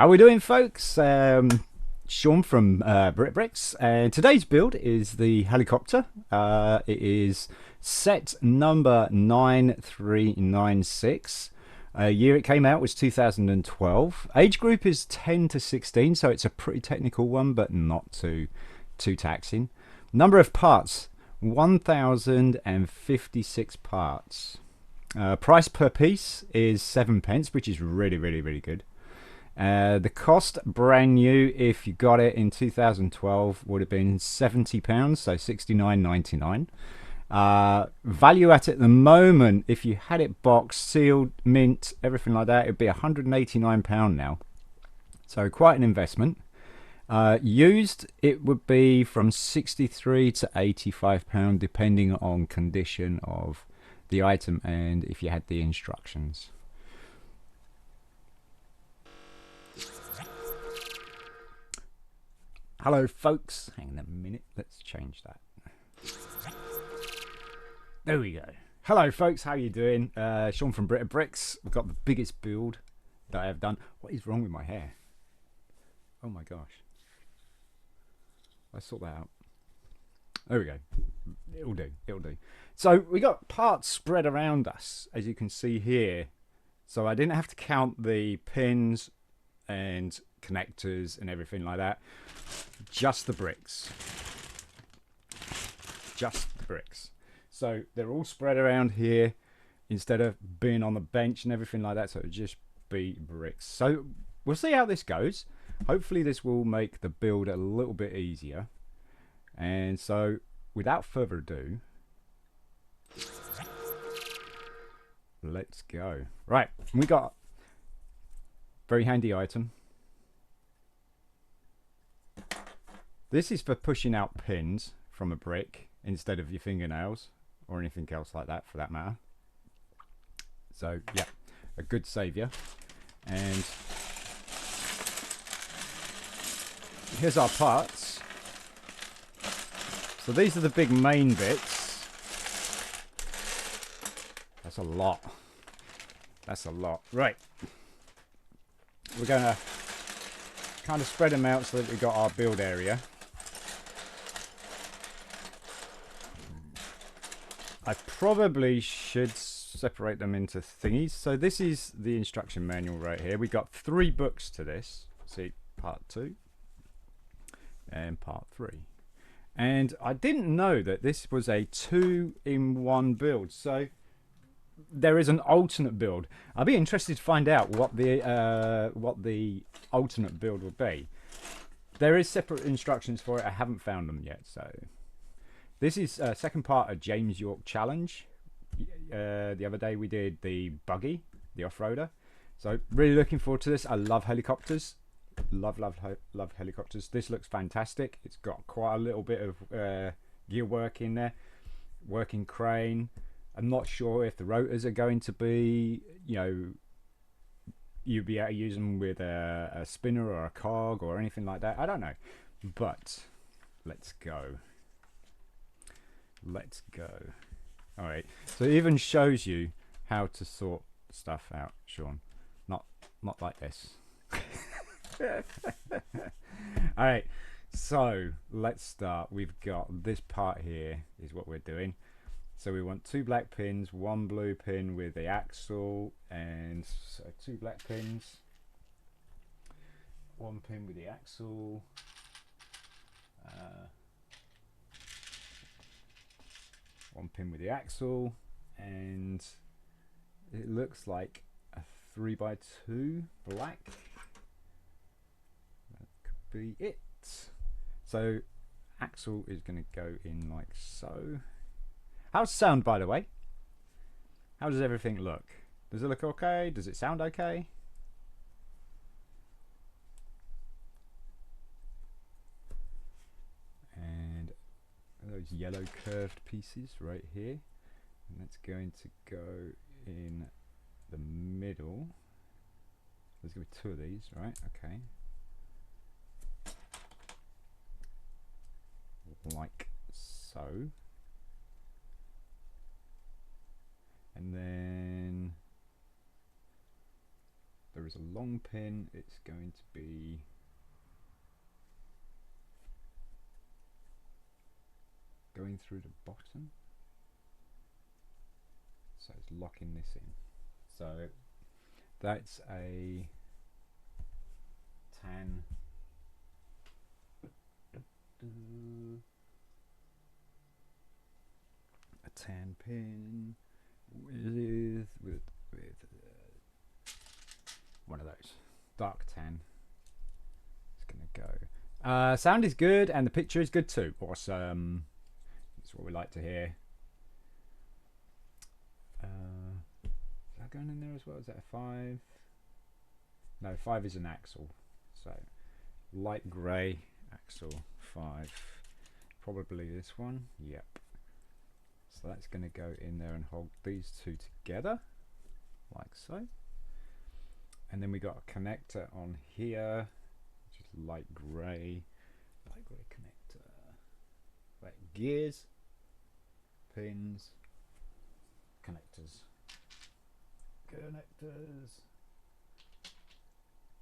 How we doing, folks? Sean from BRIT'N, and today's build is the helicopter. It is set number 9396. Year it came out was 2012. Age group is 10 to 16, so it's a pretty technical one, but not too taxing. Number of parts, 1056 parts. Price per piece is 7p, which is really good. The cost brand new, if you got it in 2012, would have been £70, so £69.99. Value at it at the moment, if you had it boxed, sealed, mint, everything like that, it'd be £189 now. So quite an investment. Used, it would be from £63 to £85, depending on condition of the item and if you had the instructions. Hello, folks. Hang on a minute. Let's change that. There we go. Hello, folks. How you doing? Sean from BRIT'N. We've got the biggest build that I have done. What is wrong with my hair? Oh my gosh. Let's sort that out. There we go. It'll do. It'll do. So we got parts spread around us, as you can see here. So I didn't have to count the pins and connectors and everything like that. Just the bricks. Just the bricks. So they're all spread around here instead of being on the bench and everything like that. So it'll just be bricks. So we'll see how this goes. Hopefully this will make the build a little bit easier. And so without further ado, let's go. Right, we got very handy item. This is for pushing out pins from a brick instead of your fingernails or anything else like that, for that matter. So yeah, a good saviour. And here's our parts. So these are the big main bits. That's a lot. That's a lot. Right. We're going to kind of spread them out so that we've got our build area. I probably should separate them into thingies. So this is the instruction manual right here. We've got 3 books to this. See, part 2 and part 3. And I didn't know that this was a 2-in-1 build. So there is an alternate build. I'll be interested to find out what the alternate build would be. There is separate instructions for it. I haven't found them yet. So this is second part of James York Challenge. The other day we did the buggy, the off-roader. So really looking forward to this. I love helicopters. Love helicopters. This looks fantastic. It's got quite a little bit of gear work in there. Working crane. I'm not sure if the rotors are going to be, you know, you'll be able to use them with a spinner or a cog or anything like that. I don't know. But let's go. Let's go. All right. So it even shows you how to sort stuff out, Sean. Not like this. All right. So let's start. We've got this part here is what we're doing. So we want 2 black pins, 1 blue pin with the axle, and so 2 black pins, 1 pin with the axle, 1 pin with the axle, and it looks like a 3x2 black. That could be it. So axle is going to go in like so. How's sound, by the way? How does everything look? Does it look okay? Does it sound okay? And those yellow curved pieces right here. And that's going to go in the middle. There's going to be 2 of these, right? Okay. Like so. And then there is is a long pin, it's going to be going through the bottom, so it's locking this in. So that's a tan pin with one of those dark tan. It's gonna go. Sound is good and the picture is good too. Awesome. That's what we like to hear. Is that going in there as well? Is that a 5? No, 5 is an axle. So light grey axle 5. Probably this one. Yep. So that's going to go in there and hold these two together, like so. And then we got a connector on here, which is light grey connector. Like gears, pins, connectors.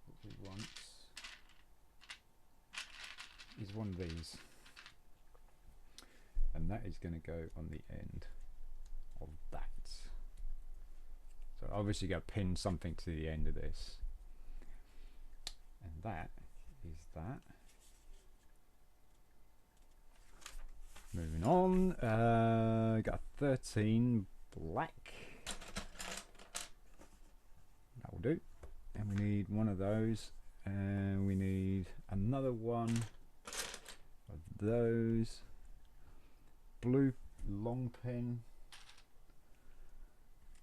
What we want is one of these. And that is going to go on the end of that. So obviously you got to pin something to the end of this. And that is that. Moving on, got 13 black. That will do. And we need one of those. And we need another one of those. Blue long pin,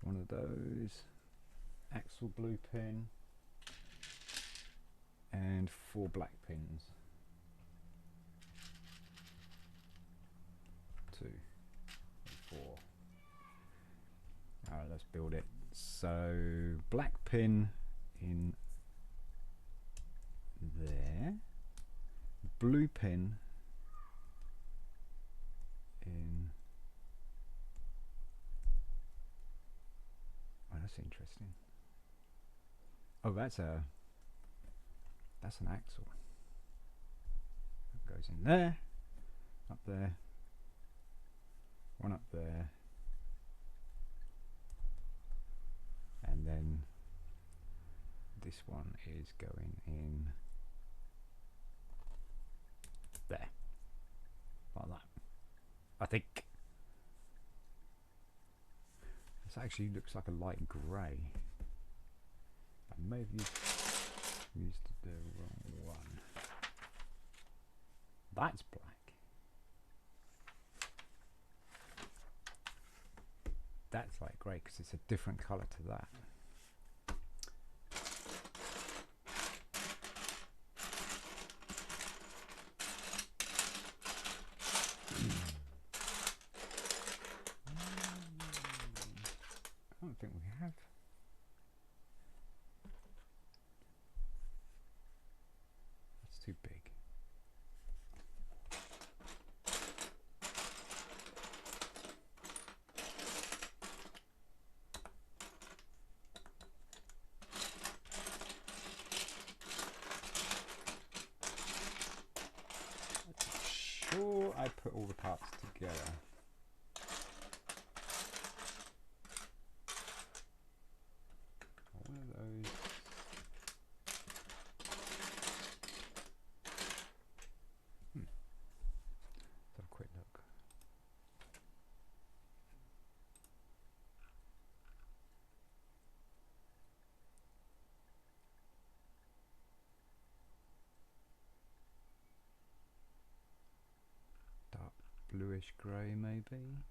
one of those, axle blue pin, and 4 black pins. 2, 4. Alright, let's build it. So black pin in there, blue pin in. Oh, that's interesting. Oh, that's an axle. That goes in there, up there, one up there, and then this one is going in there, like that. I think this actually looks like a light grey. I may have used the wrong one. That's black. That's light grey because it's a different colour to that. I don't think we have. That's too big. I'm sure I put all the parts together. Bluish grey maybe.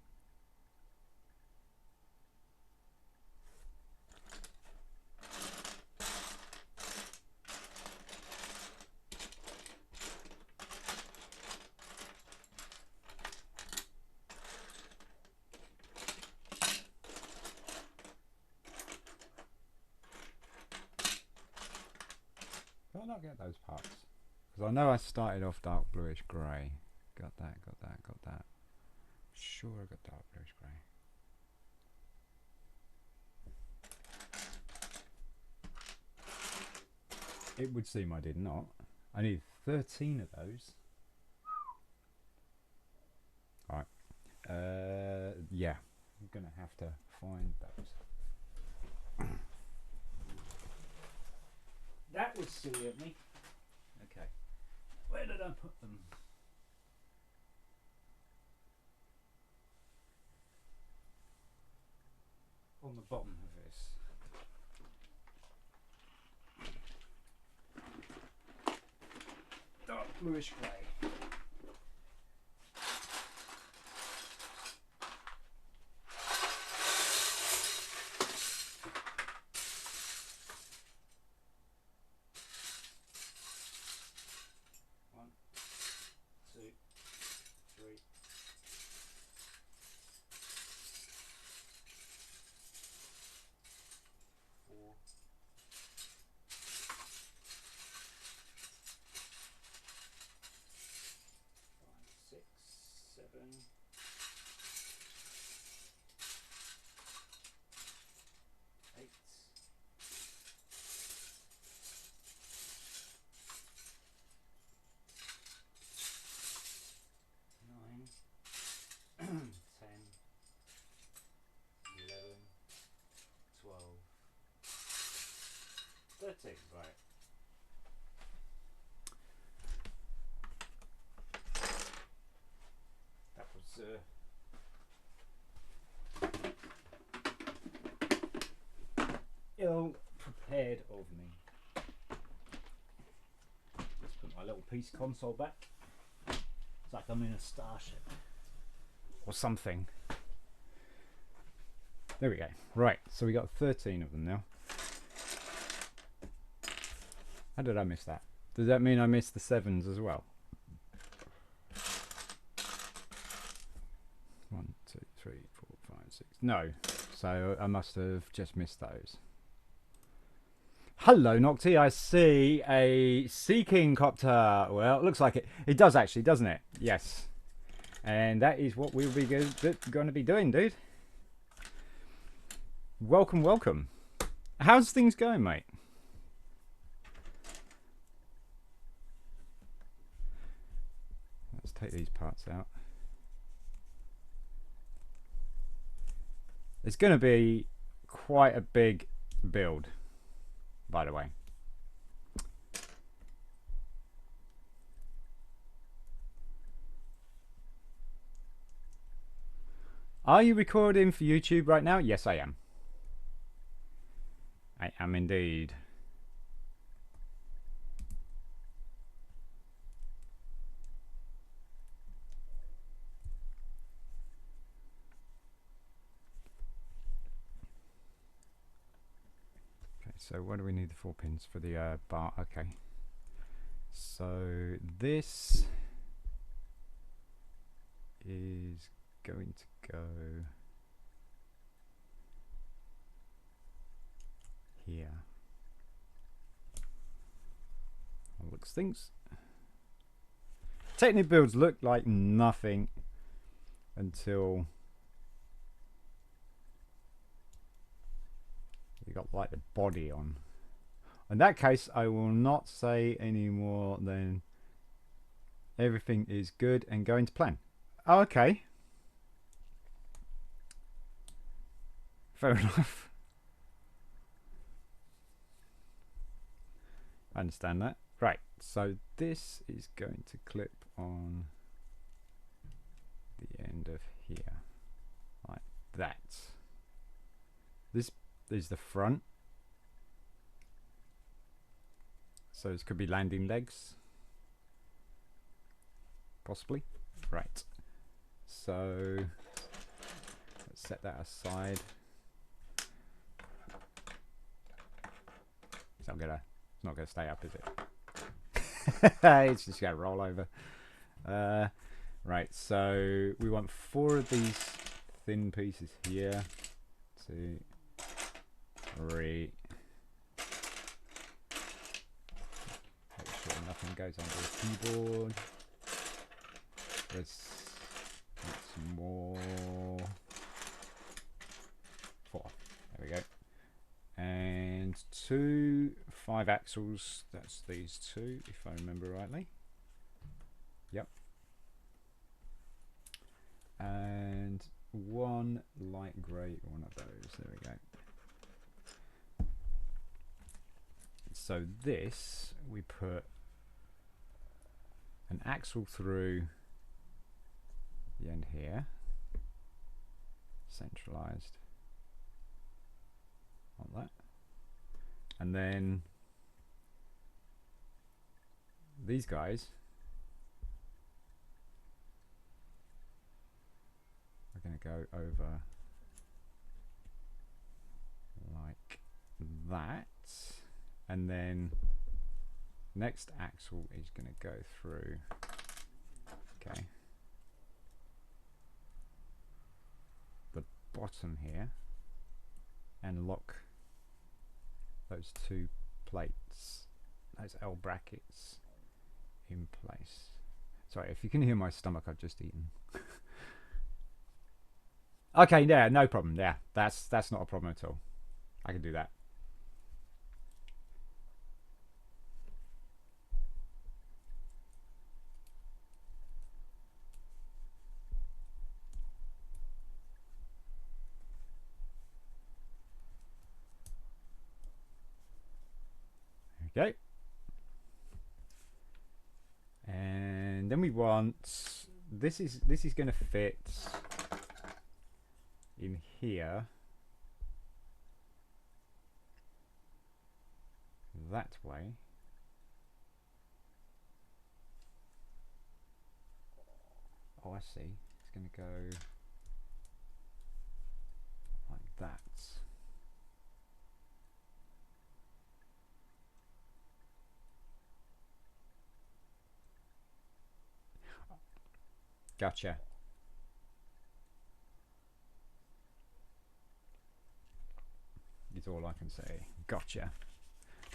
Did I not get those parts? Because I know I started off dark bluish grey. Got that. Sure, I got dark bluish grey. It would seem I did not. I need 13 of those. Alright. Yeah. I'm going to have to find those. That was silly of me. Okay. Where did I put them? On the bottom of this. Dark bluish grey. One, two, three. 4, 5, 6, 7, 8, 9, 10, 11, 12, 13, right. That was ill prepared of me. Let's put my little piece console back. It's like I'm in a starship or something. There we go. Right, so we got 13 of them now. How did I miss that? Does that mean I missed the 7s as well? 1, 2, 3, 4, 5, 6. No. So I must have just missed those. Hello, Nocti. I see a Sea King copter. Well, it looks like it. It does actually, doesn't it? Yes. And that is what we'll be going to be doing, dude. Welcome, welcome. How's things going, mate? Let's take these parts out. It's going to be quite a big build, by the way. Are you recording for YouTube right now? Yes, I am. I am indeed. Okay, so where do we need the 4 pins for the bar? Okay. So this is going to go here. Looks things. Technic builds look like nothing until you got like the body on. In that case, I will not say any more than everything is good and going to plan. Oh, okay. Fair enough. I understand that. Right, so this is going to clip on the end of here, like that. This is the front. So this could be landing legs. Possibly. Right. So let's set that aside. It's not gonna stay up, is it? It's just gonna roll over. Right, so we want 4 of these thin pieces here. 2, 3. Make sure nothing goes under the keyboard. There's some more. 4. There we go. And 2 5 axles. That's these two, if I remember rightly. Yep. And one light grey one of those. There we go. So this, we put an axle through the end here, centralized on that, and then these guys are going to go over like that, and then next axle is going to go through, okay, the bottom here and lock those two plates, those L brackets, in place. Sorry if you can hear my stomach, I've just eaten. Okay, yeah, no problem. Yeah, that's not a problem at all. I can do that. Okay. And then we want this is going to fit in here that way. Oh, I see. It's going to go like that. Gotcha. Is all I can say. Gotcha.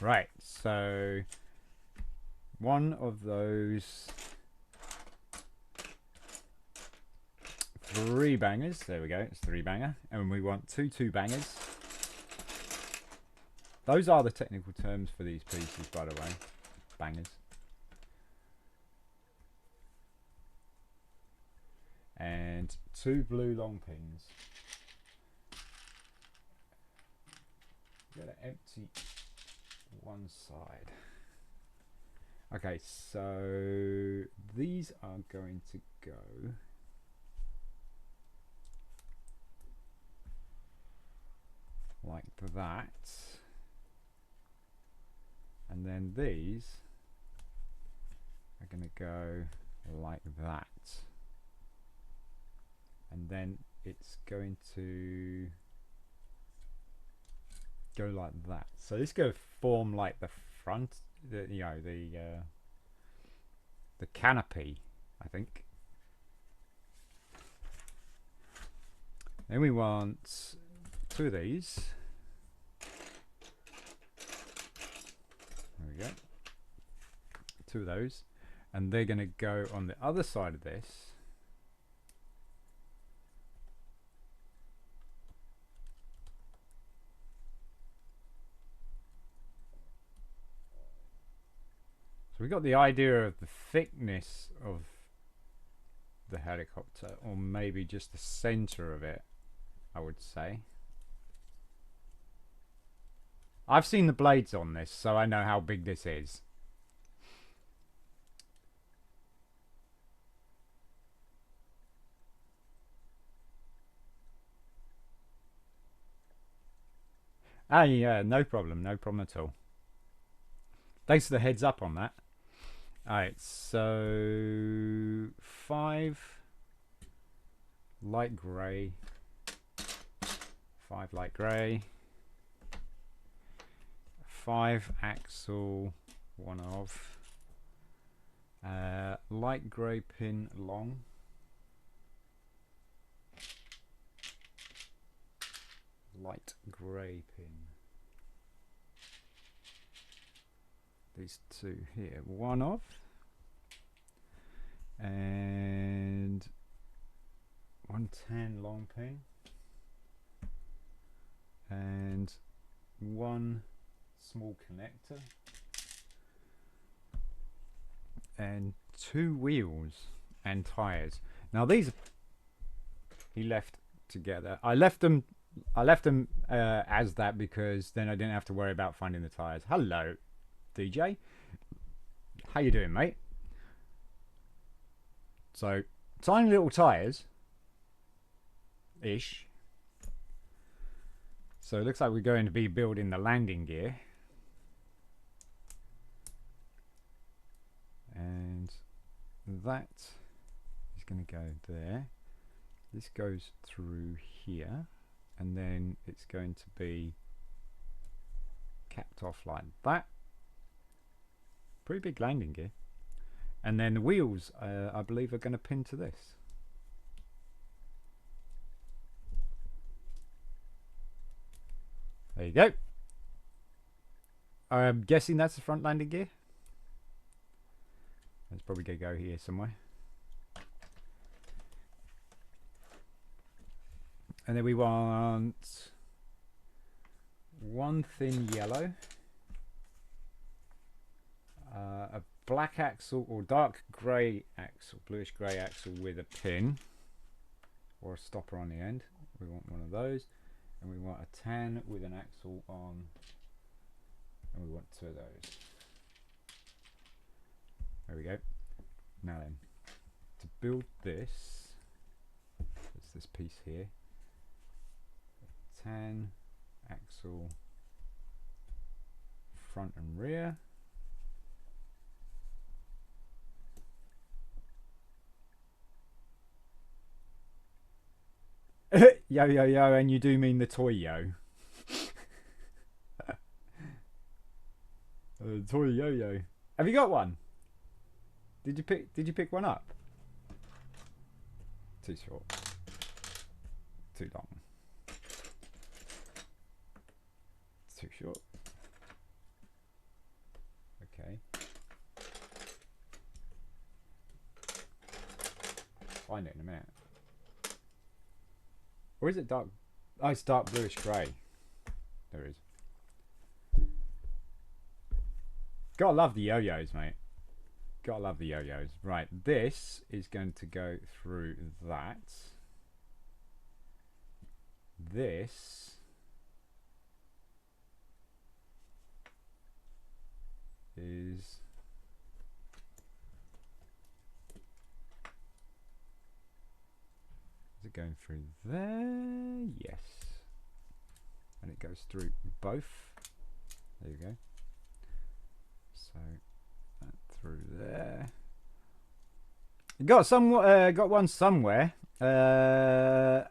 Right, so one of those 3 bangers. There we go. It's 3 banger, and we want 2 bangers. Those are the technical terms for these pieces, by the way. Bangers. And 2 blue long pins. Gotta empty one side. Okay, so these are going to go like that, and then these are going to go like that, and then it's going to go like that. So this is going to form like the front, the canopy, I think. Then we want 2 of these. There we go. 2 of those, and they're going to go on the other side of this. So we got the idea of the thickness of the helicopter, or maybe just the center of it, I would say. I've seen the blades on this, so I know how big this is. Ah, yeah, no problem at all. Thanks for the heads up on that. Alright, so 5 light grey, 5 light grey, 5 axle, one of light grey pin long, light grey pin. These 2 here, one of, and 110 long pin, and 1 small connector, and 2 wheels and tires. Now these he left together. I left them as that because then I didn't have to worry about finding the tires. Hello, DJ. How you doing, mate? So, tiny little tires ish. So it looks like we're going to be building the landing gear. And that is going to go there. This goes through here. And then it's going to be capped off like that. Pretty big landing gear. And then the wheels, I believe, are going to pin to this. There you go. I'm guessing that's the front landing gear. It's probably going to go here somewhere. And then we want one thin yellow, a black axle or dark grey axle, bluish grey axle with a pin or a stopper on the end. We want one of those. And we want a tan with an axle on, and we want 2 of those. There we go. Now then, to build this, it's this piece here. Tan axle, front and rear. Yo yo yo, and you do mean the toy yo. Toy yo yo. Have you got one? Did you pick one up? Too short. Too long. Too short. Okay. Find it in a minute. Or is it dark? Oh, it's dark bluish grey. There is. Gotta love the yo-yos, mate. Gotta love the yo-yos. Right, this is going to go through that. This is it going through there? Yes. And it goes through both. There you go. So that through there. Got some. Got one somewhere. Yep.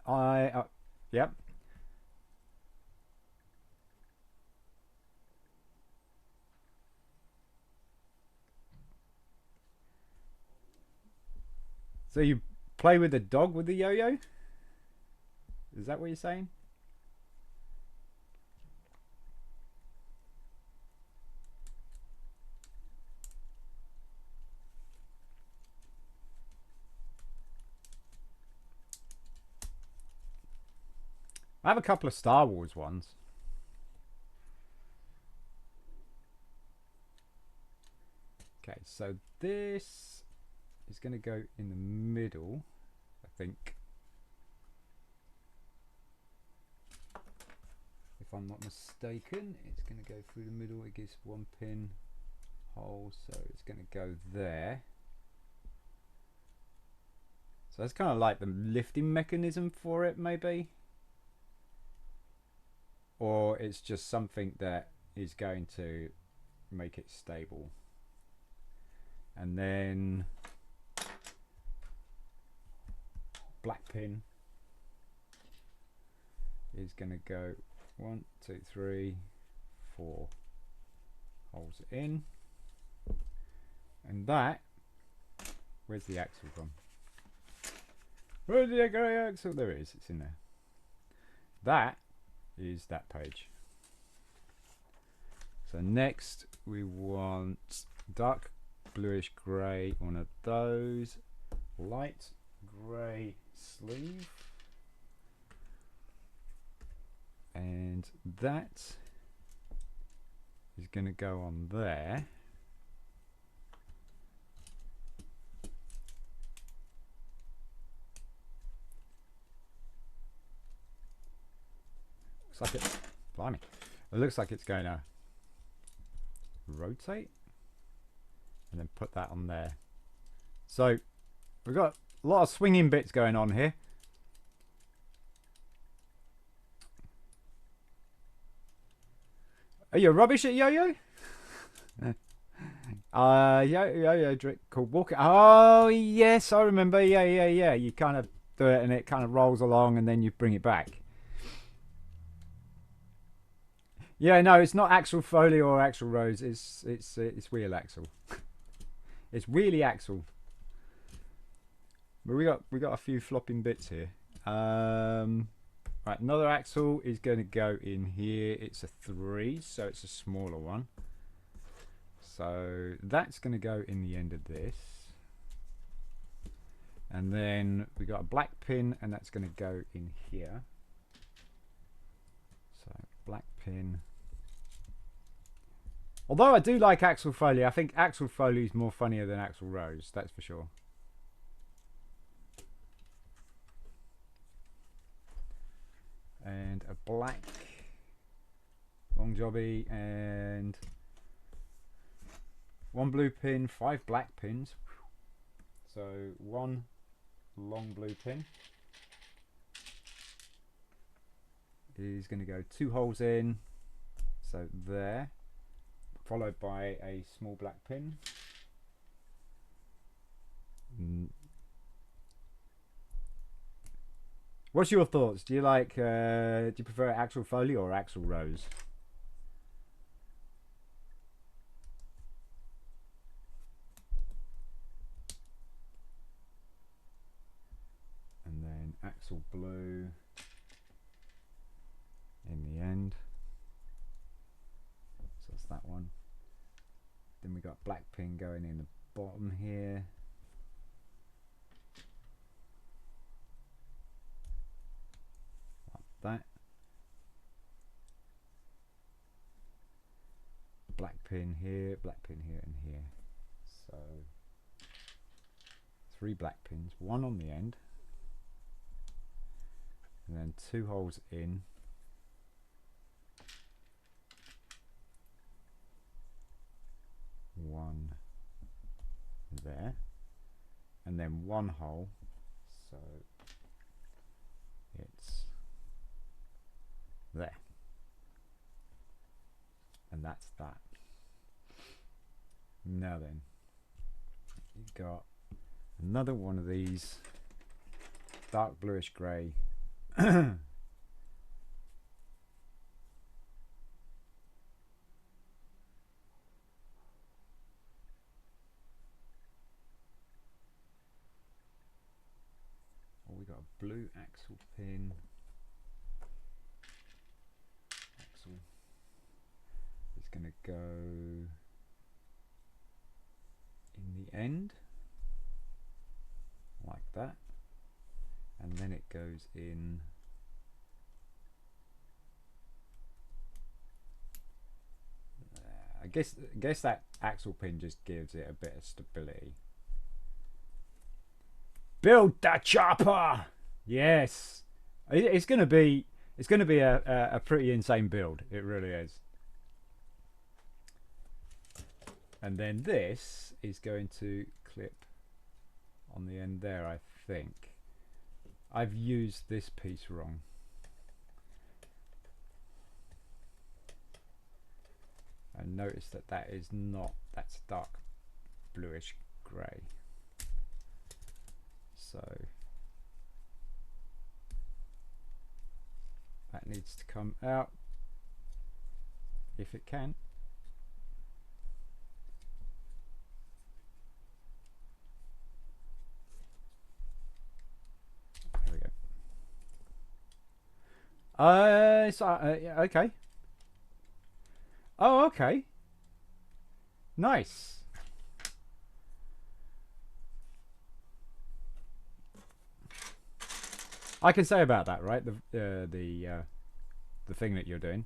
So you play with the dog with the yo-yo? Is that what you're saying? I have a couple of Star Wars ones. Okay, so this is going to go in the middle, I think. If I'm not mistaken, it's going to go through the middle. It gives 1 pin hole, so it's going to go there. So that's kind of like the lifting mechanism for it, maybe. Or it's just something that is going to make it stable. And then black pin is going to go 1, 2, 3, 4 holes in. And that, where's the axle from? Where's the axle? There it is, it's in there. That is that page. So next we want dark bluish grey, one of those, light grey sleeve, and that is going to go on there. Looks like it. Blimey. It looks like it's going to rotate and then put that on there. So we've got a lot of swinging bits going on here. Are you rubbish at yo-yo? Yo-yo trick called walking. Oh yes, I remember. Yeah. You kind of do it and it kind of rolls along and then you bring it back. Yeah, no, it's not Axel Foley or Axel Rose. It's Wheel Axel. It's Wheelie Axel. But we got a few flopping bits here. Right, another axle is going to go in here. It's a 3, so it's a smaller one. So that's going to go in the end of this. And then we got a black pin, and that's going to go in here. So black pin. Although I do like Axel Foley, I think Axel Foley is more funnier than Axel Rose, that's for sure. And a black long jobby and 1 blue pin, 5 black pins. So 1 long blue pin is going to go 2 holes in, so there, followed by a small black pin. What's your thoughts? Do you like? Do you prefer Axel Foley or Axel Rose? And then Axel Blue in the end. So that's that one. Then we got black pin going in the bottom here. That black pin here, and here. So 3 black pins, 1 on the end, and then 2 holes in. One there, and then 1 hole. So it's there, and that's that. Now then, you've got another one of these dark bluish grey oh, we got a blue axle pin. It's going to go in the end like that, and then it goes in I guess that axle pin just gives it a bit of stability. Build the chopper. Yes, it's going to be a pretty insane build. It really is. And then this is going to clip on the end there, I think. I've used this piece wrong. I noticed that is not, that's dark bluish grey. So that needs to come out if it can. There we go. Yeah, okay. Oh, okay. Nice. I can say about that, right? The thing that you're doing.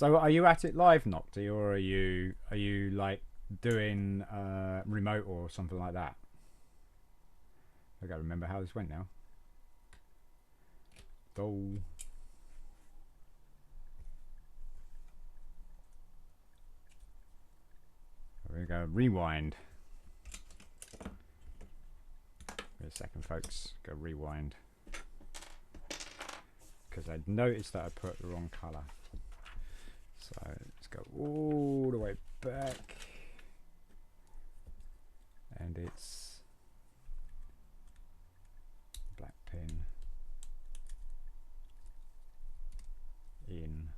So are you at it live, Nocti, or are you like doing remote or something like that? I gotta remember how this went now. Oh. We're gonna rewind. Wait a second, folks. Go rewind. Because I noticed that I put the wrong colour. So let's go all the way back. And it's black pin in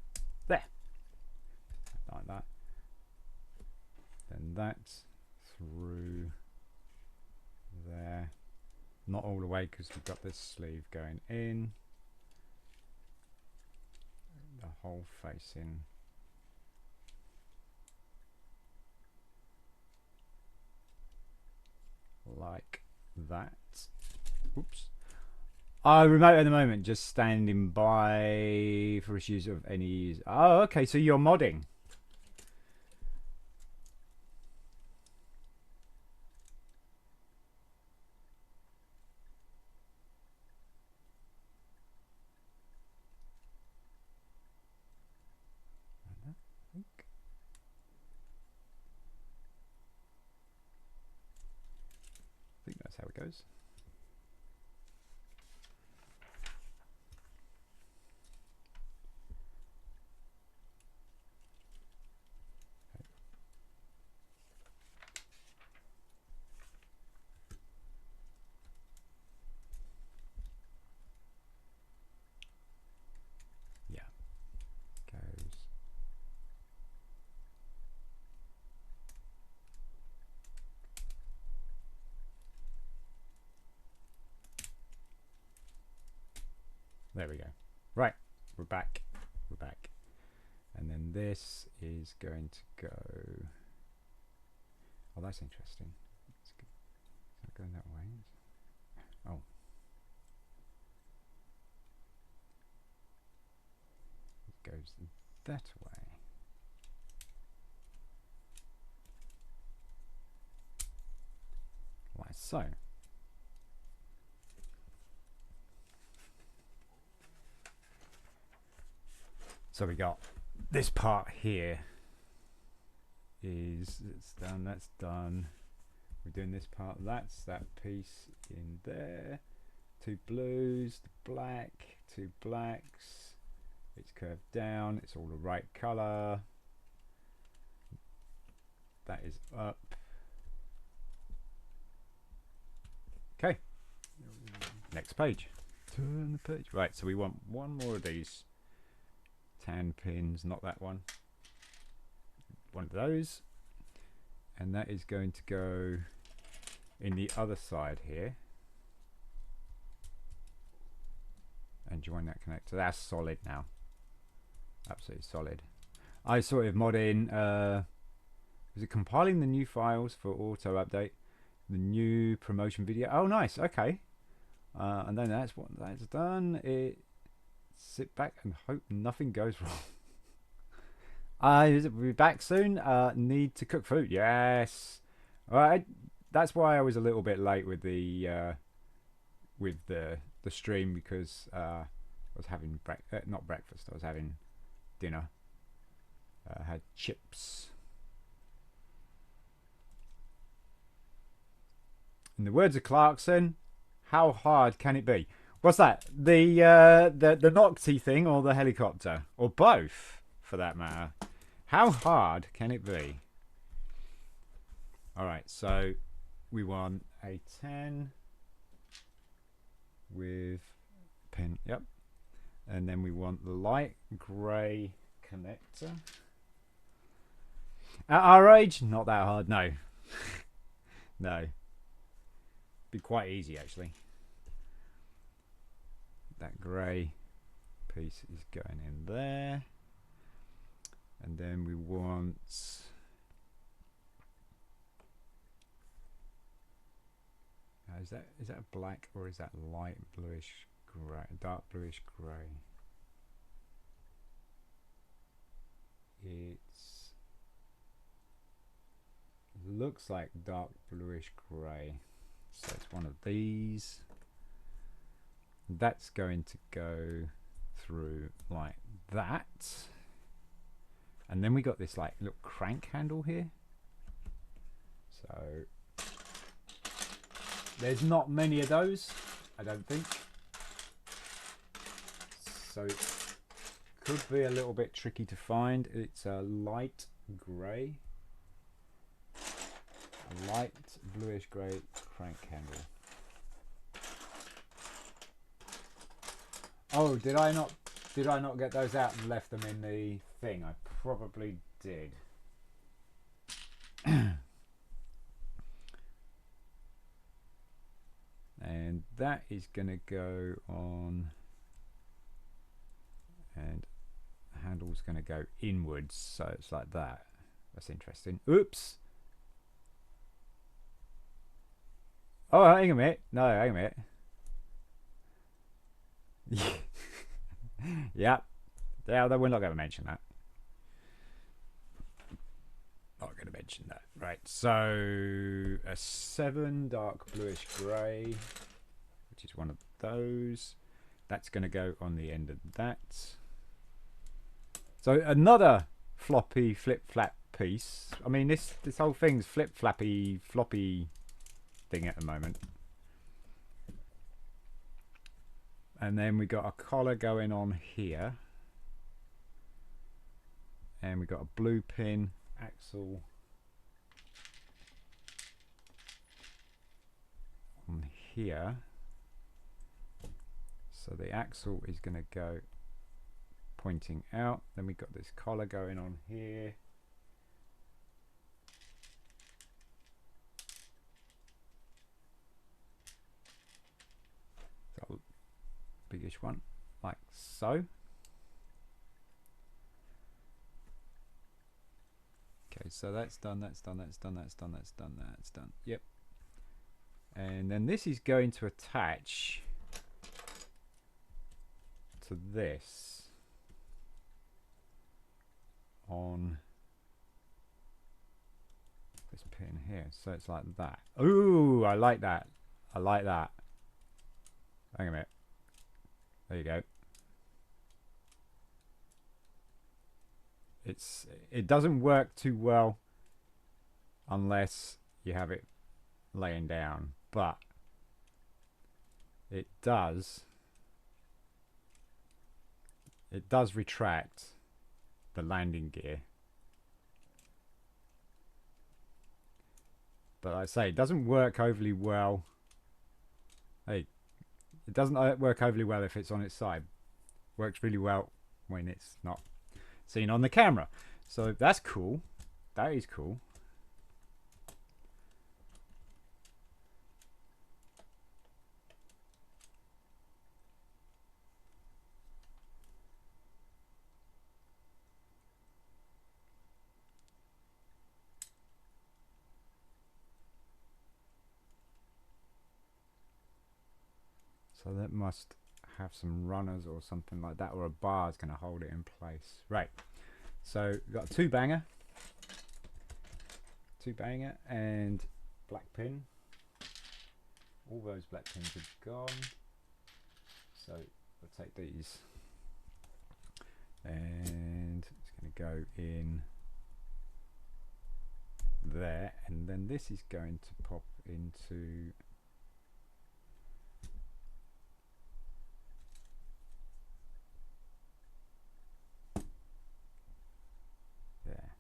there. Like that. Then that's through there. Not all the way because we've got this sleeve going in. The whole face in. Like that. Oops. Remote at the moment, just standing by for issues of any. Oh, okay, so you're modding. I think that's how it goes. Yeah, goes. There we go. Right, we're back. We're back. And then this is going to go. Oh, that's interesting. It's not going that way. Oh. It goes that way. Like so. So we got this part here is it's done, that's done. We're doing this part, that's that piece in there. Two blues, the black, two blacks. It's curved down, it's all the right colour. That is up. Okay. Next page. Turn the page. Right, so we want one more of these tan pins, not that one. One of those. And that is going to go in the other side here. And join that connector. That's solid now. Absolutely solid. I sort of mod in, was it compiling the new files for auto update? The new promotion video. Oh, nice. Okay. And then that's what that's done. It sit back and hope nothing goes wrong. We'll be back soon. Need to cook food. Yes. All right. That's why I was a little bit late with the stream because I was having not breakfast. I was having dinner. I had chips. In the words of Clarkson, how hard can it be? What's that? The Nocti thing or the helicopter? Or both, for that matter. How hard can it be? Alright, so we want a 10 with pin, yep. And then we want the light grey connector. At our age, not that hard, no. No. Be quite easy actually. That grey piece is going in there. And then we want is that black or is that light bluish grey, dark bluish grey? it looks like dark bluish grey. So it's one of these. That's going to go through like that. And then we got this like little crank handle here. So there's not many of those, I don't think. So could be a little bit tricky to find. It's a light grey. A light bluish grey crank handle. Oh, did I not get those out and left them in the thing? I probably did. And that is going to go on, and the handle's going to go inwards, so it's like that. That's interesting. Oops. Oh, hang a minute. No, hang a minute. Yep. Yeah, we're not going to mention that. Not going to mention that. Right, so a 7 dark bluish grey, which is one of those. That's going to go on the end of that. So another floppy flip-flap piece. I mean, this whole thing's flip-flappy, floppy thing at the moment. And then we got a collar going on here. And we got a blue pin axle on here. So the axle is going to go pointing out. Then we got this collar going on here. So biggish one, like so. Okay, so that's done, that's done, that's done, that's done, that's done, that's done. Yep. And then this is going to attach to this on this pin here. So it's like that. Ooh, I like that. I like that. Hang a minute. There you go. It doesn't work too well unless you have it laying down, but it does retract the landing gear. But I say it doesn't work overly well. Hey, it doesn't work overly well if it's on its side. Works really well when it's not seen on the camera. So that's cool. That is cool. So that must have some runners or something like that, or a bar is going to hold it in place. Right. So we've got a two banger and black pin. All those black pins are gone. So we'll take these and it's going to go in there, and then this is going to pop into there,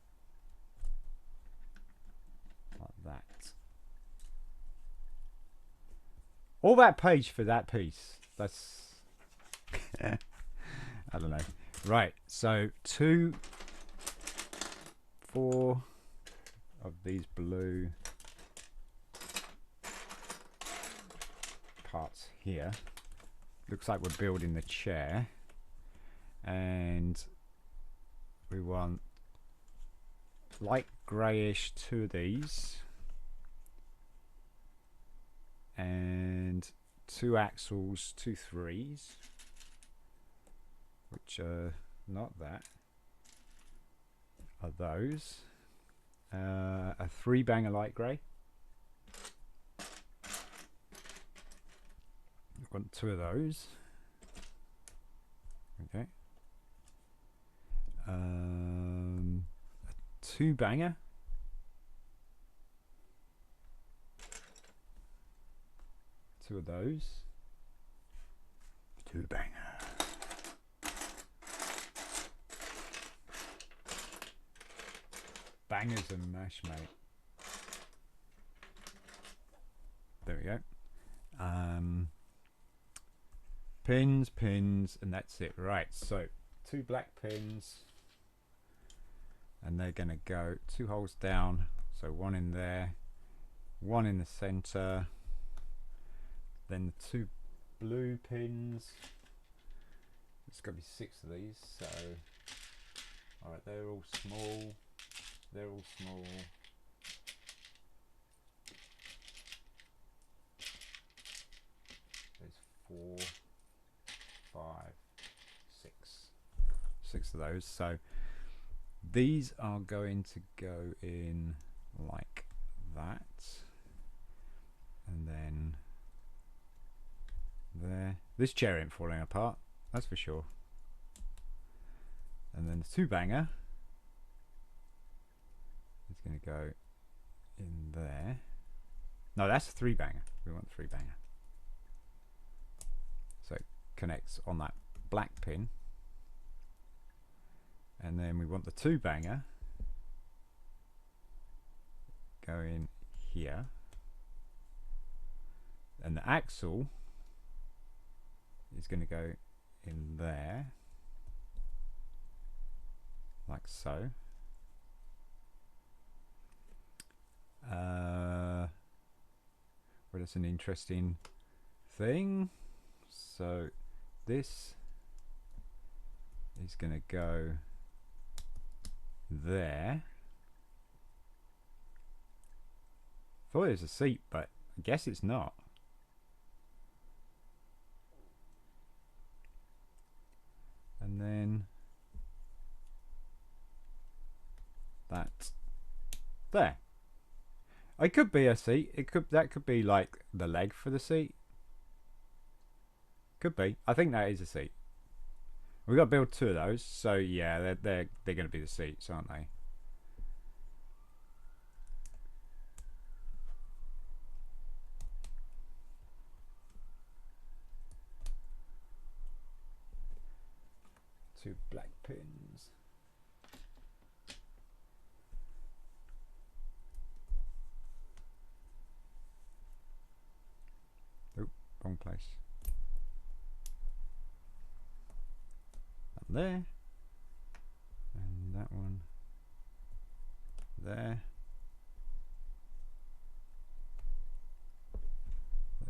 like that. All that page for that piece. That's I don't know. Right, so 4 of these blue parts here. Looks like we're building the chair, and we want light greyish 2 of these and 2 axles, 2 3s, which are not that. are those. A 3-banger light grey. I've got 2 of those. Okay. A 2-banger. 2 of those. 2-banger. Bangers and mash, mate. There we go. Pins, and that's it. Right, so 2 black pins, and they're going to go 2 holes down. So 1 in there, 1 in the center, then the 2 blue pins. It's got to be 6 of these. So, all right, they're all small. They're all small. There's 4, 5, 6. 6 of those. So these are going to go in like that. And then there. This chair ain't falling apart, that's for sure. And then the 2-banger. It's going to go in there. No, that's a 3-banger. We want 3-banger. So it connects on that black pin. And then we want the 2-banger going here. And the axle is going to go in there. Like so. Well, that's an interesting thing. So this is going to go there. Thought it was a seat, but I guess it's not. And then that there. It could be a seat. That could be like the leg for the seat. Could be. I think that is a seat. We've got to build 2 of those, so yeah, they're going to be the seats, aren't they? Two black pins. Oh, wrong place. That there. And that one there.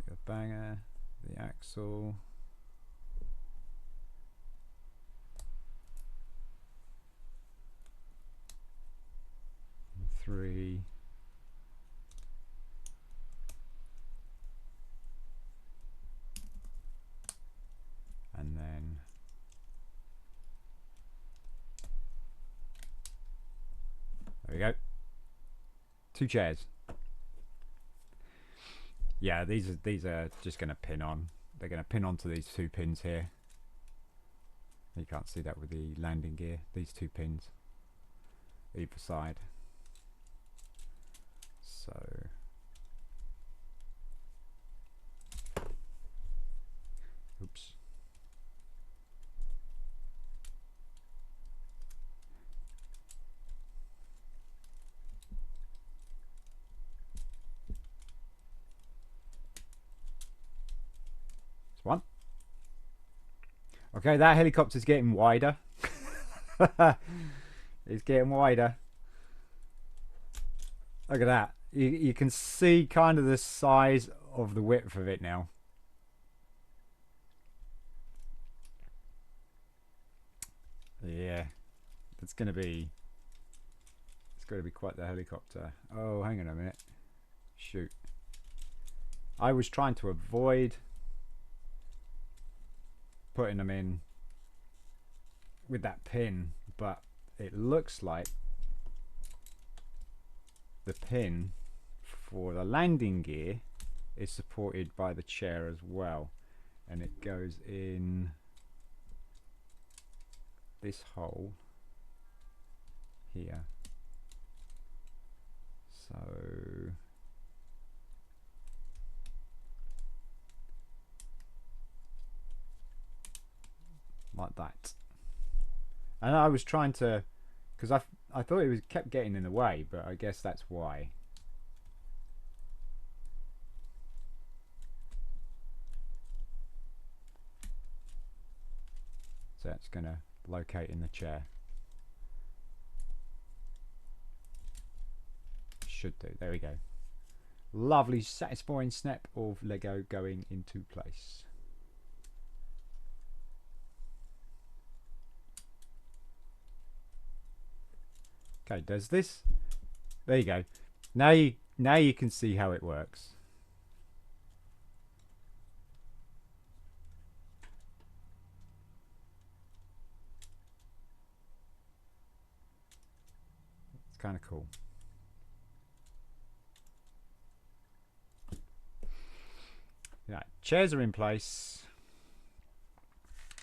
The banger, the axle. And 3. And then there we go. 2 chairs. Yeah, these are just going to pin on. They're going to pin onto these 2 pins here. You can't see that with the landing gear. These 2 pins either side. So oops. One. Okay, that helicopter's getting wider. It's getting wider. Look at that. You can see kind of the size of the width of it now. Yeah, it's going to be quite the helicopter. Oh, hang on a minute. Shoot. I was trying to avoid putting them in with that pin, but it looks like the pin for the landing gear is supported by the chair as well, and it goes in this hole here. So like that. And I was trying to, because I thought it was kept getting in the way, but I guess that's why. So it's going to locate in the chair. Should do. There we go. Lovely, satisfying snap of Lego going into place. Okay, does this? There you go. Now you can see how it works. It's kind of cool. Yeah, chairs are in place.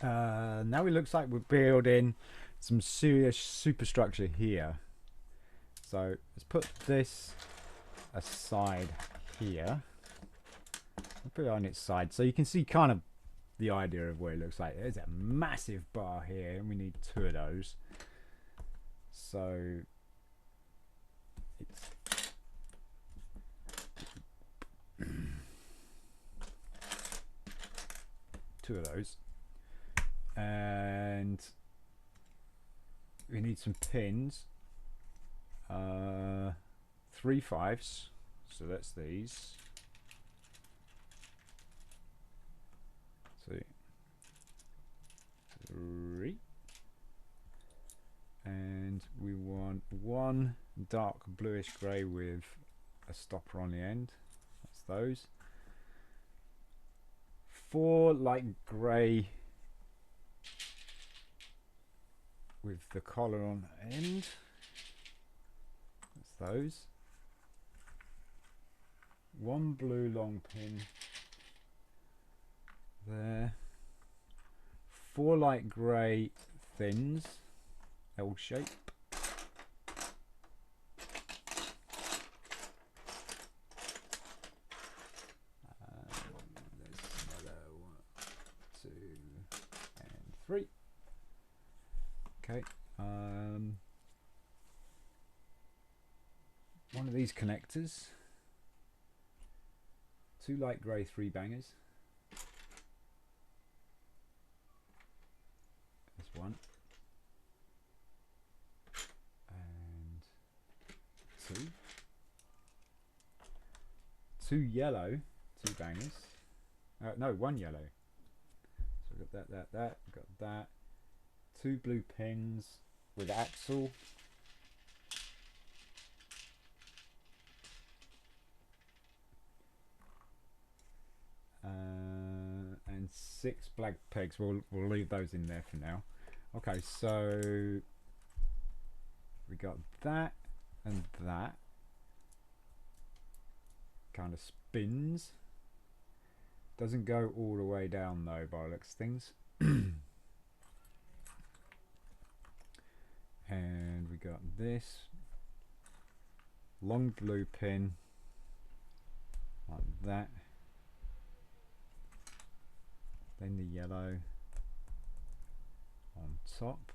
Now it looks like we're building some serious superstructure here. So let's put this aside here. I'll put it on its side so you can see kind of the idea of what it looks like. There's a massive bar here and we need 2 of those. So it's two of those, and we need some pins, 3 5s, so that's these. 2, 3, and we want 1 dark bluish grey with a stopper on the end. That's those. 4 light grey with the collar on the end. That's those. 1 blue long pin there. 4 light grey thins, L shape. There's another 1, 2, and 3. Okay. One of these connectors. 2 light grey 3 bangers. This one. And 2. 2 yellow 2 bangers. No, 1 yellow. So we've got that. We've got that. 2 blue pins with axle. And 6 black pegs. We'll leave those in there for now. Okay, so we got that and that. Kind of spins. Doesn't go all the way down though by the looks of things. And we got this long blue pin like that. Then the yellow on top,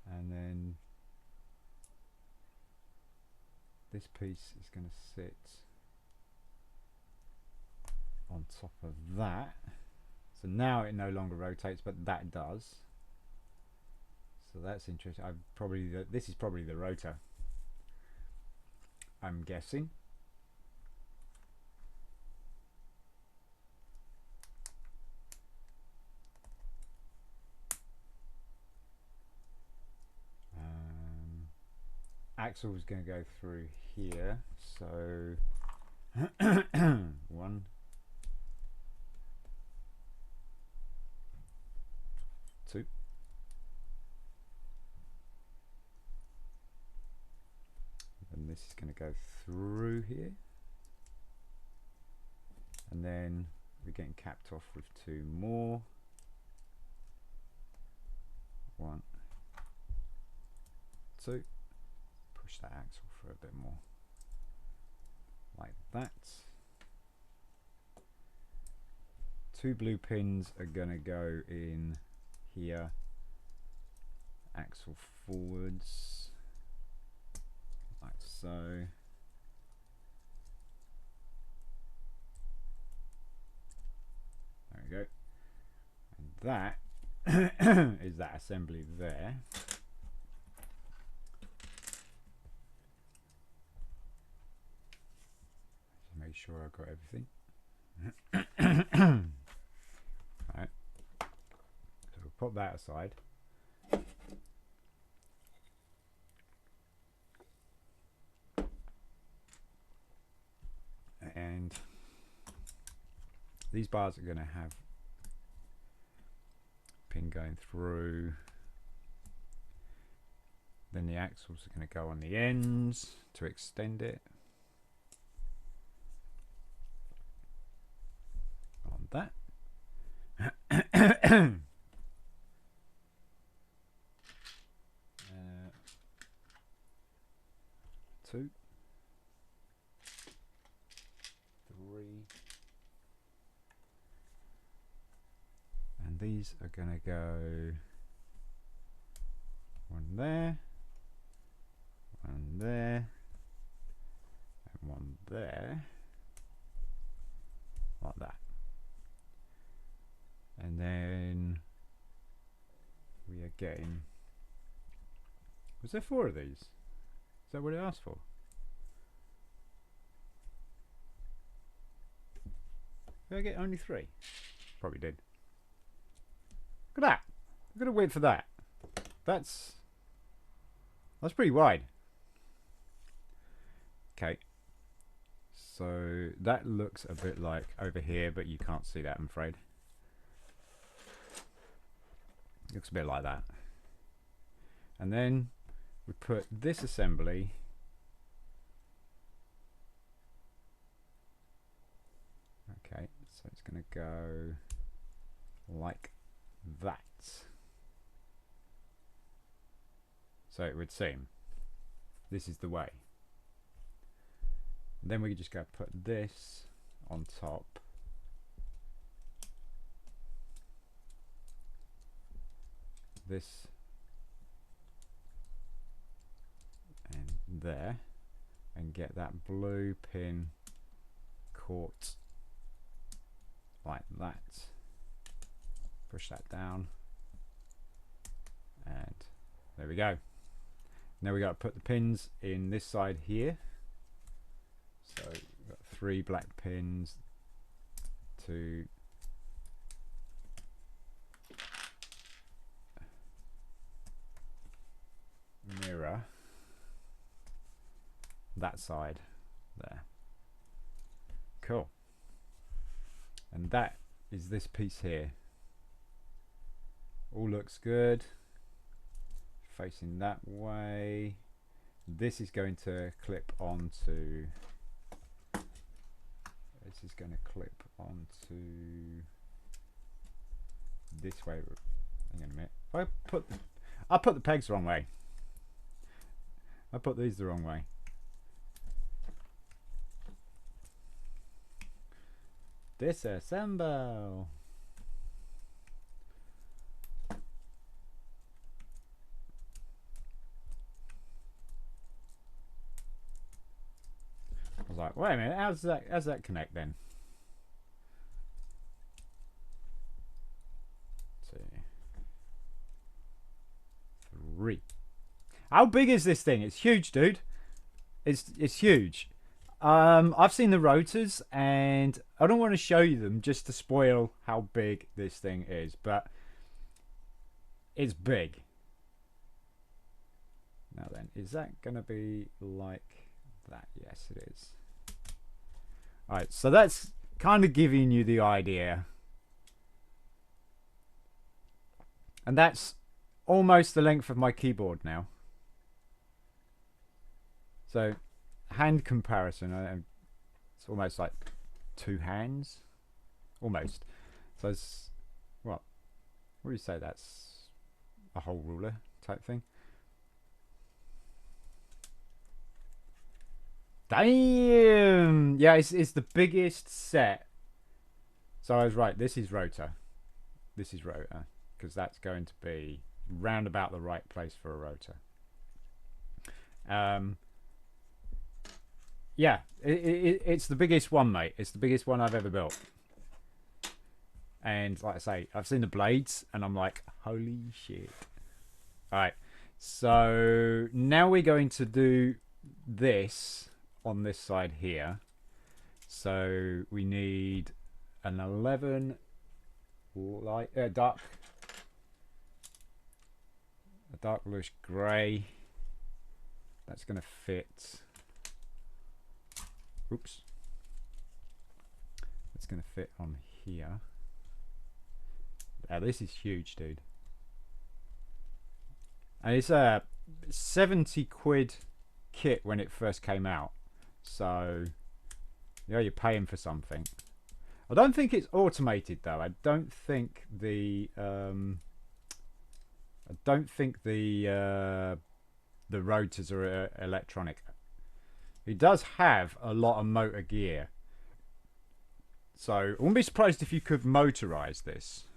and then this piece is going to sit on top of that. So now it no longer rotates, but that does. So that's interesting. This is probably the rotor, I'm guessing. Axle is going to go through here, so 1, 2, this is going to go through here, and then we're getting capped off with 2 more. 1, 2. Push that axle for a bit more, like that. 2 blue pins are going to go in here, axle forwards, like so. There we go. And that is that assembly there. Just make sure I've got everything. Right. So we'll pop that aside. And these bars are going to have pin going through. Then the axles are going to go on the ends to extend it. On that. 2, 3, and these are going to go 1 there, 1 there, and 1 there, like that. And then we are getting, was there 4 of these? Is that what it asked for? Did I get only 3? Probably did. Look at that. Look at the width for that. That's pretty wide. Okay. So that looks a bit like over here, but you can't see that, I'm afraid. Looks a bit like that. And then we put this assembly okay, so it's going to go like that. So it would seem this is the way. And then we just go put this on top. This and there, and get that blue pin caught like that. Push that down, and there we go. Now we got to put the pins in this side here. So we've got 3 black pins to mirror that side there. Cool. And that is this piece here. All looks good. Facing that way. This is going to clip onto. This is going to clip onto this way. Hang on a minute. If I put the pegs the wrong way. I put these the wrong way. Disassemble. I was like, wait a minute, how's that connect then? 2, 3. How big is this thing? It's huge, dude. It's huge. I've seen the rotors, and I don't want to show you them just to spoil how big this thing is, but it's big. Now then, is that going to be like that? Yes, it is. Alright, so that's kind of giving you the idea. And that's almost the length of my keyboard now. So hand comparison, it's almost like 2 hands, almost. So it's, what do you say, that's a whole ruler type thing. Damn! Yeah, it's the biggest set. So I was right, this is rotor. This is rotor, because that's going to be round about the right place for a rotor. Yeah, it's the biggest one, mate. It's the biggest one I've ever built. And like I say, I've seen the blades, and I'm like, holy shit. Alright, so now we're going to do this on this side here. So we need an 11 light, dark, a dark bluish grey. That's going to fit. Oops. That's going to fit on here. This is huge, dude. And it's a 70 quid kit when it first came out. So, yeah, you're paying for something. I don't think it's automated though. I don't think the rotors are electronic. It does have a lot of motor gear. So I wouldn't be surprised if you could motorize this.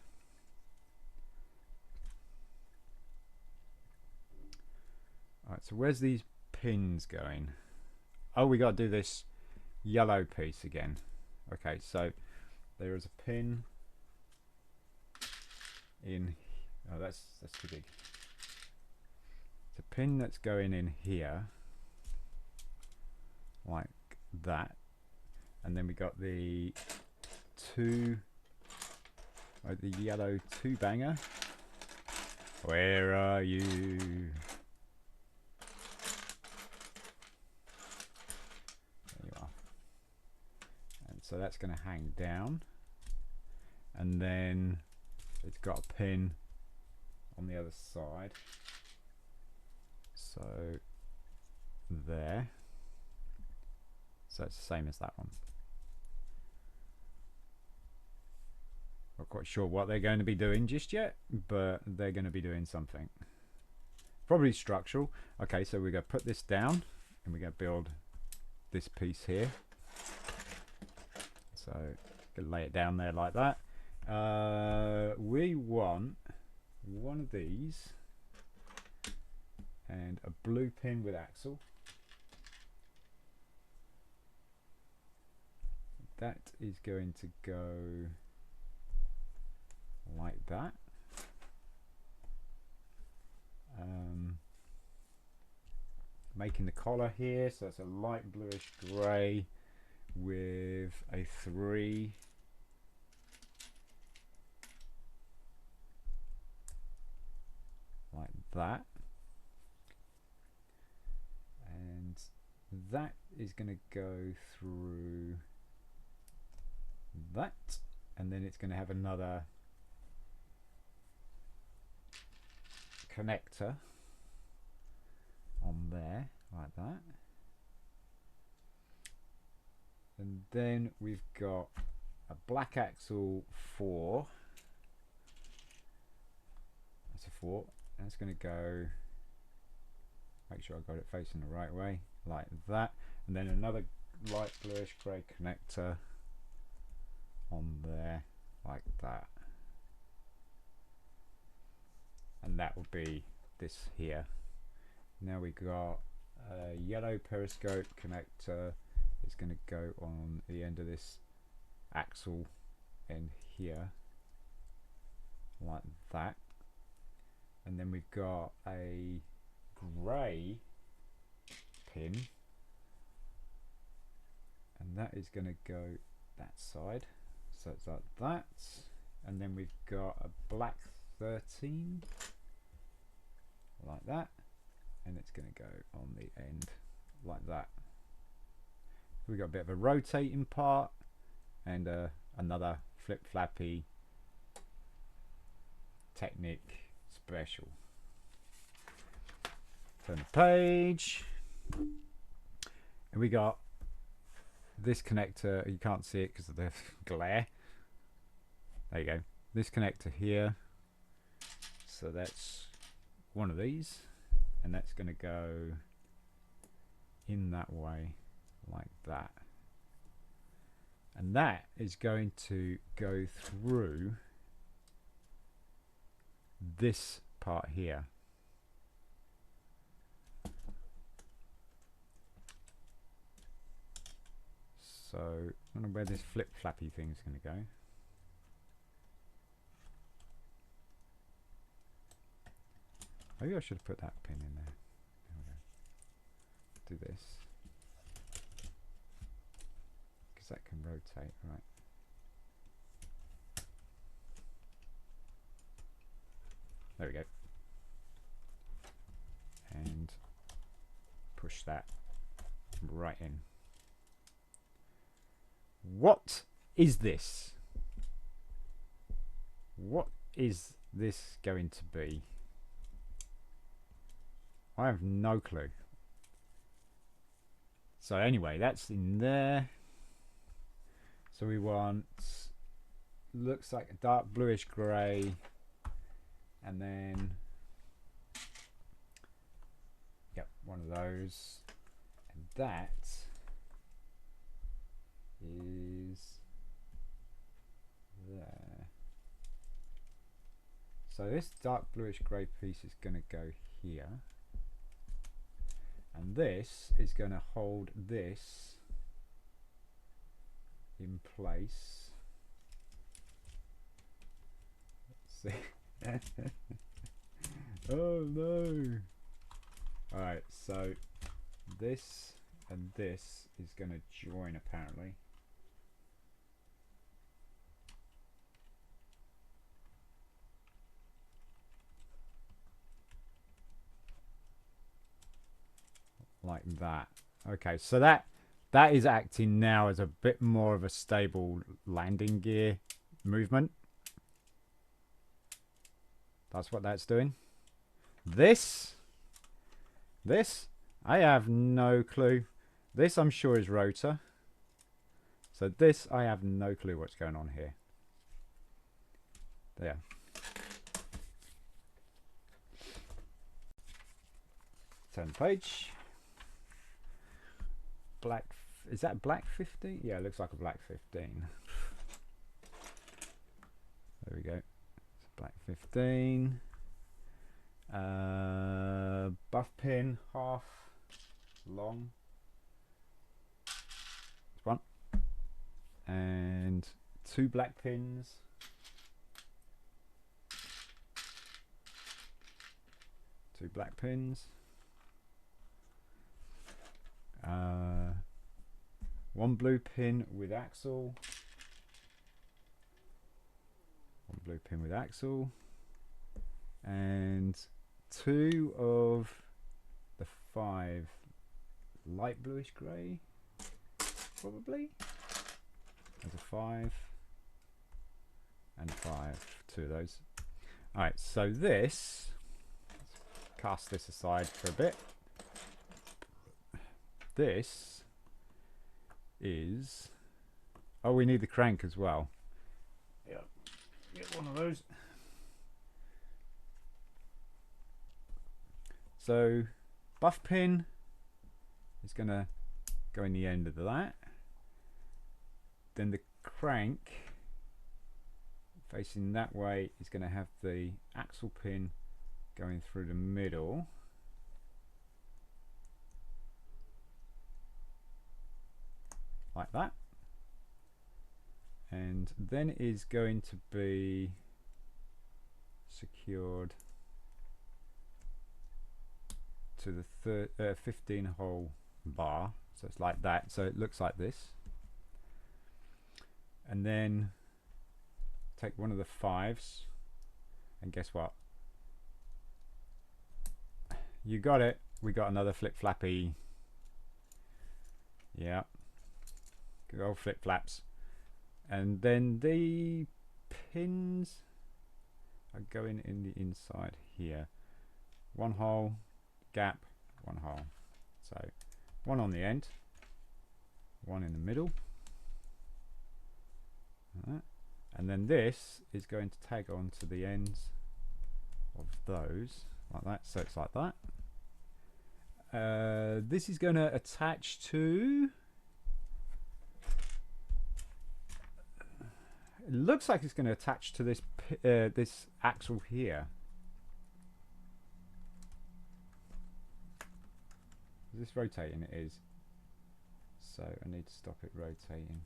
Alright, so where's these pins going? Oh, we got to do this yellow piece again. Okay, so there is a pin in. Oh, that's too big. It's a pin that's going in here, like that, and then we got the the yellow 2-banger. Where are you? So that's going to hang down, and then it's got a pin on the other side, so there. So it's the same as that one. Not quite sure what they're going to be doing just yet, but they're going to be doing something. Probably structural. Okay, so we're going to put this down, and we're going to build this piece here. So gonna lay it down there like that. We want one of these and a blue pin with axle. That is going to go like that. Making the collar here, so it's a light bluish grey with a 3 like that, and that is going to go through that, and then it's going to have another connector on there like that. And then we've got a black axle 4. That's a 4. That's going to go, make sure I got it facing the right way, like that. And then another light bluish grey connector on there, like that. And that will be this here. Now we've got a yellow periscope connector. It's going to go on the end of this axle in here, like that. And then we've got a grey pin, and that is going to go that side, so it's like that. And then we've got a black 13 like that, and it's going to go on the end like that. We've got a bit of a rotating part and another flip flappy Technic special. Turn the page, and And we got this connector. You can't see it because of the glare. There you go. This connector here. So that's one of these, and that's going to go in that way, like that. And that is going to go through this part here. So I don't know where this flip flappy thing is going to go. Maybe I should have put that pin in there. There we go. Do this. Because that can rotate, right. There we go. And push that right in. What is this? What is this going to be? I have no clue. So anyway, that's in there. So we want, looks like a dark bluish grey, and then, yep, one of those, and that is there. So this dark bluish grey piece is going to go here, and this is going to hold this in place. Let's see. Oh no! Alright, so this and this is going to join apparently. Like that. Okay, so that is acting now as a bit more of a stable landing gear movement. That's what that's doing. This I have no clue. This I'm sure is rotor. So this I have no clue what's going on here. There. Turn the page. Black, is that black 15? Yeah, it looks like a black 15. There we go. It's black 15. Buff pin, half long. That's one. And 2 black pins. Two black pins. One blue pin with axle. One blue pin with axle. And 2 of the 5 light bluish grey, probably. There's a 5 and 5. 2 of those. Alright, so this, let's cast this aside for a bit. This is, oh, we need the crank as well. Yep, get one of those. So buff pin is going to go in the end of that. Then the crank facing that way is going to have the axle pin going through the middle. Like that. And then it is going to be secured to the 15 hole bar. So it's like that. So it looks like this. And then take one of the 5s, and guess what? You got it. We got another flip flappy. Yeah. Good old flip flaps. And then the pins are going in the inside here. 1 hole, gap, 1 hole. So 1 on the end. one in the middle. And then this is going to tag on to the ends of those like that, so it's like that. This is going to attach to, it looks like it's going to attach to this this axle here. Is this rotating? It is. So I need to stop it rotating.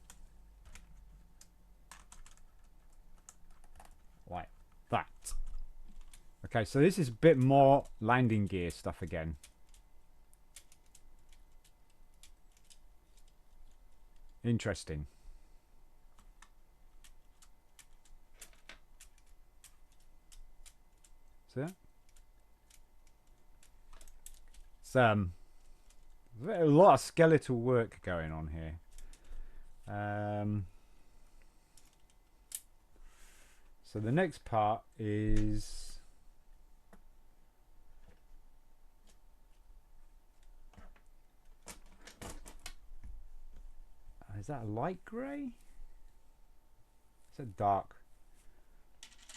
Like that. Okay, so this is a bit more landing gear stuff again. Interesting. See that? It's a lot of skeletal work going on here. So the next part is that a light grey? It's a dark.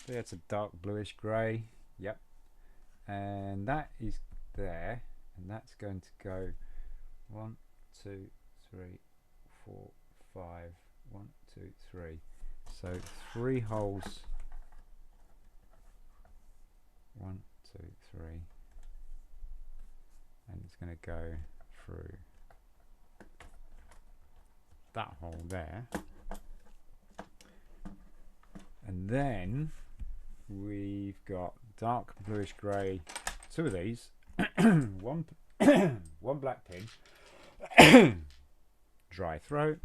Yeah, it's a dark bluish grey. Yep. And that is there, and that's going to go 1, 2, 3, 4, 5. 1, 2, 3. So 3 holes. 1, 2, 3. And it's going to go through that hole there. And then we've got dark bluish grey, 2 of these, one black pin, dry throat,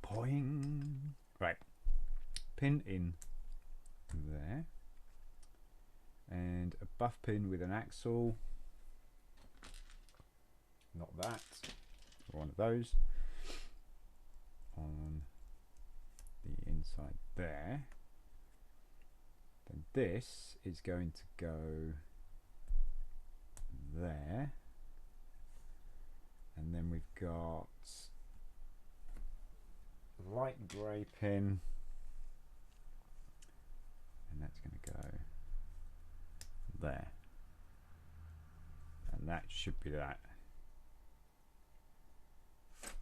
poing, right, pin in there, and a buff pin with an axle, not that, one of those on the inside there. Then this is going to go there, and then we've got a light grey pin, and that's going to go there, and that should be that.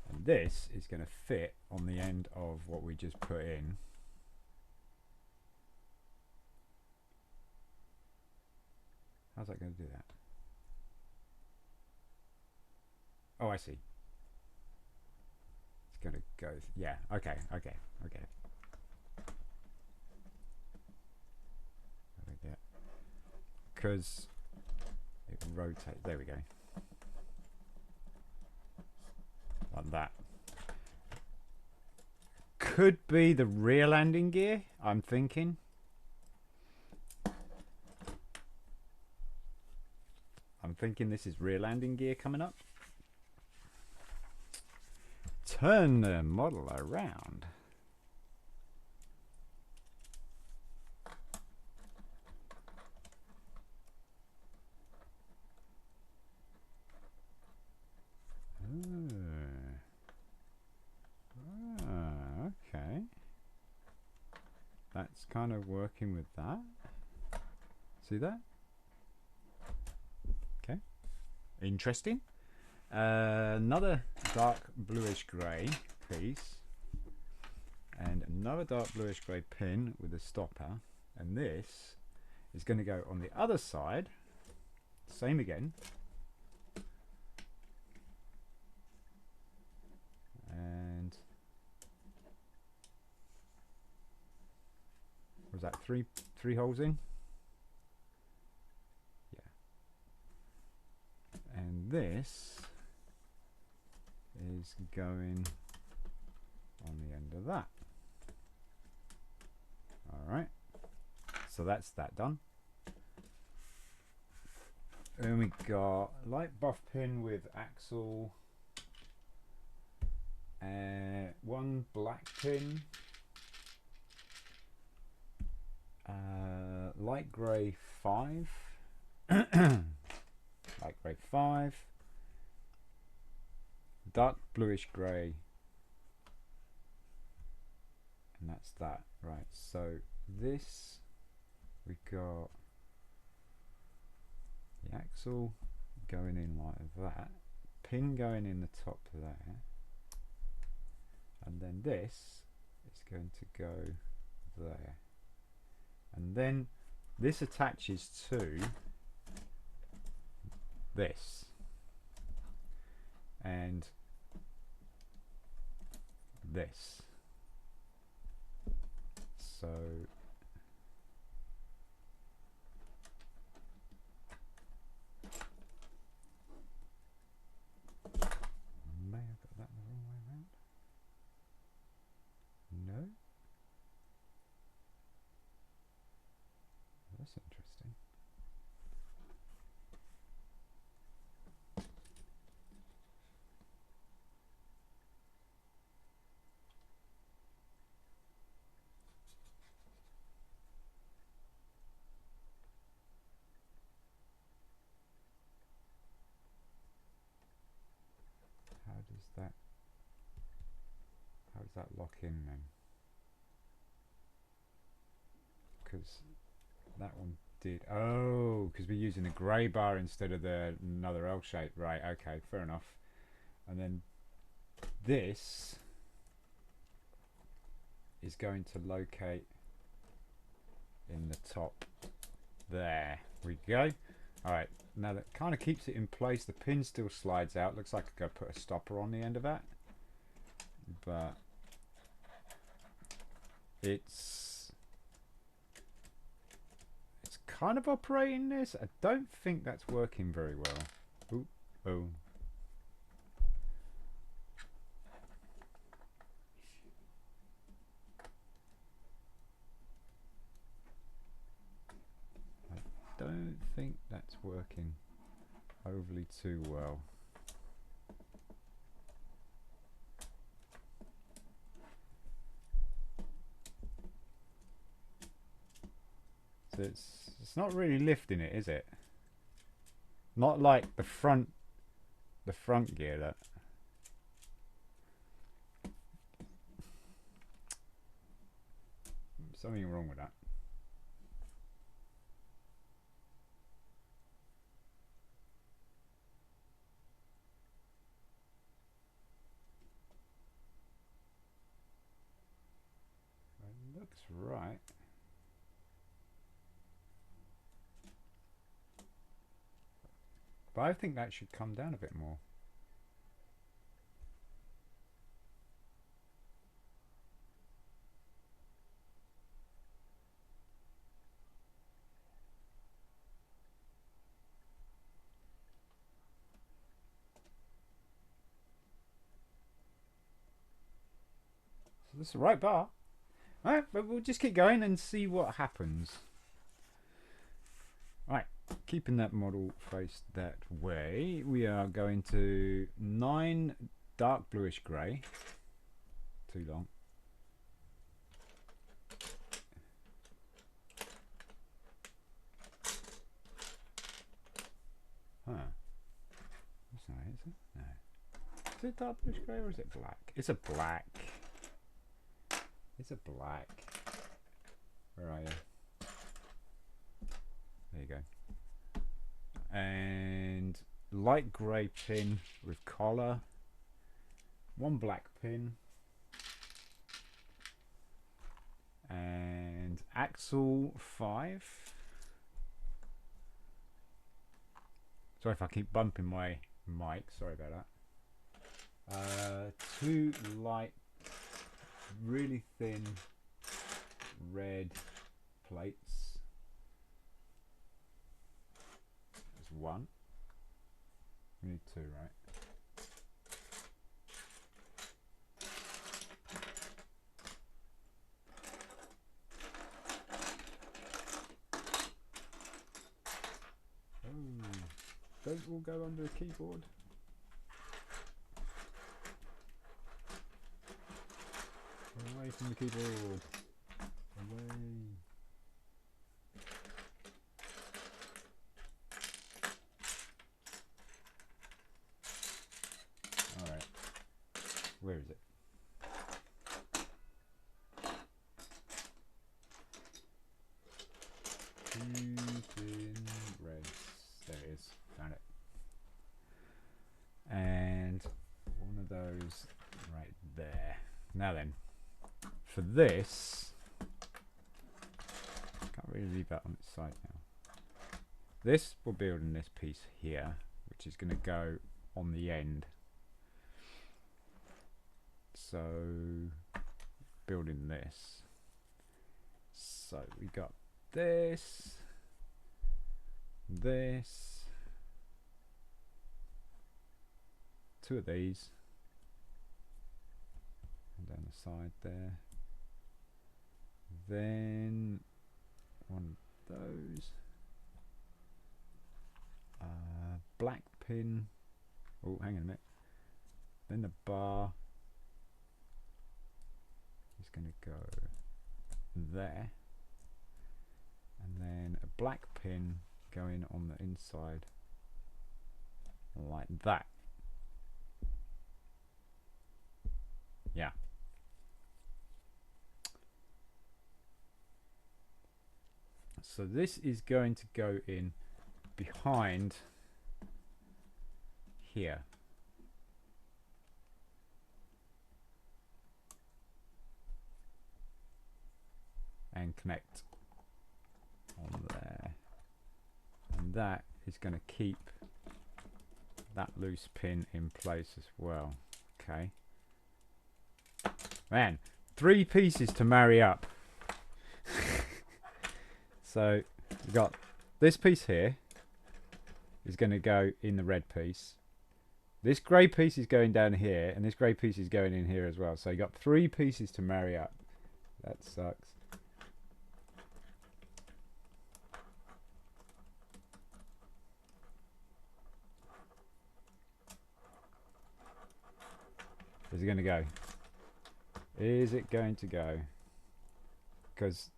And this is going to fit on the end of what we just put in. How's that going to do that? Oh, I see. It's going to go, yeah, okay. Because it rotates, there we go. Like that. Could be the rear landing gear, I'm thinking. This is rear landing gear coming up. Turn the model around. Okay. That's kind of working with that. See that? Okay. Interesting. Another dark bluish grey piece. And another dark bluish grey pin with a stopper. And this is going to go on the other side. Same again. And was that three holes in? Yeah. And this is going on the end of that. Alright. So that's that done. Then we got light buff pin with axle. One black pin, light grey 5 light grey 5, dark bluish grey, and that's that. Right, so this, we got the axle going in like that, pin going in the top there, and then this is going to go there, and then this attaches to this, and this. So may have got that the wrong way around. No? That's interesting. How does that lock in then? Because that one did. Oh, because we're using a grey bar instead of another L shape. Right, okay, fair enough. And then this is going to locate in the top. There we go. Alright, now that kind of keeps it in place. The pin still slides out. Looks like I could put a stopper on the end of that. But it's kind of operating this. I don't think that's working very well. Ooh, oh. I don't think that's working overly too well. So it's not really lifting it, is it? Not like the front gear. That something wrong with that. It looks right. But I think that should come down a bit more. So this is the right bar. Alright, but we'll just keep going and see what happens. Alright, keeping that model faced that way, we are going to 9 dark bluish grey. Too long. Huh. That's not it, is it? No. Is it dark bluish grey or is it black? It's a black. It's a black. Where are you? There you go. And light grey pin with collar. 1 black pin. And axle 5. Sorry if I keep bumping my mic. Sorry about that. 2 light, really thin red plates. There's 1. We need 2, right? Don't all go under the keyboard. Away from the keyboard. Away. Where is it? Two reds. There it is. Found it. And one of those right there. Now then, for this, can't really leave that on its side now. This will build in this piece here, which is going to go on the end. So, building this. So we got this, this, two of these, and down the side there. Then one of those. Black pin. Oh, hang on a minute. Then the bar is going to go there, and then a black pin going on the inside like that. Yeah. So this is going to go in behind here. And connect on there. And that is going to keep that loose pin in place as well. Okay. Man, 3 pieces to marry up. So we've got this piece here is going to go in the red piece. This grey piece is going down here, and this grey piece is going in here as well. So you got 3 pieces to marry up. That sucks. Is it going to go? Is it going to go? Because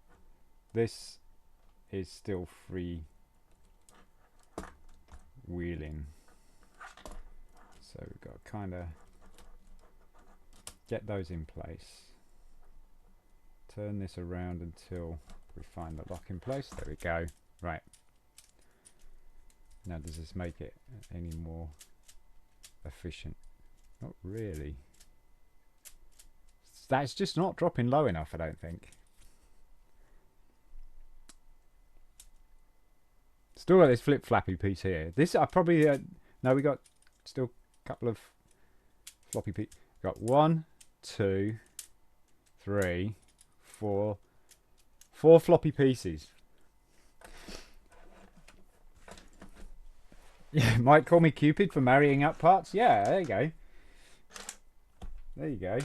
this is still free wheeling. So we've got to kind of get those in place. Turn this around until we find the lock in place. There we go. Right. Now does this make it any more efficient? Not really. That's just not dropping low enough, I don't think. Still got this flip flappy piece here. This I probably no, we got still a couple of floppy pieces. Got 1, 2, 3, 4 floppy pieces. Yeah, might call me Cupid for marrying up parts. Yeah, there you go. There you go.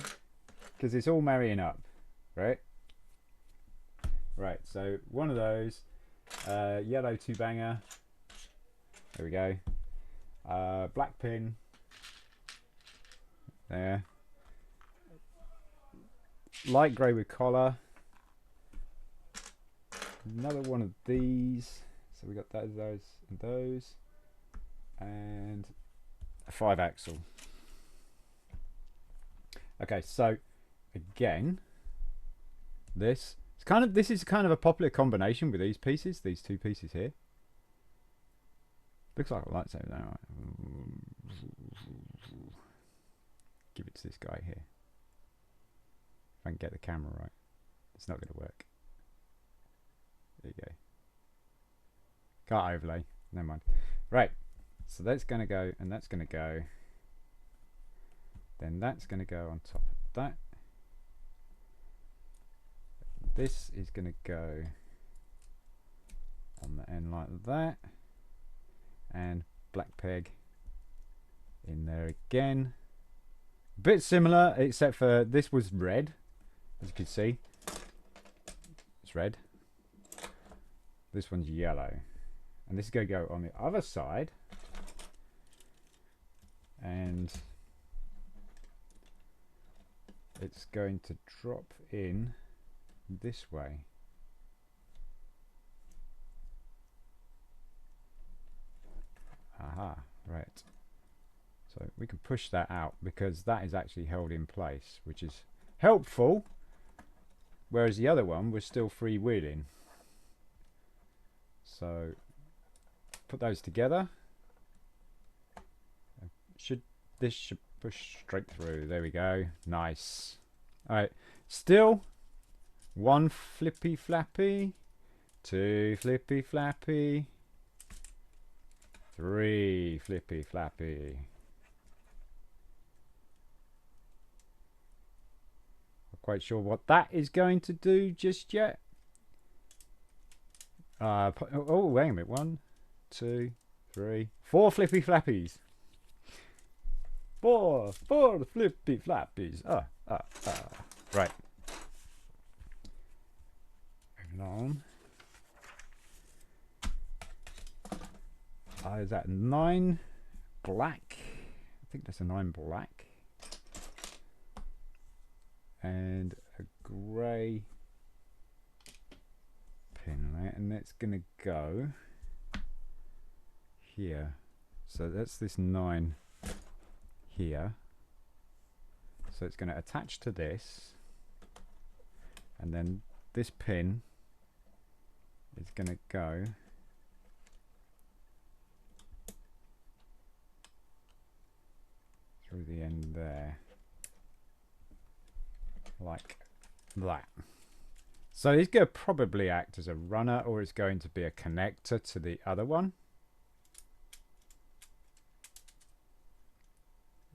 Because it's all marrying up, right? Right, so one of those, yellow 2-banger, there we go, black pin, there, light grey with collar, another one of these, so we got those and those, and a 5-axle. Okay, so again, this is kind of a popular combination with these pieces, these 2 pieces here. Looks like a lightsaber now. Give it to this guy here. If I can get the camera right. It's not going to work. There you go. Can't overlay. Never mind. Right. So that's going to go, and that's going to go. Then that's going to go on top of that. This is going to go on the end like that, and black peg in there again. A bit similar, except for this was red, as you can see. It's red. This one's yellow, and this is going to go on the other side, and it's going to drop in this way. Aha, right. So we can push that out because that is actually held in place, which is helpful, whereas the other one was still freewheeling. So put those together. This should push straight through. There we go. Nice. All right. Still one flippy flappy, two flippy flappy, three flippy flappy. Not quite sure what that is going to do just yet. Oh, wait a minute. 1, 2, 3, 4 flippy flappies. Four flippy flappies. Right. Moving on. Is that 9 black? I think that's a 9 black. And a grey pin on it, and that's gonna go here. So that's this 9 here. So it's going to attach to this, and then this pin is going to go through the end there, like that. So it's going to probably act as a runner, or it's going to be a connector to the other one.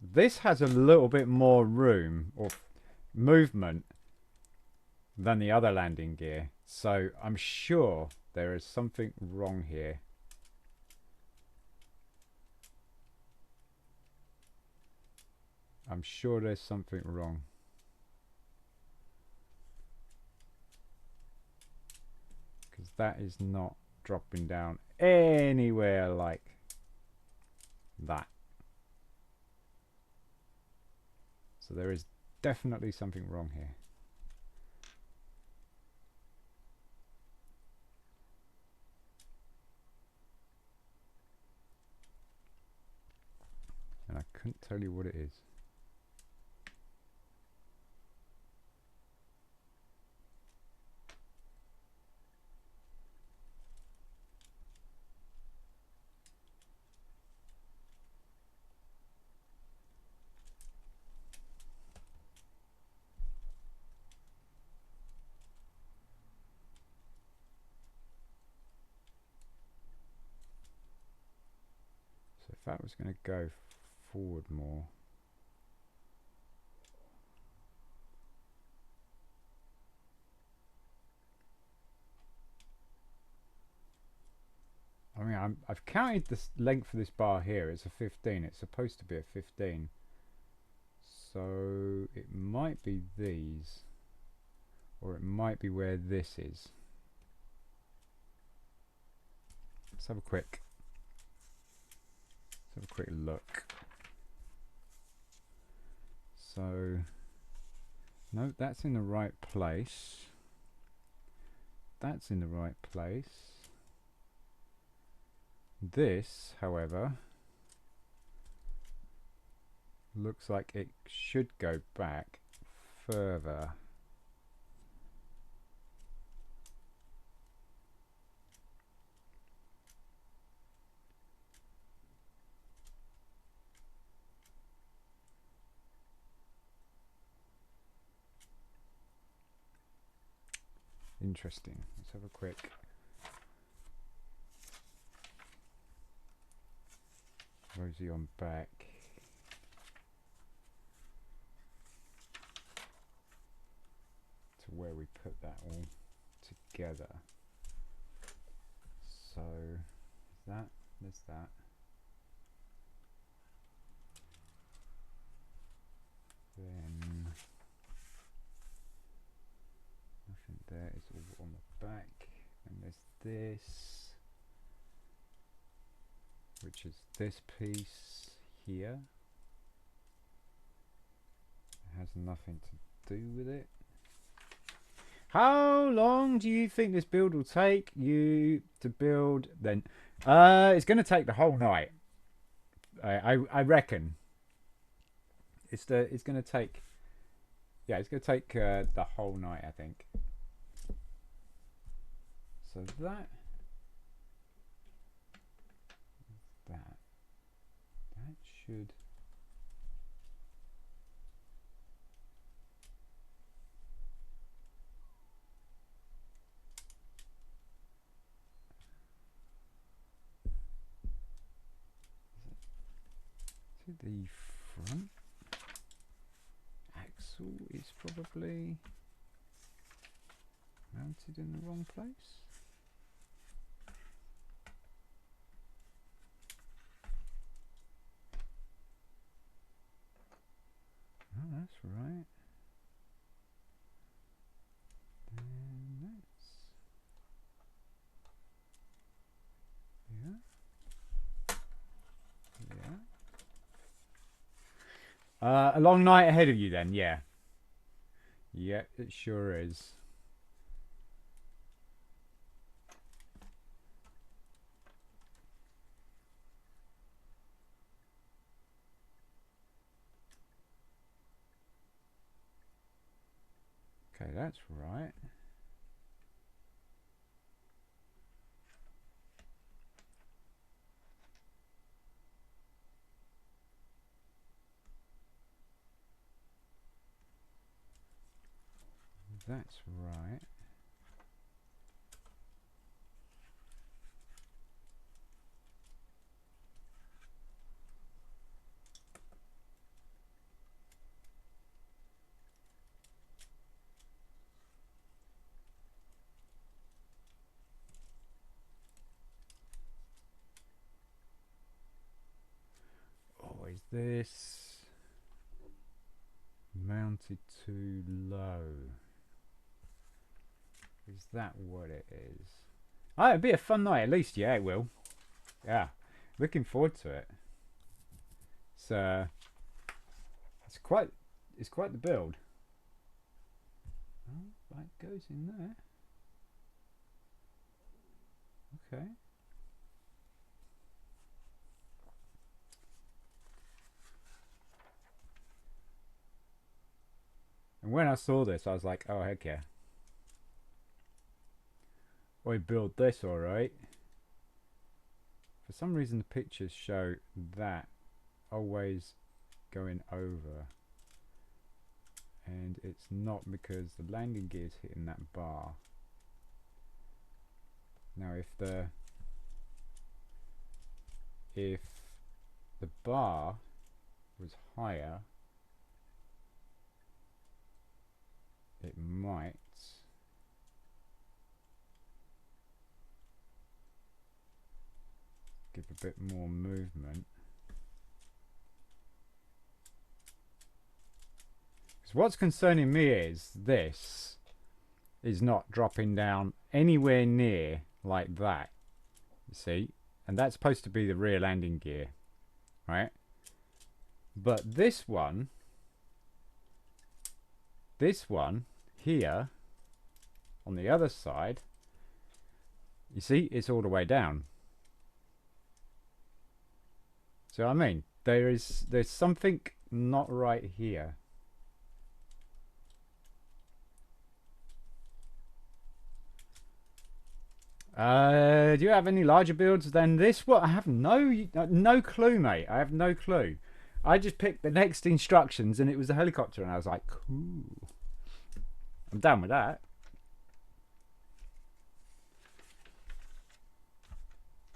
This has a little bit more room or movement than the other landing gear, so I'm sure there is something wrong here. I'm sure there's something wrong. Because that is not dropping down anywhere like that. So there is definitely something wrong here. And I couldn't tell you what it is. If that was going to go forward more, I mean, I've counted the length of this bar here. It's a 15. It's supposed to be a 15. So it might be these, or it might be where this is. Let's have a quick look. So, no, that's in the right place. That's in the right place. This, however, looks like it should go back further. Interesting. Let's have a quick Rosie on back. To where we put that all together. So there's that. Then nothing there, it's all on the back. And there's this, which is this piece here. It has nothing to do with it. How long do you think this build will take you to build then? It's going to take the whole night. I reckon. It's going to take, yeah, it's going to take the whole night, I think. So that should. The front axle is probably mounted in the wrong place. Oh, that's right. Then that's, yeah. A long night ahead of you then, yeah. Yeah, it sure is. Okay, that's right. That's right. Oh, is this mounted too low? Is that what it is? Oh, it'll be a fun night at least. Yeah, it will. Yeah, looking forward to it. It's quite the build. Oh, that goes in there. Okay. And when I saw this, I was like, oh heck yeah. I build this alright. For some reason the pictures show that always going over. And it's not because the landing gear is hitting that bar. Now if the bar was higher, it might give a bit more movement. Because what's concerning me is this is not dropping down anywhere near like that. You see? And that's supposed to be the rear landing gear, right? But this one here on the other side, you see, it's all the way down. So I mean, there's something not right here. Do you have any larger builds than this? What? I have no clue, mate. I have no clue. I just picked the next instructions and it was a helicopter and I was like, cool. I'm down with that.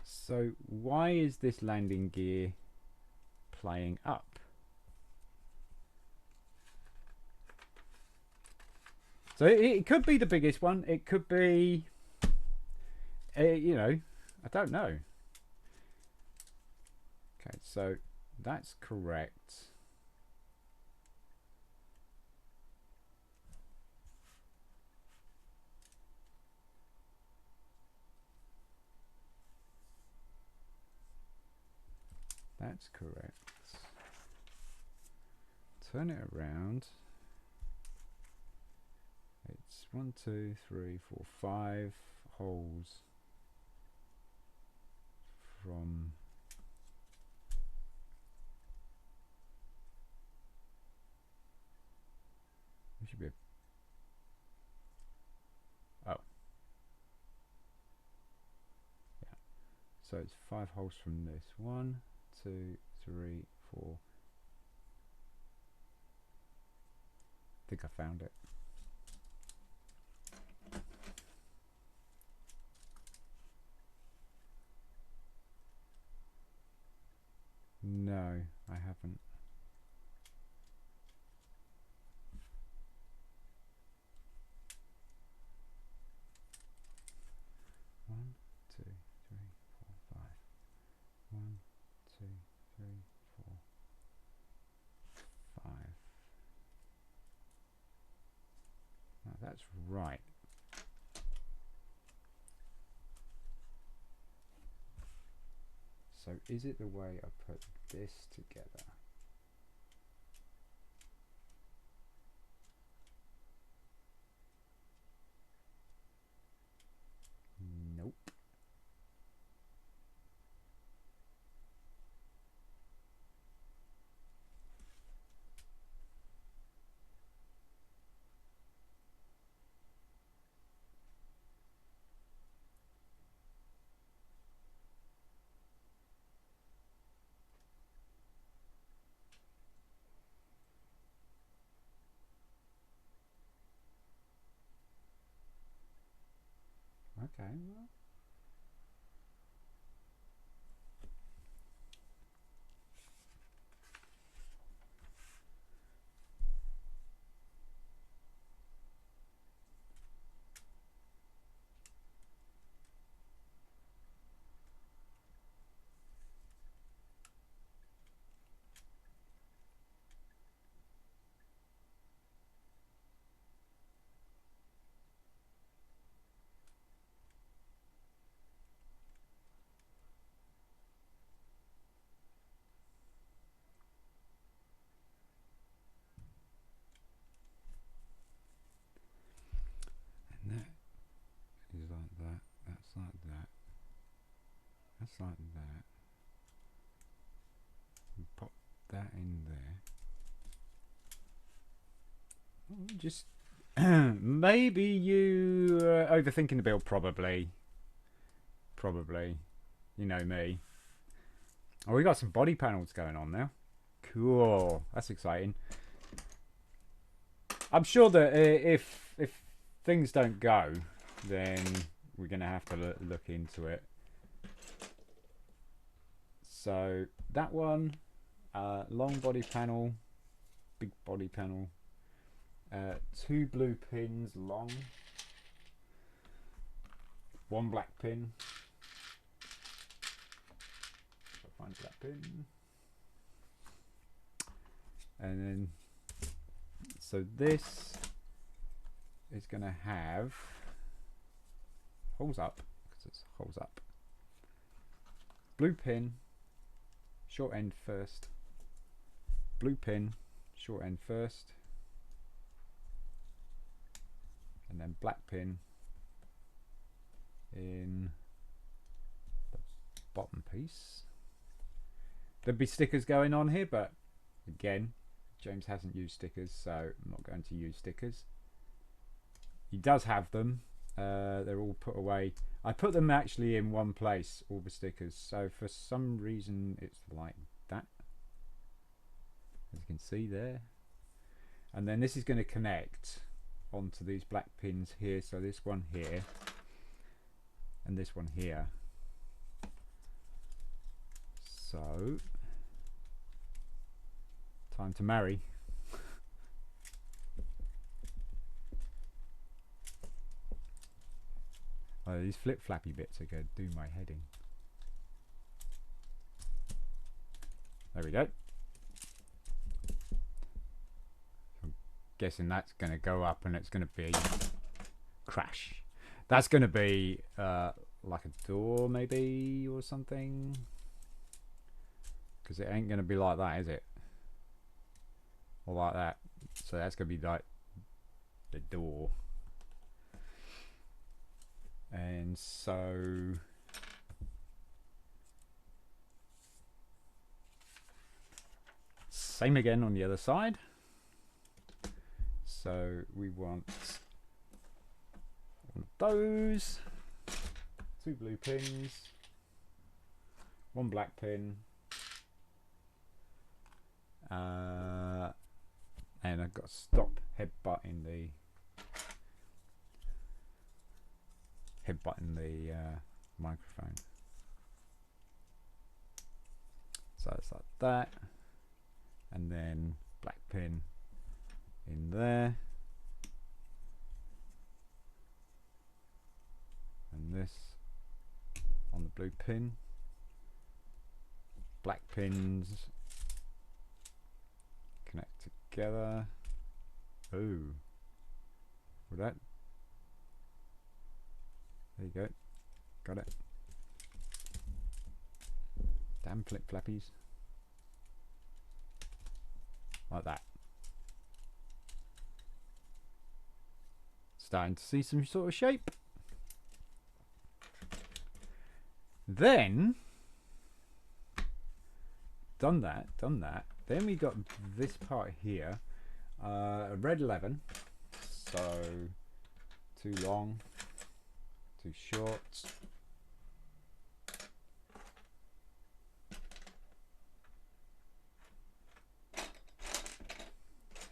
So why is this landing gear playing up? So it could be the biggest one. It could be, you know, I don't know. Okay, so that's correct. That's correct. Turn it around. It's 1, 2, 3, 4, 5 holes from So it's 5 holes from this. 1, 2, 3, 4. I think I found it. No, I haven't. One, two, three, four, 5. 1, 2, 3, 4, 5. No, that's right. So is it the way I put this together? Nope. Okay, well. And that is like that. That's like that. That's like that. And pop that in there. Oh, just maybe you overthinking the build. Probably. You know me. Oh, we got some body panels going on now. Cool. That's exciting. I'm sure that if things don't go, then we're going to have to look into it. So that one, long body panel, big body panel, 2 blue pins long, 1 black pin. I'll find that pin. And then, so this is going to have holes up, because it's holes up. Blue pin, short end first. Blue pin, short end first. And then black pin in the bottom piece. There'd be stickers going on here, but again, James hasn't used stickers, so I'm not going to use stickers. He does have them. They're all put away. I put them actually in one place, all the stickers. So for some reason, it's like that. As you can see there. And then this is going to connect onto these black pins here. So this one here. And this one here. So, time to marry. Oh, these flip-flappy bits are going to do my heading. There we go. I'm guessing that's going to go up and it's going to be crash. That's going to be like a door maybe or something. Because it ain't going to be like that, is it? Or like that. So that's going to be like the door. And so same again on the other side. So we want one of those, 2 blue pins, one black pin, and I've got to stop headbutting the microphone. So it's like that, and then black pin in there, and this on the blue pin, black pins connect together. Ooh, with that, there you go, got it. Damn flip flappies. Like that. Starting to see some sort of shape. Then, done that. Then we got this part here. A red 11. So, too long, too short.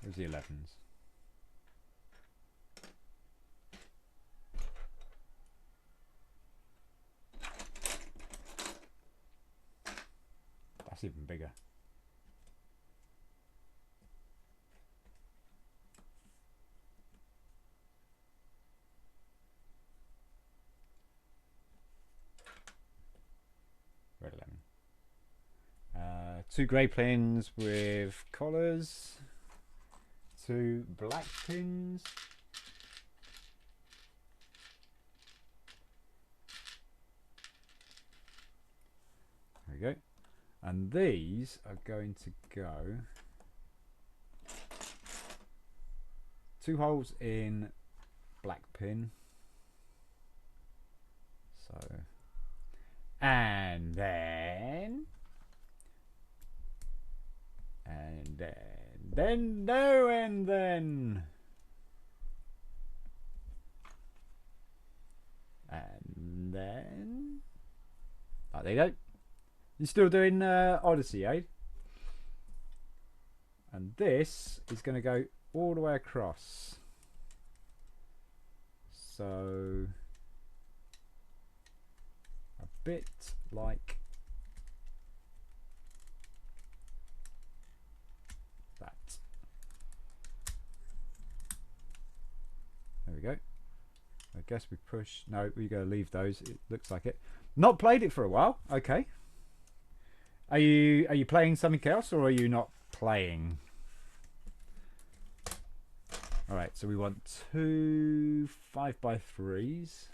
Where's the 11s? That's even bigger. Red 11. 2 grey pins with collars. 2 black pins. There we go. And these are going to go 2 holes in black pin. So, and then oh, there you go. You're still doing Odyssey, eh? And this is going to go all the way across. So a bit like that. There we go. I guess we push. No, we gotta leave those. It looks like it. Not played it for a while. Okay. Are you playing something else, or are you not playing? All right. So we want 2 5x3s.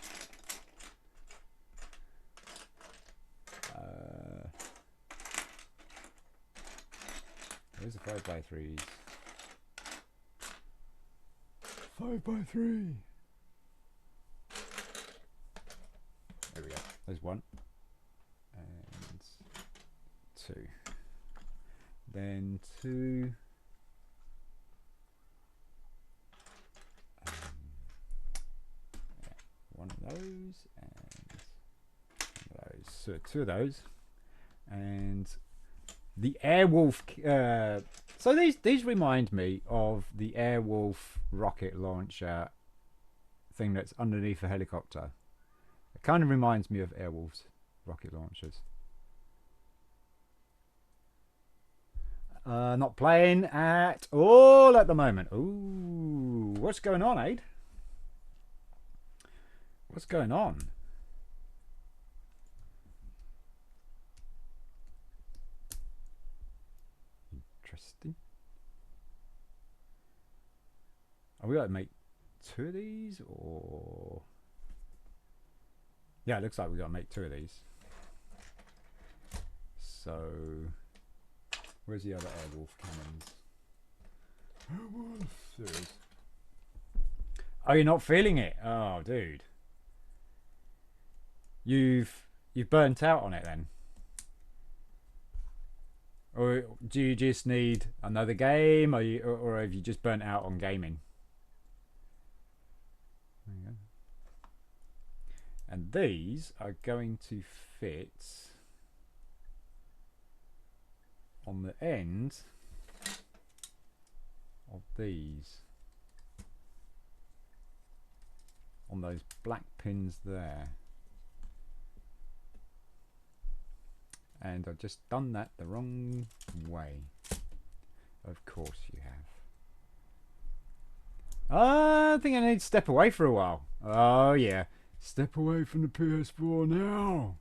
Where's the 5x3s? 5x3. There we go. There's 1 and 2. Then 2. Yeah, 1 of those and 1 of those. So 2 of those, and the Airwolf. So these remind me of the Airwolf rocket launcher thing that's underneath a helicopter. It kind of reminds me of Airwolf's rocket launchers. Not playing at all at the moment. Ooh, what's going on, Aid? What's going on? Interesting. Are we going to make 2 of these, or? Yeah, it looks like we got to make 2 of these. So, where's the other Airwolf cannons? Airwolf series. Oh, you're not feeling it? Oh, dude. You've burnt out on it then? Or do you just need another game, or have you just burnt out on gaming? There you go. And these are going to fit on the end of these, on those black pins there. And I've just done that the wrong way. Of course you have. I think I need to step away for a while. Oh yeah, step away from the PS4 now.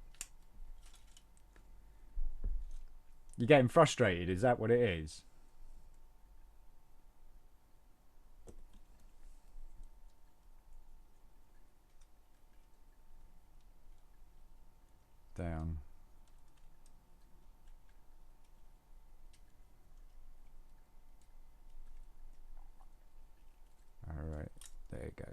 You're getting frustrated, is that what it is? Down. Alright, there you go.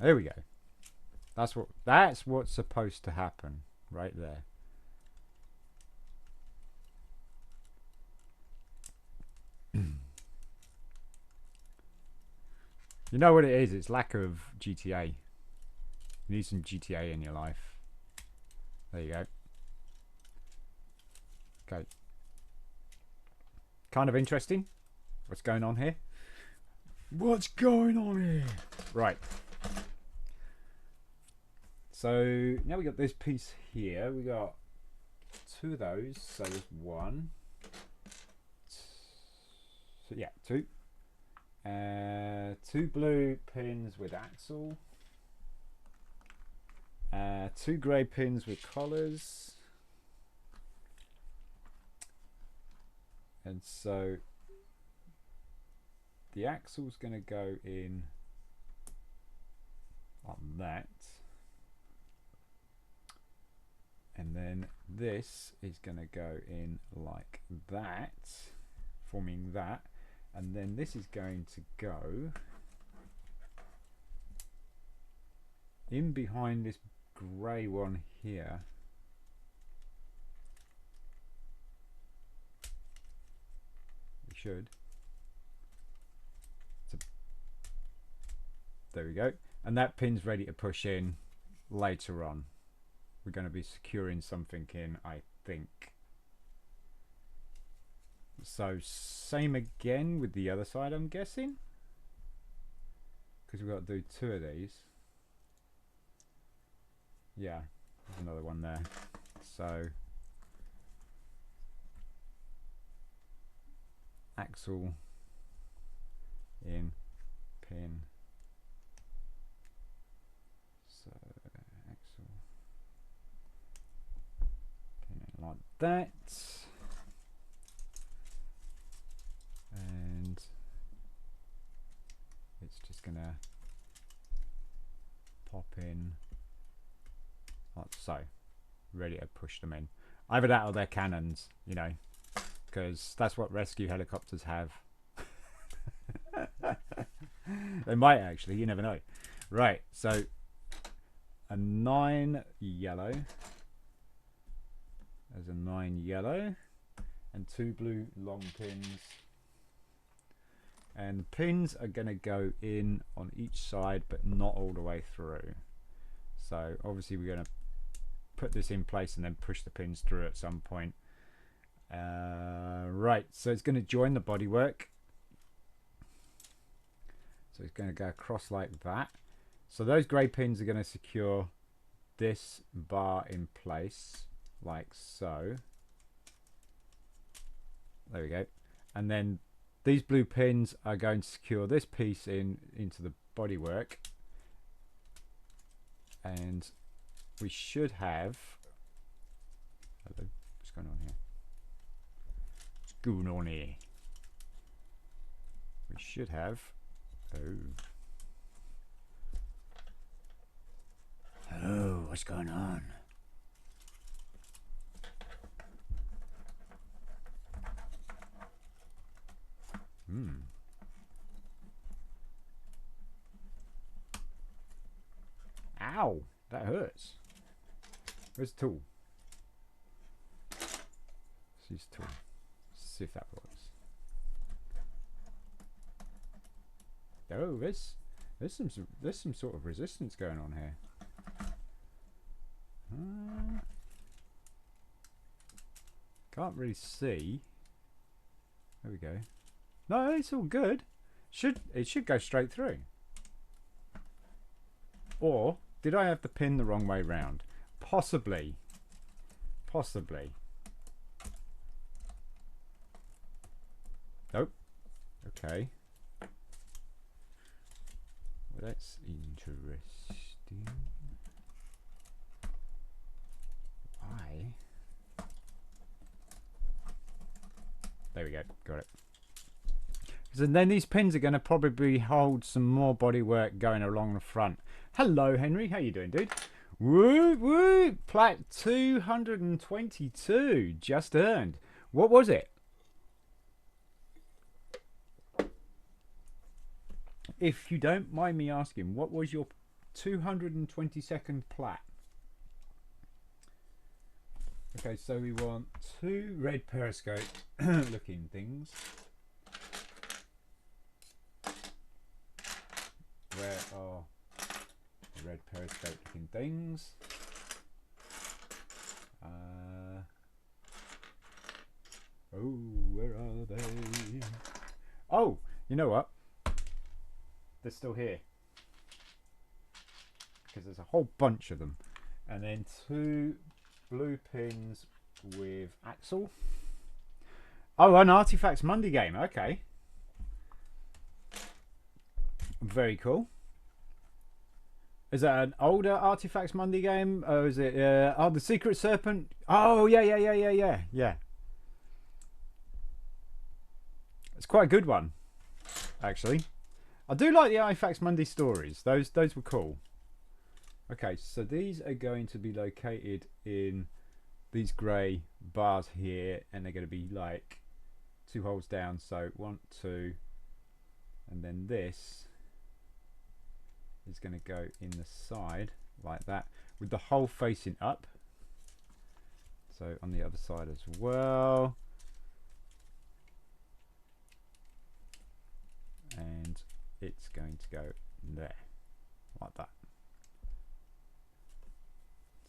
There we go. That's what's supposed to happen right there. You know what it is? It's lack of GTA. You need some GTA in your life. There you go. Okay. Kind of interesting. What's going on here? What's going on here? Right. So now we got this piece here. We got two of those. So there's one. So yeah, two. Two blue pins with axle. Two grey pins with collars. And so the axle's going to go in on that. And then this is going to go in like that, forming that. And then this is going to go in behind this grey one here. We should. So there we go. And that pin's ready to push in later on. We're going to be securing something in, I think. So same again with the other side, I'm guessing, because we've got to do two of these. Yeah, there's another one there. So axle in pin. So axle pin in like that. And it's just gonna pop in like so, ready to push them in. Either that or their cannons, you know, because that's what rescue helicopters have. They might actually, you never know. Right, so a 9 yellow. There's a 9 yellow and 2 blue long pins. And the pins are going to go in on each side, but not all the way through. So obviously we're going to put this in place and then push the pins through at some point. Right, so it's going to join the bodywork. So it's going to go across like that. So those grey pins are going to secure this bar in place, like so. There we go. And then these blue pins are going to secure this piece into the bodywork, and we should have. Hello, what's going on here? What's going on here? We should have. Oh, what's going on? Ow, that hurts. Where's the tool? Let's use the tool. See if that works. Oh, there's some sort of resistance going on here. Can't really see. There we go. No, it's all good. It should go straight through. Or did I have the pin the wrong way round? Possibly. Possibly. Nope. Okay. Well, that's interesting. Why? There we go. Got it. So then these pins are going to probably hold some more bodywork going along the front. Hello, Henry. How you doing, dude? Woo woo! Plat 222 just earned. What was it? If you don't mind me asking, what was your 222nd plat? Okay, so we want 2 red periscope looking things. Where are the red periscope looking things? Oh, where are they? Oh, you know what? They're still here. Because there's a whole bunch of them. And then 2 blue pins with Axel. Oh, an Artifacts Monday game. Okay. Very cool. Is that an older Artifacts Monday game? Or is it oh, the Secret Serpent? Oh yeah. It's quite a good one, actually. I do like the Artifacts Monday stories. Those were cool. Okay, so these are going to be located in these grey bars here, and they're going to be like 2 holes down. So 1, 2, and then this is going to go in the side like that with the hole facing up. So on the other side as well. And it's going to go there like that.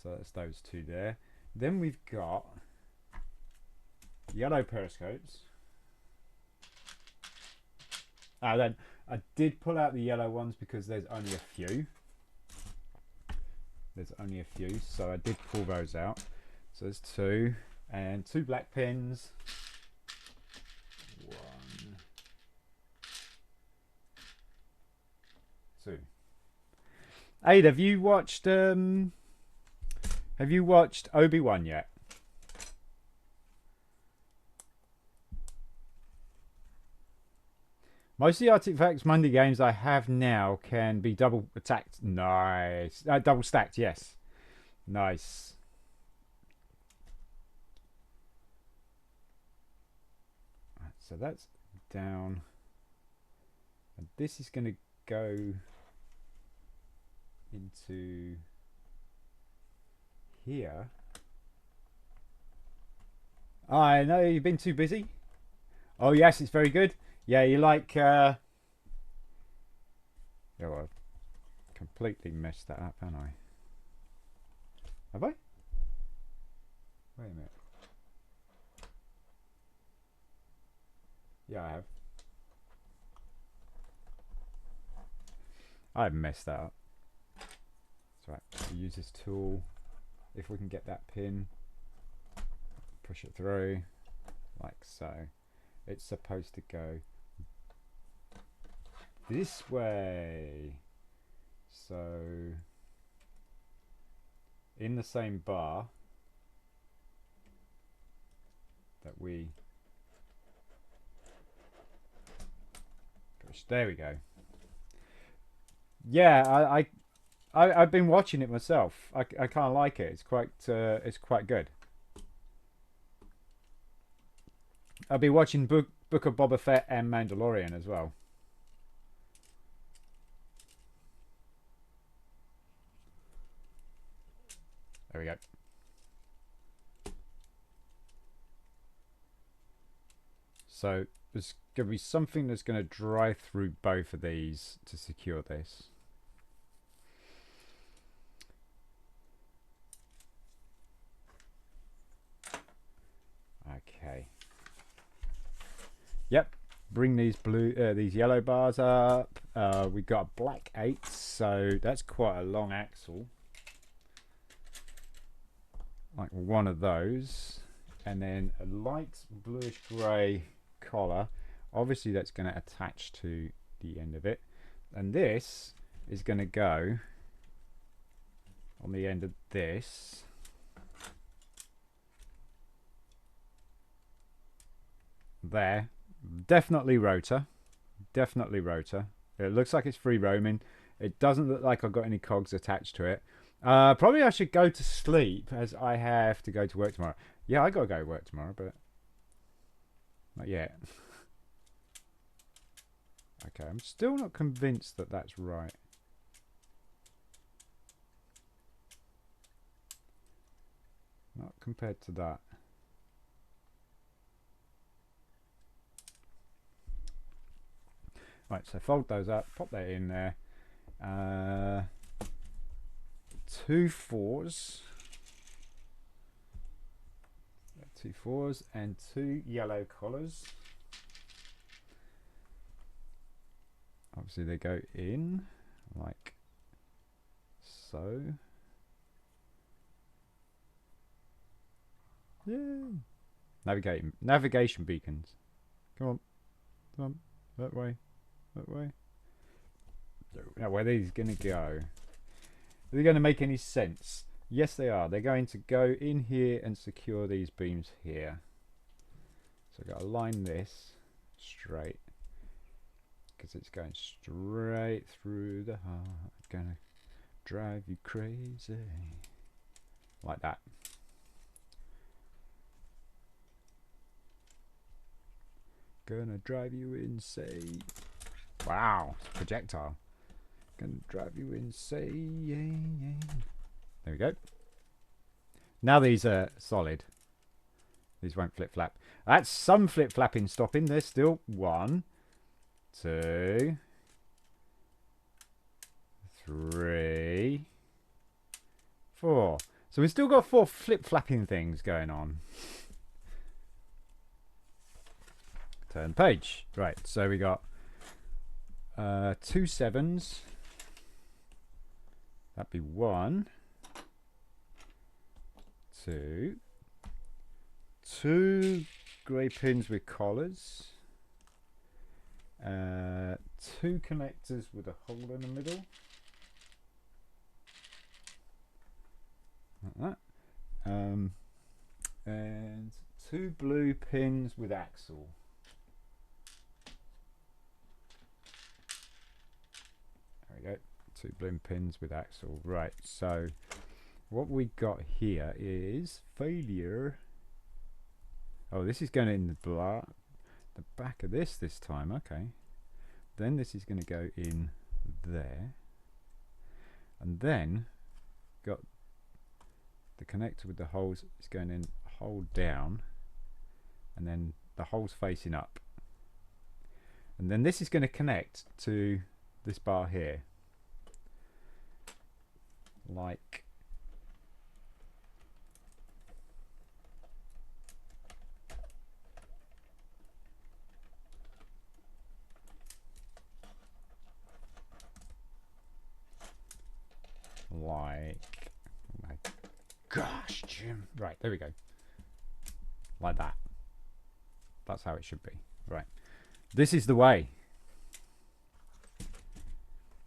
So that's those 2 there. Then we've got yellow periscopes. Then I did pull out the yellow ones because there's only a few. So I did pull those out. So there's 2 and 2 black pins. 1, 2. Aid, have you watched Obi-Wan yet? Most of the Artifacts Monday games I have now can be double attacked. Nice. Double stacked, yes. Nice. So that's down. And this is going to go into here. I know you've been too busy. Oh yes, it's very good. Yeah, you like yeah, well, I've completely messed that up, haven't I? Have I? Wait a minute. Yeah, I have. I've messed that up. That's right. We use this tool. If we can get that pin, push it through like so. It's supposed to go this way. So in the same bar that we push, there we go. Yeah, I've been watching it myself. I kind of like it. It's quite good. I'll be watching Book of Boba Fett and Mandalorian as well. There we go. So there's going to be something that's going to drive through both of these to secure this. Okay. Yep. Bring these these yellow bars up. We've got a black 8, so that's quite a long axle. Like one of those, and then a light bluish grey collar. Obviously that's going to attach to the end of it, and this is going to go on the end of this. There, definitely rotor, definitely rotor. It looks like it's free roaming. It doesn't look like I've got any cogs attached to it. Probably I should go to sleep, as I have to go to work tomorrow. Yeah, I gotta go to work tomorrow, but not yet. Okay, I'm still not convinced that that's right. Not compared to that. Right, so fold those up, pop that in there. 2 4s. 2 4s and 2 yellow collars. Obviously they go in like so. Yeah. Navigation beacons. Come on. Come on. That way. That way. Now where are these gonna go? Are they gonna make any sense? Yes they are. They're going to go in here and secure these beams here. So I've got to line this straight, because it's going straight through the heart. Gonna drive you crazy. Like that. Gonna drive you insane. Wow, it's a projectile. Gonna drive you insane. There we go. Now these are solid. These won't flip flap. That's some flip flapping stopping. There's still 1, 2, 3, 4. So we've still got 4 flip flapping things going on. Turn page. Right, so we got 2 7s. That'd be 1, 2, 2 grey pins with collars, 2 connectors with a hole in the middle, like that, and 2 blue pins with axle. There we go. 2 blue pins with axle. Right, so what we got here is failure. Oh, this is going in the back of this time. Okay. Then this is going to go in there. And then got the connector with the holes is going in hole down. And then the holes facing up. And then this is going to connect to this bar here. Like oh my gosh, Jim. Right, there we go. Like that. That's how it should be. Right. This is the way.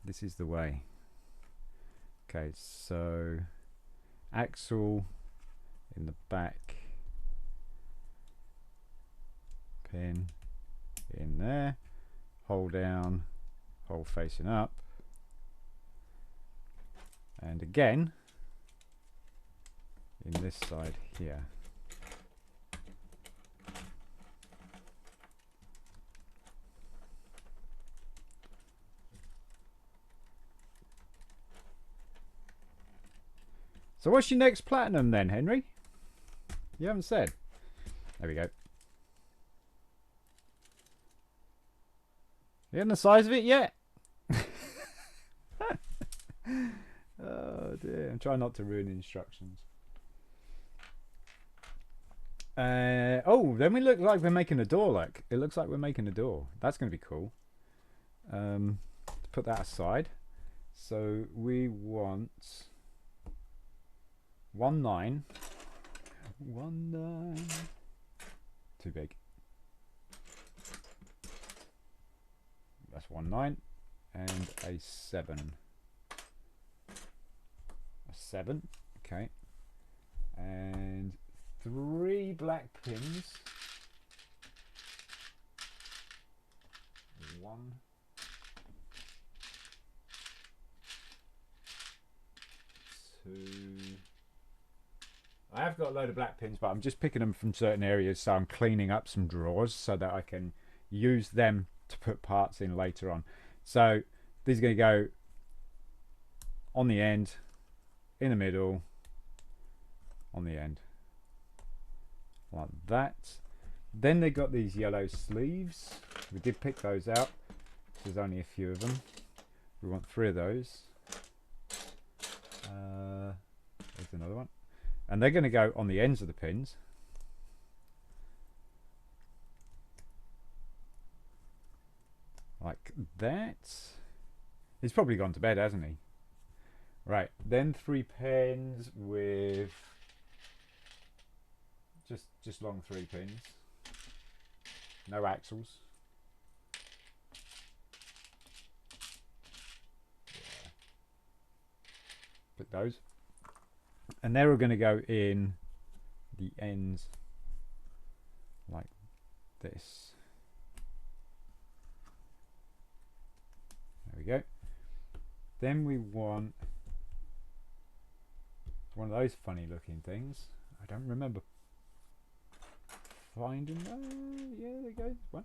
This is the way. Okay, so axle in the back, pin in there, hole down, hole facing up, and again in this side here. So what's your next platinum then, Henry? You haven't said. There we go. You getting the size of it yet? Oh dear, I'm trying not to ruin the instructions. Oh, then we look like we're making a door. Like it looks like we're making a door. That's going to be cool. Let's put that aside. So we want 1 9. 1 9. Too big. That's 1 9 and a 7. A 7. Okay. And 3 black pins. 1. 2. I have got a load of black pins, but I'm just picking them from certain areas, so I'm cleaning up some drawers so that I can use them to put parts in later on. So these are going to go on the end, in the middle, on the end, like that. Then they got these yellow sleeves. We did pick those out. There's only a few of them. We want 3 of those. There's another one. And they're going to go on the ends of the pins. Like that. He's probably gone to bed, hasn't he? Right, then 3 pins with just long 3 pins. No axles. Yeah. Put those. And they're all going to go in the ends like this. There we go. Then we want one of those funny looking things. I don't remember finding. Yeah, there you go. One.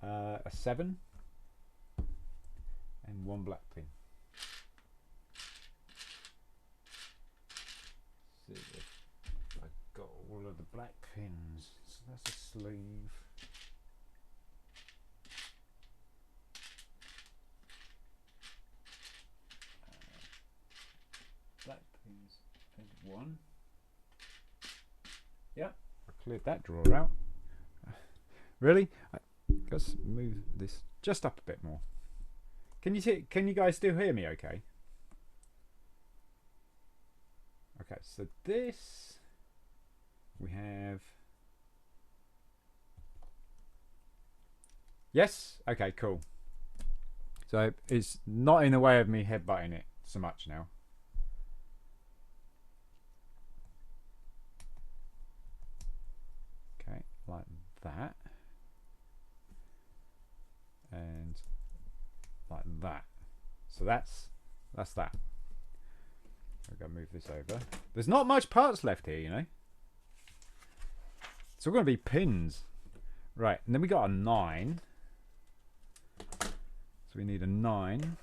A 7 and 1 black pin. See if I got all of the black pins. So that's a sleeve. Black pins and 1. Yep, I cleared that drawer out. Really? Let's move this just up a bit more. Can you guys still hear me okay? Okay, so this we have. Yes? Okay, cool. So it's not in the way of me headbutting it so much now. Okay, like that. And like that. So that's that. I'm going to move this over. There's not much parts left here, you know. It's all going to be pins. Right, and then we got a 9. So we need a 9.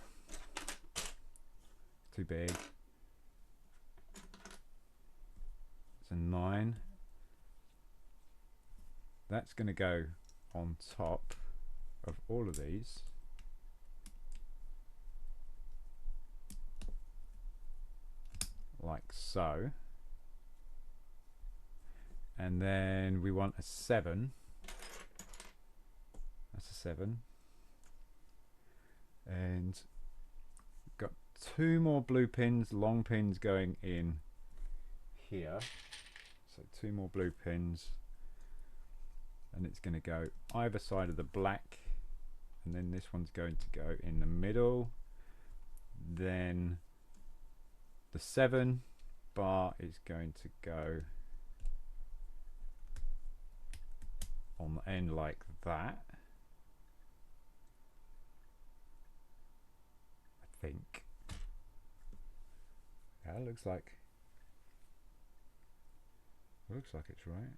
Too big. It's a 9. That's going to go on top of all of these. Like so. And then we want a 7. That's a 7. And got 2 more blue pins, long pins going in here. So 2 more blue pins. And it's going to go either side of the black. And then this one's going to go in the middle. Then the 7 bar is going to go on the end like that. I think. Yeah, it looks like it's right.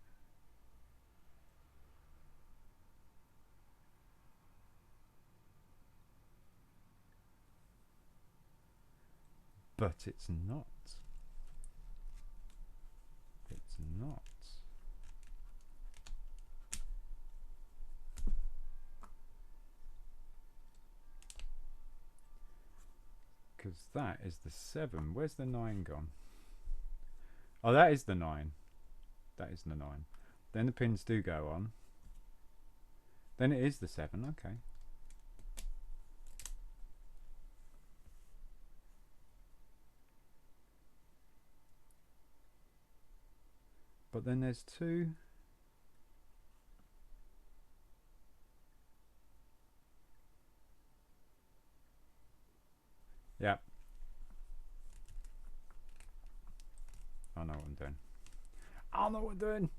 But it's not. It's not. because that is the 7. Where's the 9 gone? Oh, that is the 9. That is the 9. Then the pins do go on. Then it is the 7. Okay. But then there's 2. Yeah. I know what I'm doing. I know what I'm doing.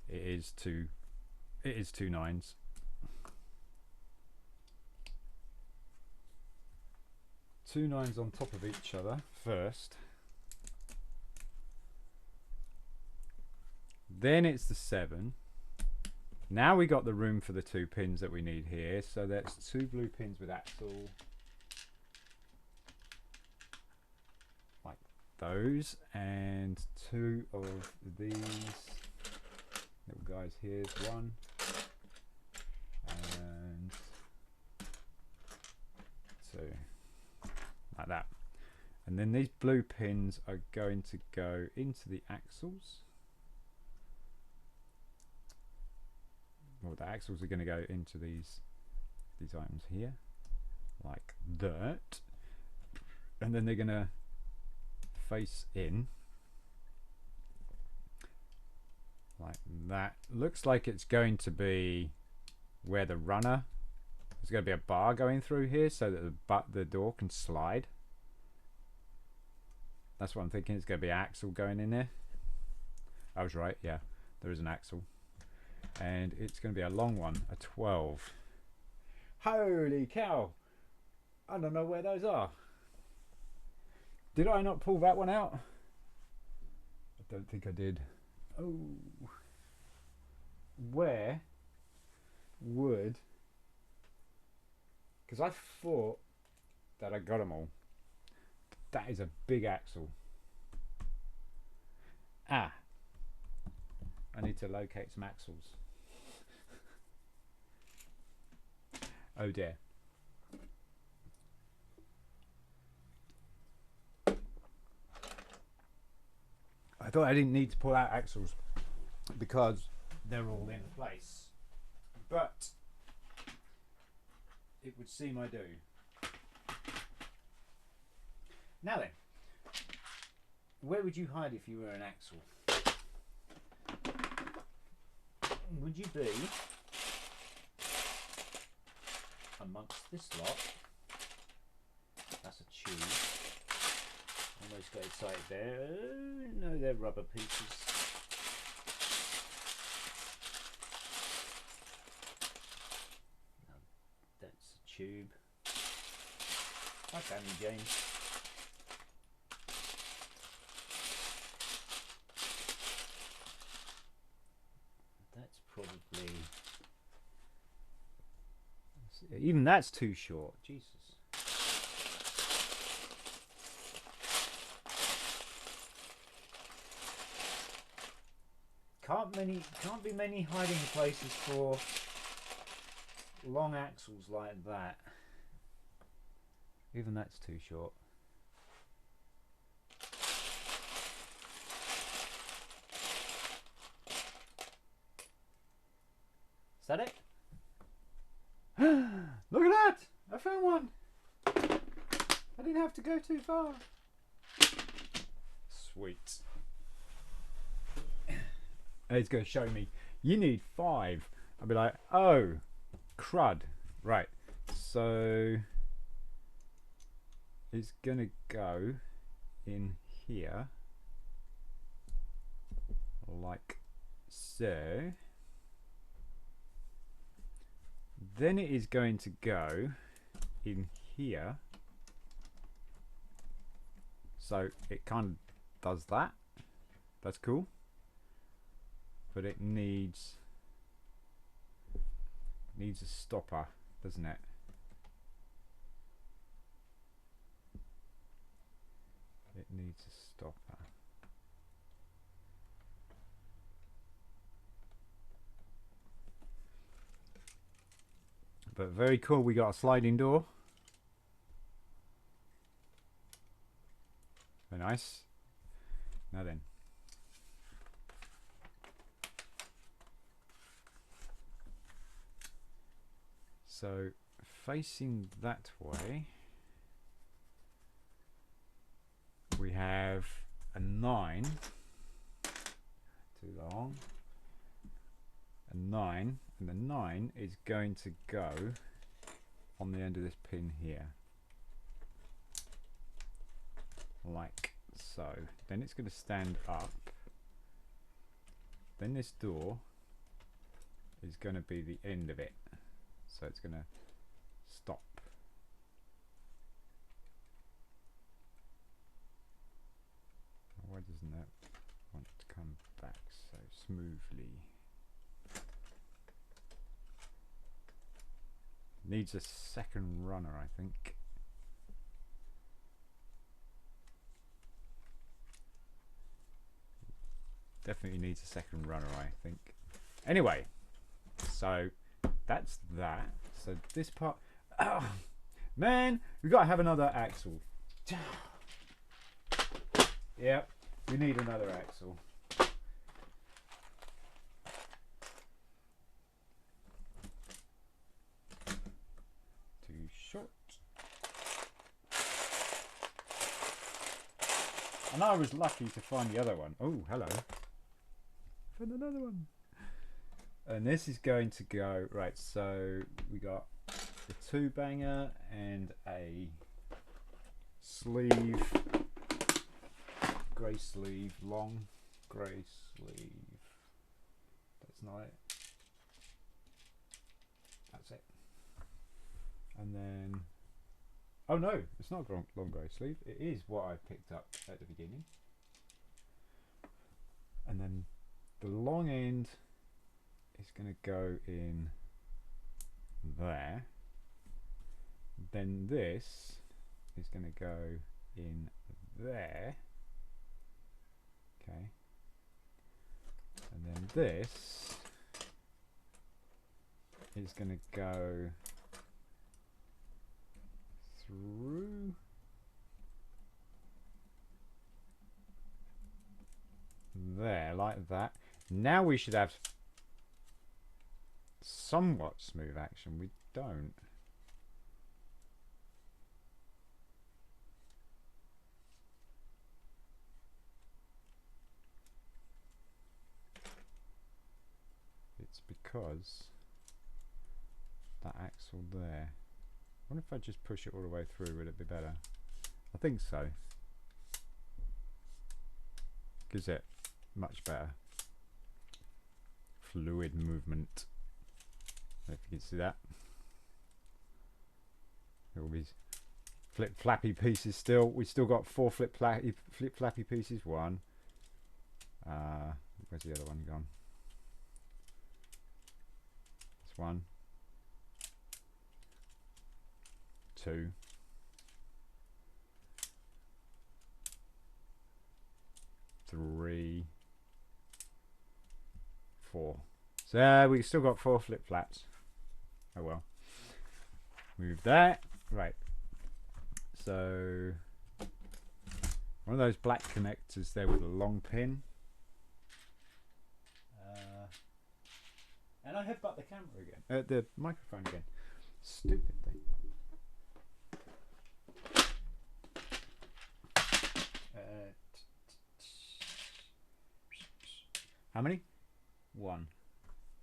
It is 2 9s. Two 9s on top of each other first. Then it's the 7. Now we got the room for the 2 pins that we need here. So that's 2 blue pins with axle. Like those. And 2 of these little guys. Here's 1. And 2. Like that. And then these blue pins are going to go into the axles. Well, the axles are going to go into these items here, like that, and then they're going to face in like that. Looks like it's going to be where the runner. There's going to be a bar going through here so that the door can slide. That's what I'm thinking. It's going to be an axle going in there. I was right. Yeah, there is an axle. And it's going to be a long one, a 12. Holy cow! I don't know where those are. Did I not pull that one out? I don't think I did. Oh. Where would... Because I thought that I got them all. That is a big axle. Ah. I need to locate some axles. Oh dear. I thought I didn't need to pull out axles because they're all in place. But it would seem I do. Now then, where would you hide if you were an axle? Would you be amongst this lot? That's a tube. Almost got excited there. Oh, no, they're rubber pieces. No, that's a tube. Hi, Danny James. That's probably... Even that's too short. Jesus. Can't be many hiding places for long axles like that. Even that's too short. Is that it? Look at that! I found one! I didn't have to go too far. Sweet. It's going to show me, you need 5. I'll be like, oh, crud. Right, so it's going to go in here, like so. Then it is going to go in here. So it kind of does that. That's cool. But it needs a stopper, doesn't it? It needs a stopper. But very cool, we got a sliding door Very nice. Now then. So facing that way, we have a 9. Too long. A 9, and the 9 is going to go on the end of this pin here, like so. Then it's going to stand up. Then this door is going to be the end of it, so it's going to stop. Why doesn't that want to come back so smoothly? Needs a second runner, I think. Definitely needs a second runner, I think. Anyway, so that's that. So this part, oh, man, we got to have another axle. Yep, we need another axle. Too short. And I was lucky to find the other one. Oh, hello. Found another one. And this is going to go, right, so we got the 2-banger and a sleeve, grey sleeve, long grey sleeve. That's not it. That's it. And then, oh no, it's not a long grey sleeve. It is what I picked up at the beginning. And then the long end is going to go in there. Then this is going to go in there. Okay. And then this is going to go through there like that. Now we should have somewhat smooth action. We don't. It's because that axle there. I wonder if I just push it all the way through, would it be better? I think so. Gives it much better fluid movement. If you can see that. All these flip flappy pieces still. We still got 4 flip flappy pieces. 1. Where's the other one gone? This 1. 2. 3. 4. So we still got 4 flip flaps. Oh well. Move that. Right. So one of those black connectors there with a long pin. And I headbutt the camera again. The microphone again. Stupid thing. How many? 1.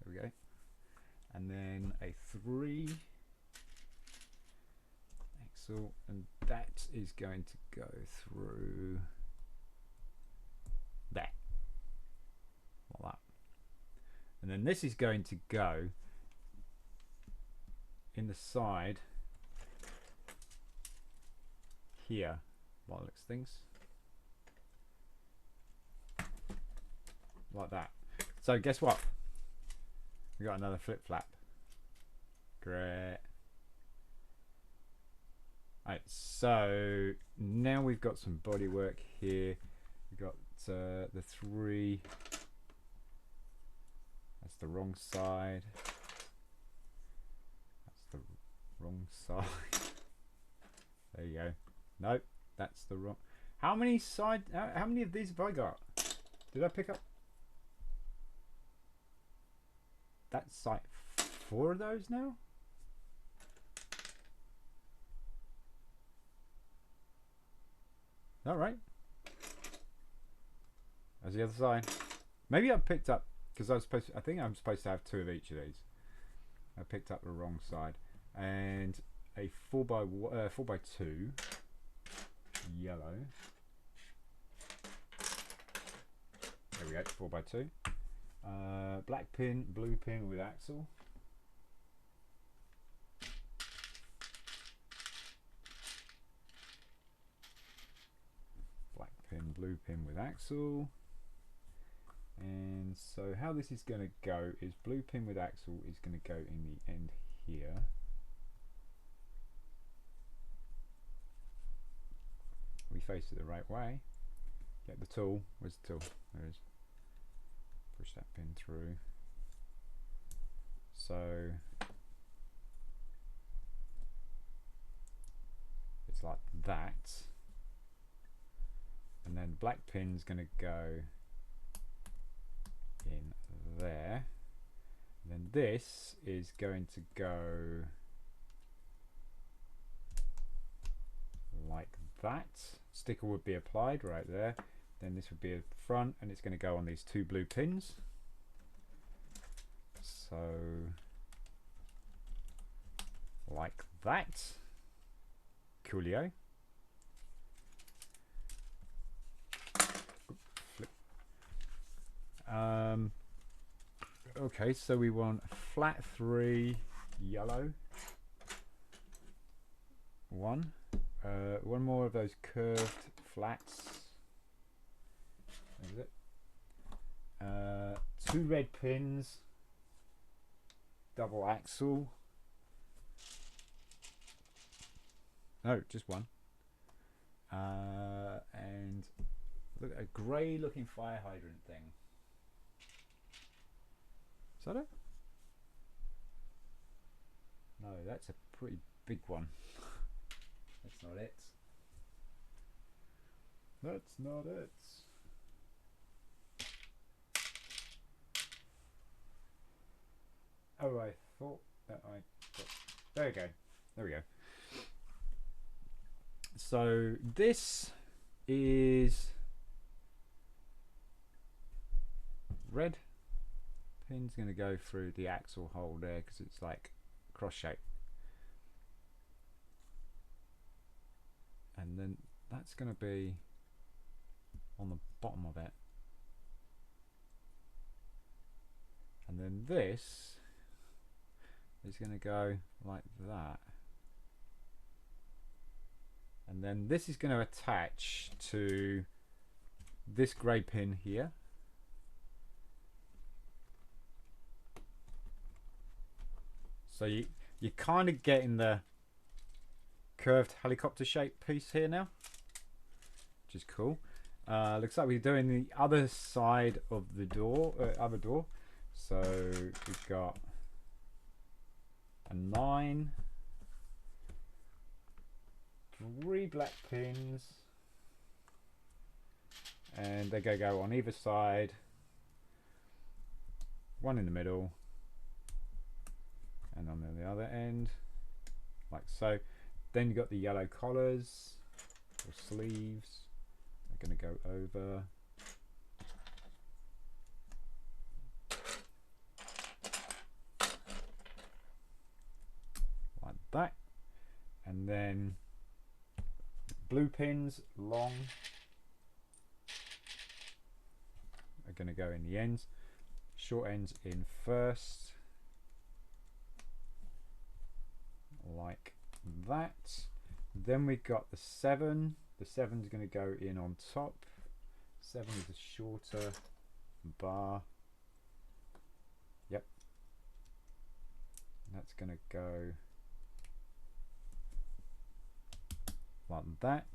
There we go. And then a 3 axle, and that is going to go through there, like that. And then this is going to go in the side here, bollocks things, like that. So guess what? We got another flip flap. Great. Right, so now we've got some body work here. We've got the 3. That's the wrong side. That's the wrong side. There you go. Nope, that's the wrong. How many how many of these have I got? Did I pick up? That's like 4 of those now? All right. There's the other side. Maybe I picked up because I think I'm supposed to have 2 of each of these. I picked up the wrong side, and a 4x2 yellow. There we go, 4x2. Black pin, blue pin with axle. Black pin, blue pin with axle. And so how this is going to go is blue pin with axle is going to go in the end here. We face it the right way. Get the tool. Where's the tool? There it is. Push that pin through. So it's like that. And then the black pin's going to go in there. And then this is going to go like that. Sticker would be applied right there. Then this would be a front, and it's going to go on these 2 blue pins. So like that. Coolio. Okay, so we want flat 3 yellow. 1. One more of those curved flats. There's it. 2 red pins. Double axle. No, just 1. And look, a grey looking fire hydrant thing. Is that it? No, that's a pretty big one. That's not it. That's not it. Oh, I thought that I got... There we go. There we go. So this is red. Pin's going to go through the axle hole there because it's like cross shape. And then that's going to be on the bottom of it. And then this is going to go like that. And then this is going to attach to this grey pin here. So you're kind of getting the curved helicopter shaped piece here now, which is cool. Looks like we're doing the other side of the door, other door. So we've got a 9, 3 black pins, and they're going to go on either side. 1 in the middle, and on the other end, like so. Then you've got the yellow collars or sleeves. They're going to go over. Like that. And then blue pins, long, are going to go in the ends. Short ends in first. Like that. Then we've got the 7. The 7 is going to go in on top. 7 is a shorter bar. Yep. That's going to go like that.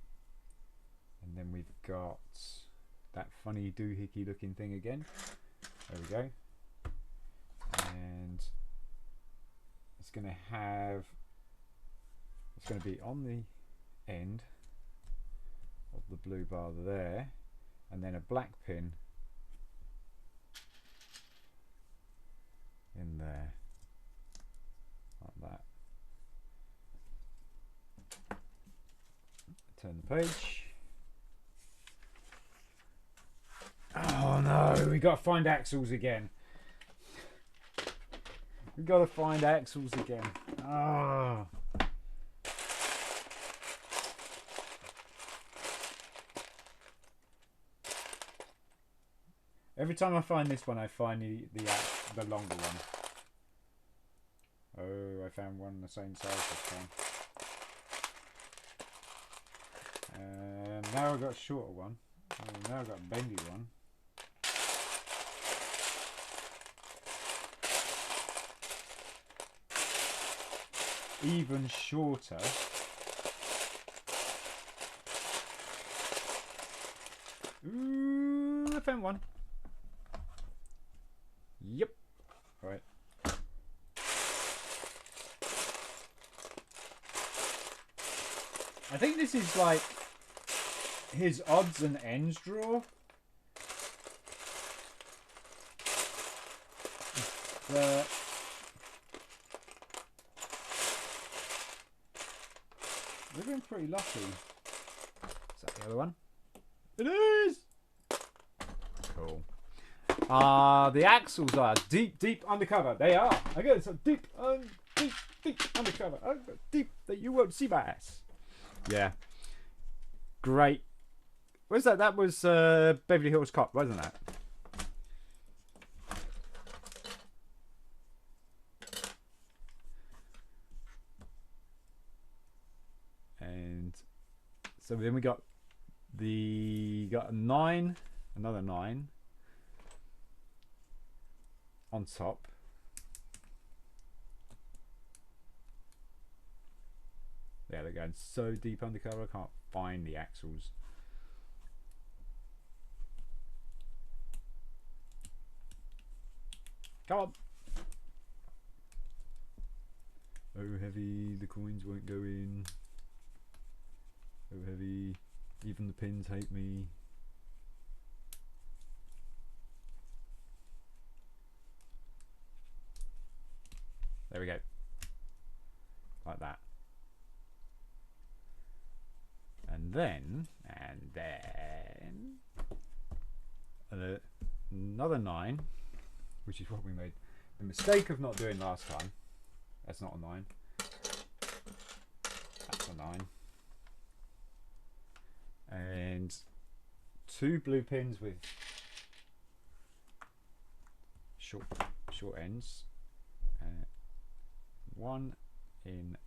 And then we've got that funny doohickey looking thing again. There we go. And it's going to have, it's going to be on the end of the blue bar there, and then a black pin in there, like that. Turn the page. Oh no, we got to find axles again. We got to find axles again. Oh. Every time I find this one, I find the longer one. Oh, I found one the same size this time. And now I've got a shorter one. Oh, now I've got a bendy one. Even shorter. Ooh, I found one. Yep. Right. I think this is like his odds and ends drawer. We've been pretty lucky. Is that the other one? It is! Cool. The axles are deep undercover. They are. I got so deep undercover. Deep that you won't see my ass. Yeah. Great. What's that? That was Beverly Hills Cop, wasn't that? And so then we got a 9, another 9 on top. Yeah, they're going so deep undercover, I can't find the axles. Come on. Oh, heavy, the coins won't go in. Oh, heavy, even the pins hate me. There we go. Like that. And then another 9, which is what we made the mistake of not doing last time. That's not a 9. That's a 9. And 2 blue pins with short ends. One in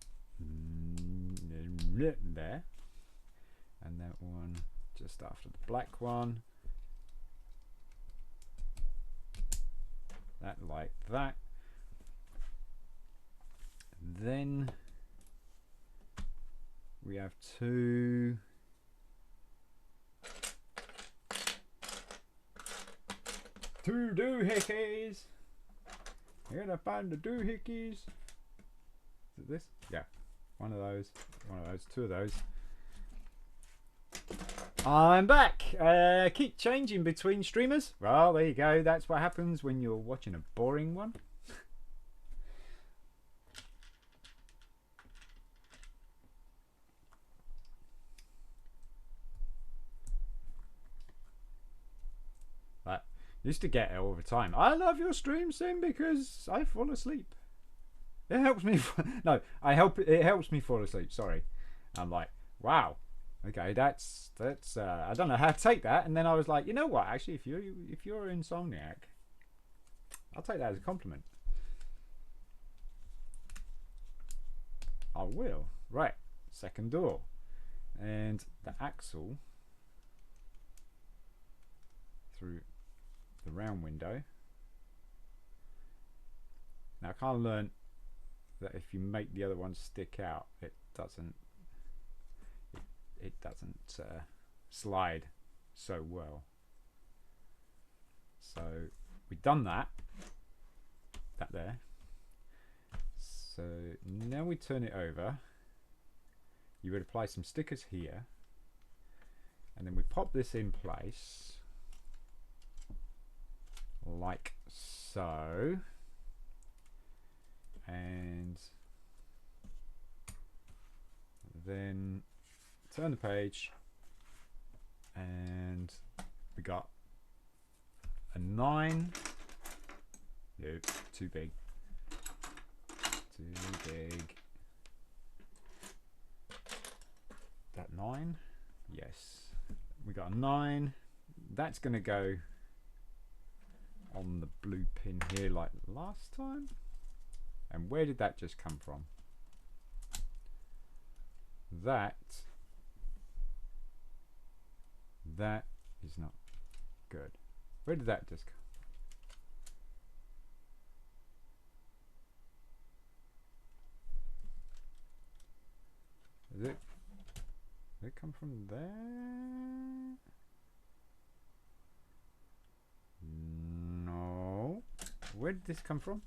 there, and that one just after the black one. That like that. And then we have 2 doohickeys. You're gonna find the doohickeys. Is it this? Yeah. One of those, 2 of those. I'm back. Keep changing between streamers. Well, there you go. That's what happens when you're watching a boring one. But used to get it all the time. I love your stream, Sim, because I fall asleep. It helps me. No, it helps me fall asleep. Sorry. I'm like, wow. Okay, that's I don't know how to take that. And then I was like, you know what? Actually, if you're an insomniac, I'll take that as a compliment. I will. Right, second door, and the axle through the round window. Now I kind of learned that if you make the other one stick out, it doesn't slide so well. So we've done that there. So now we turn it over. You would apply some stickers here, And then we pop this in place like so, and then turn the page, and we got a 9. No, too big. Too big. That 9? Yes. We got a 9. That's going to go on the blue pin here like last time. And where did that just come from? That is not good. Where did that just come? Did it come from there? No. Where did this come from?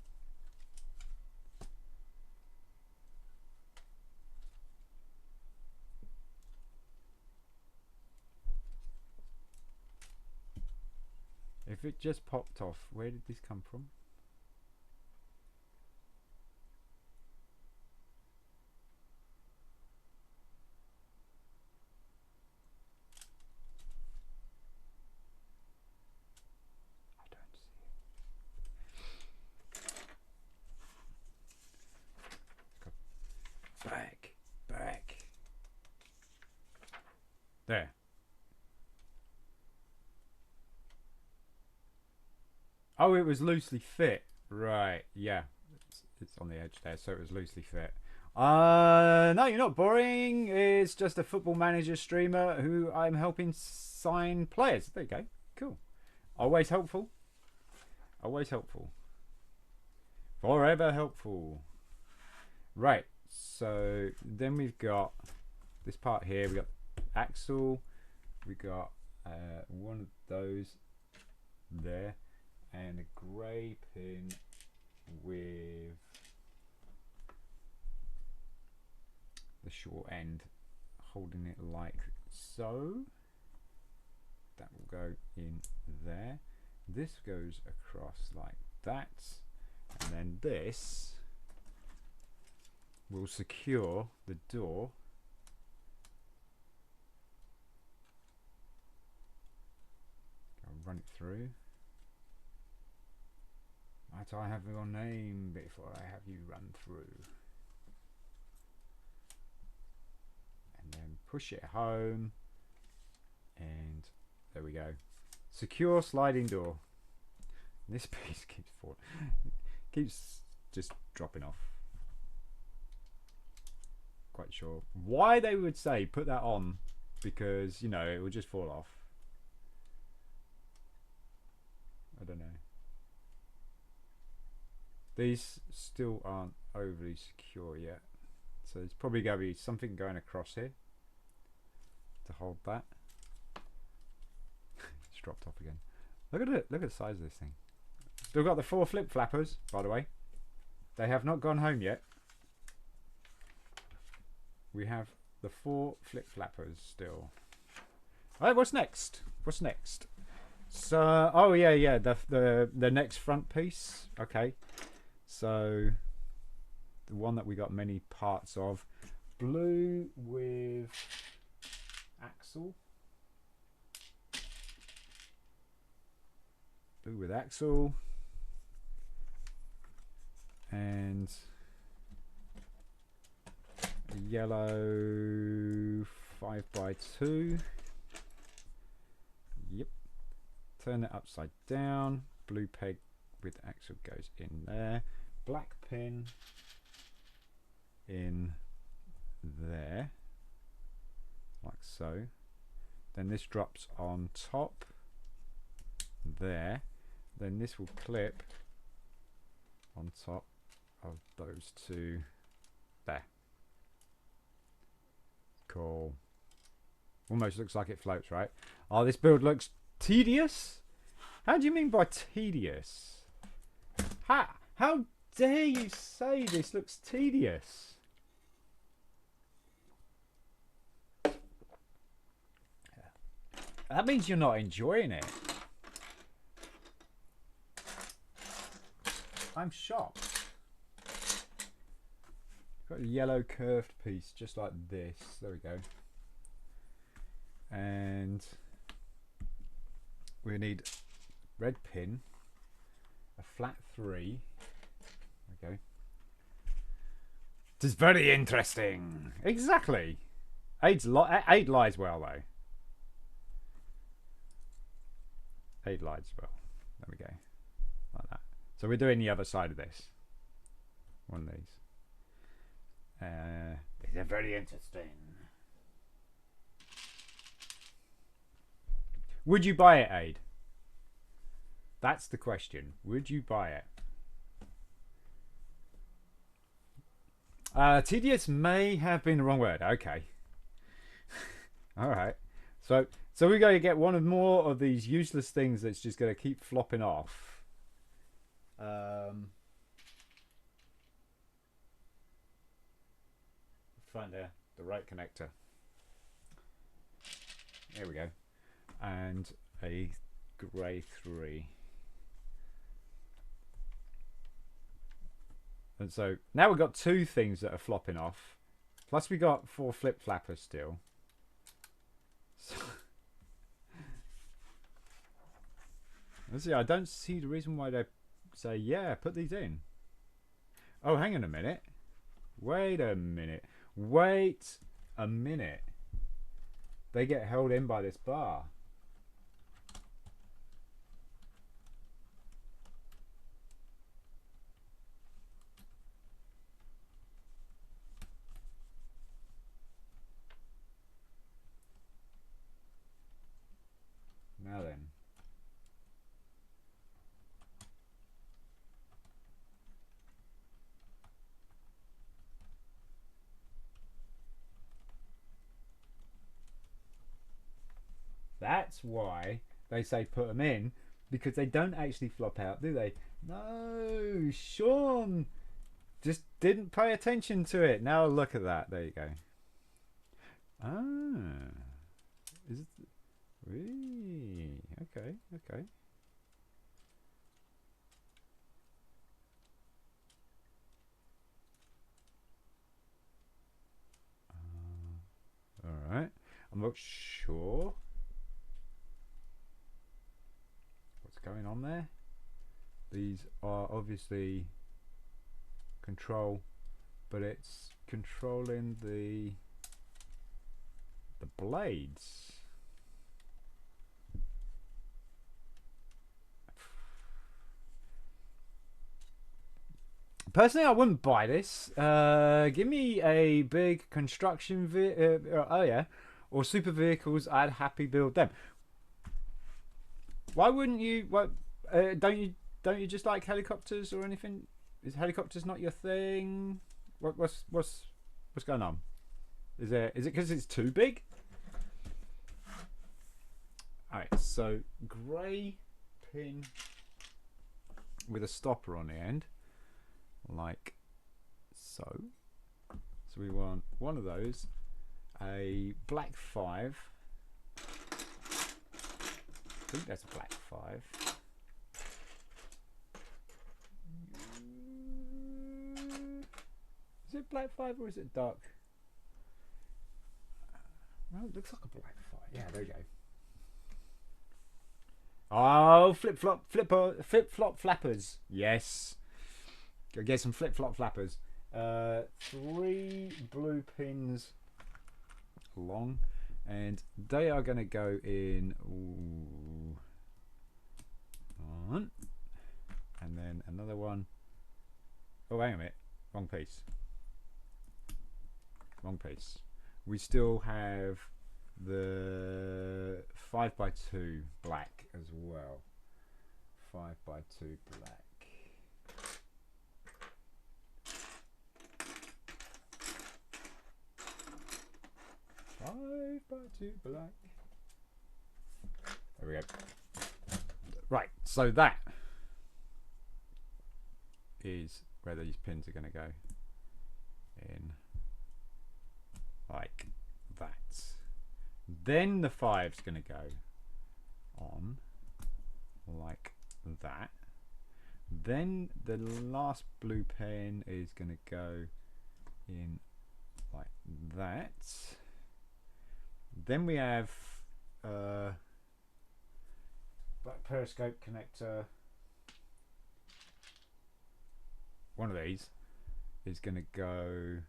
If it just popped off, where did this come from? I don't see it. Back. There. Oh, it was loosely fit. Right, yeah. It's on the edge there, so it was loosely fit. No, you're not boring. It's just a Football Manager streamer who I'm helping sign players. There you go. Cool. Always helpful. Always helpful. Forever helpful. Right, so then we've got this part here. We've got axle. We got one of those there. And a grey pin with the short end holding it like so. That will go in there. This goes across like that, and then this will secure the door I'll run it through. Might I have your name before I have you run through? And then push it home. And there we go. Secure sliding door. And this piece keeps falling. Keeps just dropping off. Quite sure why they would say put that on, because, you know, it will just fall off. I don't know. These still aren't overly secure yet, so there's probably going to be something going across here to hold that. It's dropped off again. Look at it. Look at the size of this thing. Still got the 4 flip flappers, by the way. They have not gone home yet. We have the 4 flip flappers still. Alright, what's next? What's next? So, oh yeah, the next front piece. Okay. So the one that we got many parts of, blue with axle, and a yellow 5x2. Yep. Turn it upside down. Blue peg with axle goes in there. Black pin in there, like so. Then this drops on top there. Then this will clip on top of those two there. Cool. Almost looks like it floats, right? Oh, this build looks tedious? How do you mean by tedious? How dare you say this looks tedious? That means you're not enjoying it. I'm shocked. Got a yellow curved piece just like this. There we go. And we need red pin, a flat 3. There we go. This is very interesting. Exactly. Aid lies well though. Aid lies well. There we go. Like that. So we're doing the other side of this. One of these. They're very interesting. Would you buy it, Aid? That's the question. Would you buy it? Tedious may have been the wrong word. Okay. All right. So we're going to get one of more of these useless things that's just going to keep flopping off. Find the right connector. There we go. And a grey 3. And so now we've got 2 things that are flopping off. Plus we got 4 flip flappers still. So let's see, I don't see the reason why they say, yeah, put these in. Oh, hang on a minute. Wait a minute. Wait a minute. They get held in by this bar. Now then. That's why they say put them in, because they don't actually flop out, do they? No, Sean just didn't pay attention to it. Now look at that. There you go. Ah, is it? Wee. Okay, okay. All right. I'm not sure what's going on there. These are obviously control, but it's controlling the blades. Personally, I wouldn't buy this. Give me a big construction oh yeah, or super vehicles. I'd happy build them. Why wouldn't you? What? Don't you just like helicopters or anything? Is helicopters not your thing? What's going on? Is it because it's too big? All right, so grey pin with a stopper on the end, like so. So we want one of those, a black 5. I think that's a black 5. Is it black 5 or is it dark? Well, it looks like a black 5. Yeah, there we go. Oh, flip flop flappers. Yes. Go get some flip flop flappers. 3 blue pins long, and they are going to go in one, and then another one. Oh, hang on a minute. Wrong piece. Wrong piece. We still have the 5x2 black as well. 5x2 black. 5x2 black. There we go. Right, so that is where these pins are going to go in, like that. Then the 5's going to go on like that. Then the last blue pen is going to go in like that. Then we have black periscope connector. One of these is going to go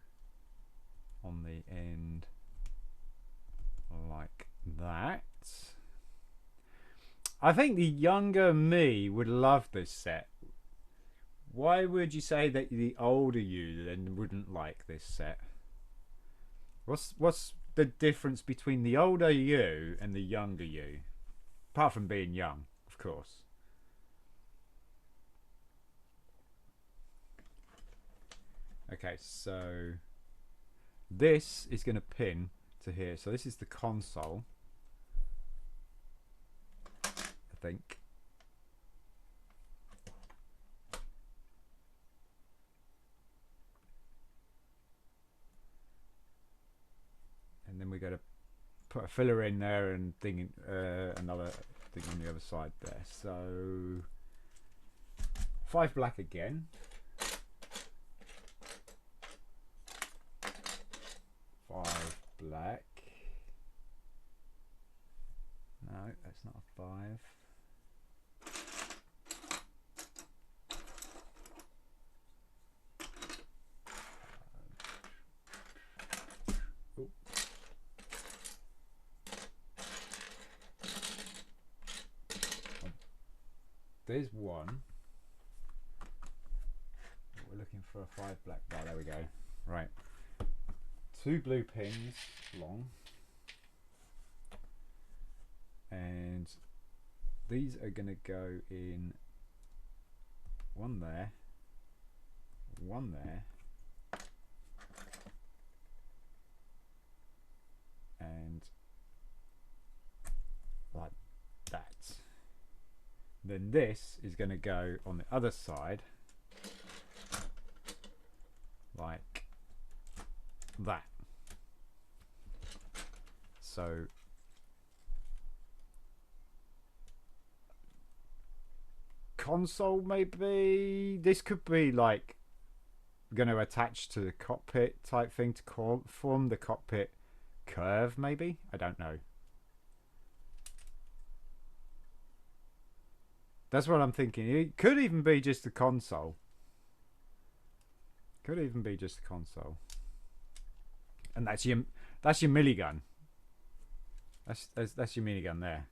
on the end like that. I think the younger me would love this set. Why would you say that the older you then wouldn't like this set? What's the difference between the older you and the younger you? Apart from being young, of course. Okay, so this is going to pin to here. So this is the console, I think. And then we got to put a filler in there and another thing on the other side there. So 5 black again. 5 black. No, that's not a 5. There's one. We're looking for a 5 black bar. There we go. Right. 2 blue pins long. And these are going to go in one there, one there, and like that. Then this is going to go on the other side like that. So console, maybe this could be like going to attach to the cockpit type thing to form the cockpit curve, maybe. I don't know. That's what I'm thinking. It could even be just a console. Could even be just a console. And that's your milligun. That's your minigun there.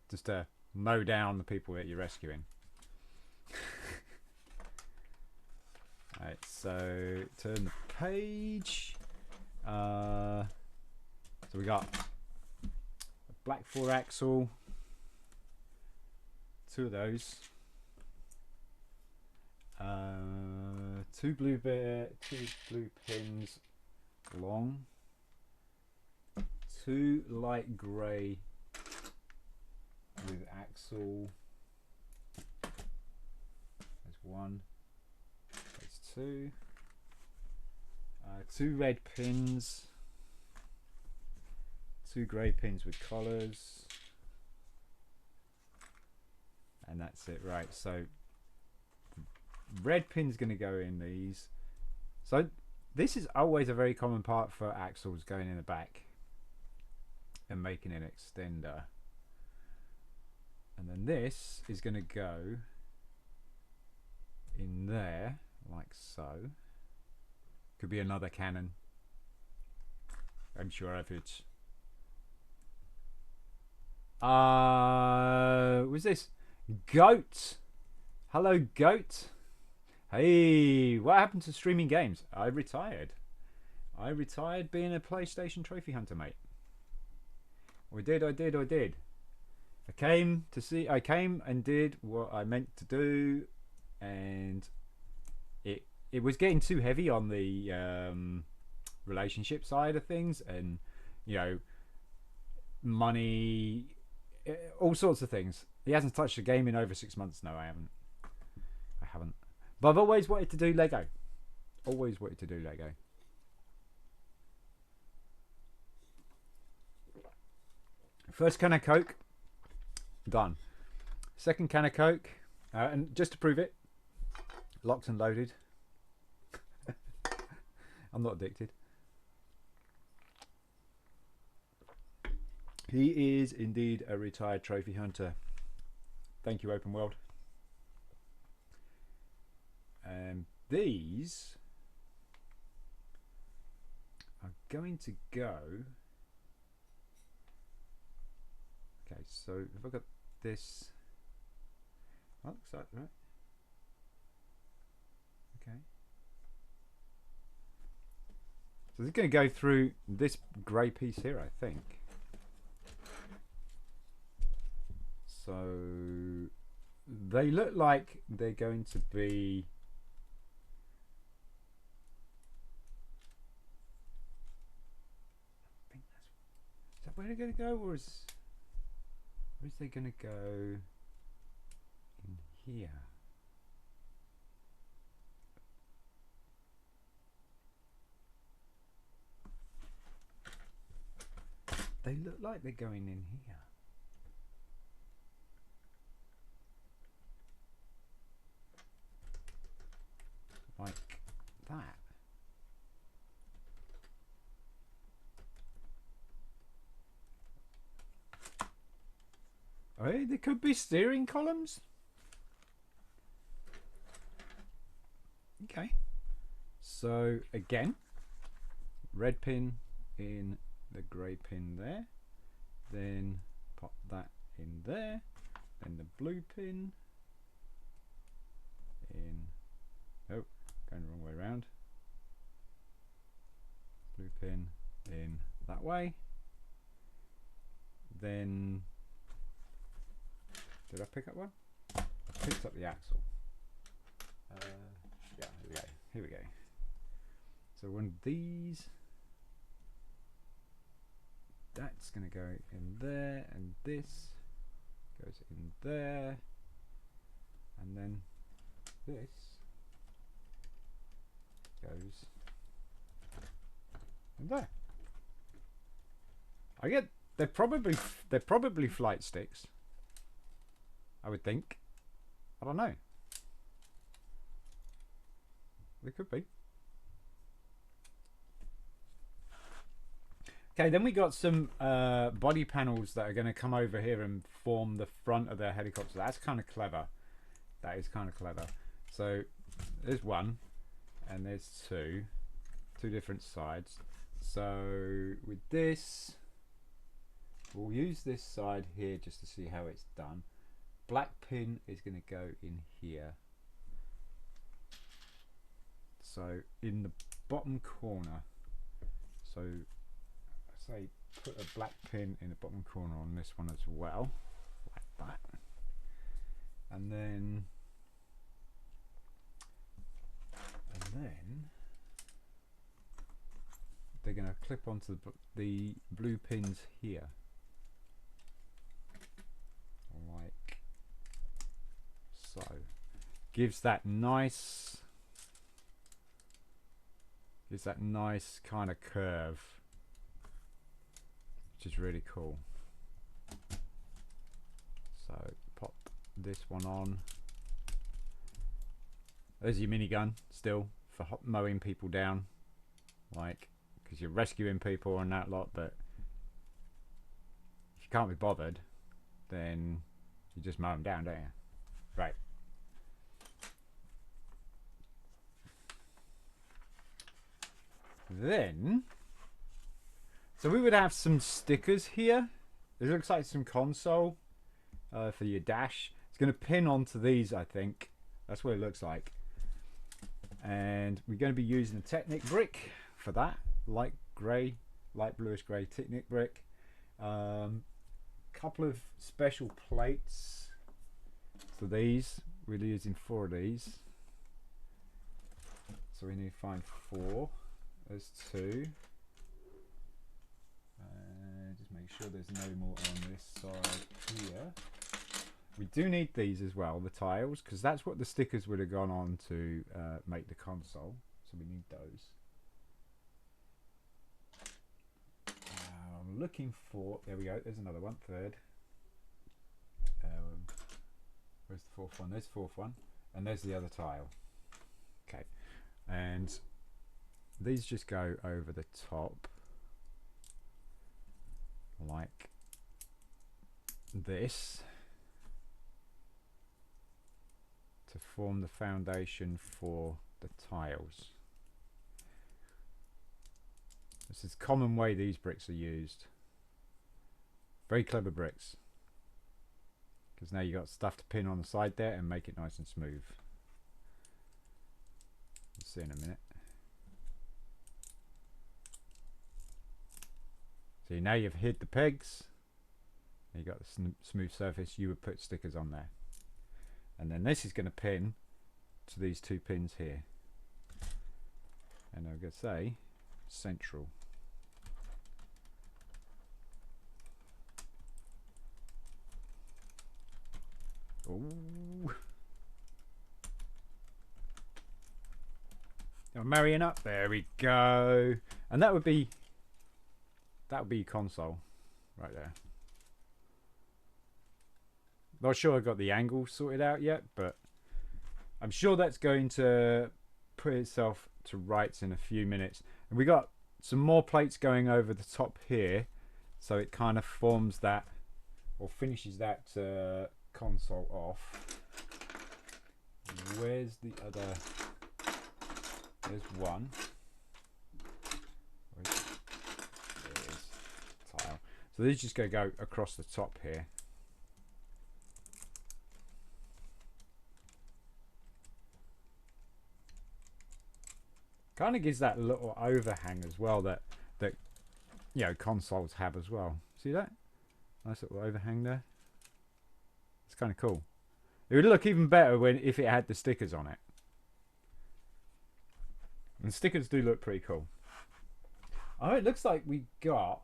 Just to mow down the people that you're rescuing. Alright, so turn the page. So we got a black 4-axle. 2 of those. 2 blue pins long. 2 light grey with axle. There's 1. There's 2. 2 red pins. 2 grey pins with collars. And that's it. Right, so red pin's going to go in these. So this is always a very common part for axles, going in the back and making an extender. And then this is going to go in there like so. Could be another cannon, I'm sure of it. Was this Goat? Hello, Goat. Hey, what happened to streaming games? I retired. I retired being a PlayStation trophy hunter, mate. I did. I came and did what I meant to do, and it was getting too heavy on the relationship side of things, and you know, money, all sorts of things. He hasn't touched a game in over 6 months. No, I haven't. But I've always wanted to do Lego. Always wanted to do Lego. First can of Coke. Done. Second can of Coke. And just to prove it, locked and loaded. I'm not addicted. He is indeed a retired trophy hunter. Thank you, Open World. These are going to go. Okay, so if I got this, that looks like right. Okay. So they're going to go through this grey piece here, I think. So they look like they're going to be. I think that's. Is that where they're going to go, or is they going to go in here? They look like they're going in here. Like that. Oh, there could be steering columns. Okay. So again, red pin in the grey pin there. Then pop that in there. Then the blue pin in. Oh, going the wrong way around. Blue pin in that way. Then, did I pick up one? I picked up the axle. Yeah, here we go. Here we go. So one of these, that's going to go in there, and this goes in there, and then this goes in there. I get they're probably flight sticks, I would think. I don't know. They could be. Okay, then we got some body panels that are going to come over here and form the front of their helicopter. That's kind of clever. That is kind of clever. So there's one, and there's two different sides. So with this, we'll use this side here just to see how it's done. Black pin is going to go in here. So in the bottom corner. So say put a black pin in the bottom corner on this one as well, like that. And then they're going to clip onto the blue pins here, like so. Gives that nice kind of curve, which is really cool. So pop this one on. There's your minigun still for mowing people down, like, because you're rescuing people and that lot, but if you can't be bothered, then you just mow them down, don't you? Right. Then, so we would have some stickers here. It looks like some console for your dash. It's going to pin onto these, I think. That's what it looks like. And we're going to be using a Technic brick for that. Light grey, light bluish grey Technic brick. Couple of special plates for these. We're using 4 of these. So we need to find 4. There's 2. Just make sure there's no more on this side here. We do need these as well, the tiles, because that's what the stickers would have gone on to make the console. So we need those. I'm looking for, there we go, there's another one, 3rd. Where's the fourth one? There's the fourth one, and there's the other tile. Okay, and these just go over the top like this to form the foundation for the tiles. This is a common way these bricks are used. Very clever bricks, because now you got stuff to pin on the side there and make it nice and smooth. We'll see in a minute. See, now you've hid the pegs, you got the smooth surface. You would put stickers on there, and then this is going to pin to these two pins here, and I'm going to say central. Ooh. I'm marrying up. There we go. And that would be console right there. Not sure I got the angle sorted out yet, but I'm sure that's going to put itself to rights in a few minutes. And we got some more plates going over the top here, so it kind of forms that, or finishes that console off. Where's the other? There's one. There's tile. So these just go across the top here. Kind of gives that little overhang as well that you know, consoles have as well. See that? Nice little overhang there. It's kind of cool. It would look even better if it had the stickers on it. And stickers do look pretty cool. Oh, it looks like we got...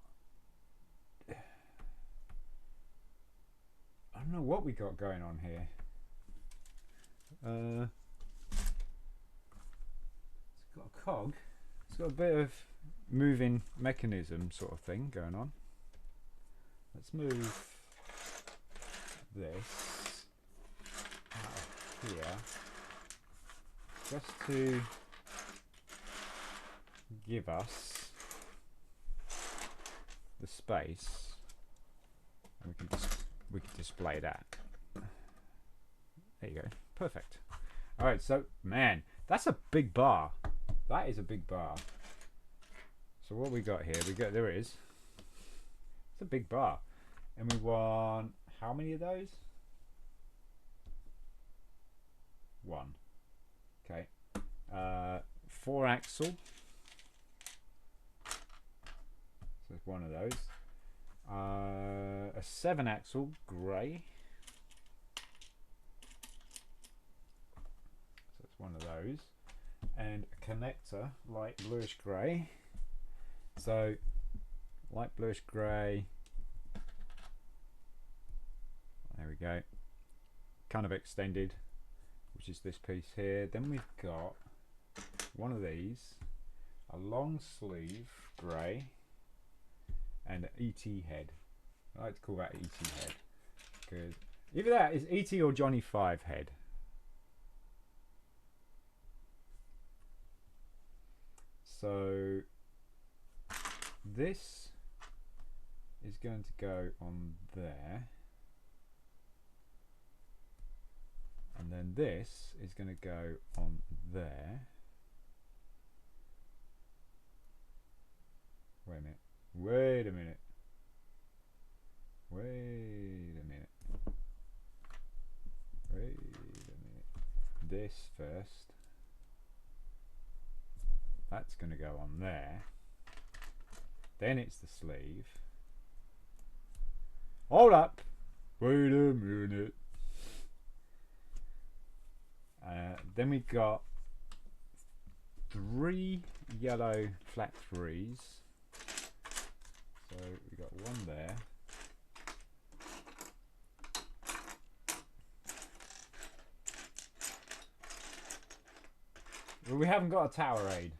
I don't know what we got going on here. It's got a cog. It's got a bit of moving mechanism sort of thing going on. Let's move this out of here just to give us the space, and we can display that. There you go, perfect. All right, so man, that's a big bar. That is a big bar. So what we got here? There it is. It's a big bar, and we want how many of those? One. Okay. 4 axle. So it's one of those. A 7 axle grey. So it's one of those. And a connector light bluish grey. So light bluish grey. There we go. Kind of extended, which is this piece here. Then we've got one of these, a long sleeve grey, and an ET head. I like to call that ET head because either that is ET or Johnny 5 head. So this is going to go on there, and then this is going to go on there. Wait a minute. Wait a minute. Wait a minute. Wait a minute. This first. That's going to go on there. Then it's the sleeve. Hold up. Wait a minute. Then we got 3 yellow flat 3s. So we got one there. Well, we haven't got a tower aid.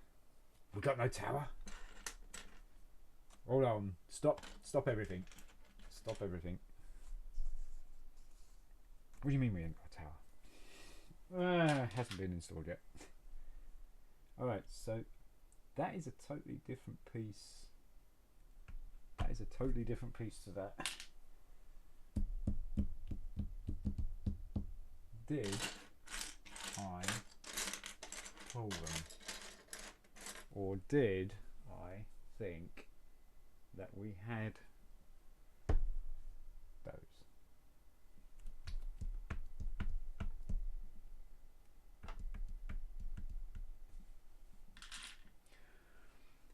We got no tower. Hold on. Stop everything. Stop everything. What do you mean we ain't got a tower? Hasn't been installed yet. Alright, so that is a totally different piece. That is a totally different piece to that. Did I pull them? Or did I think that we had those?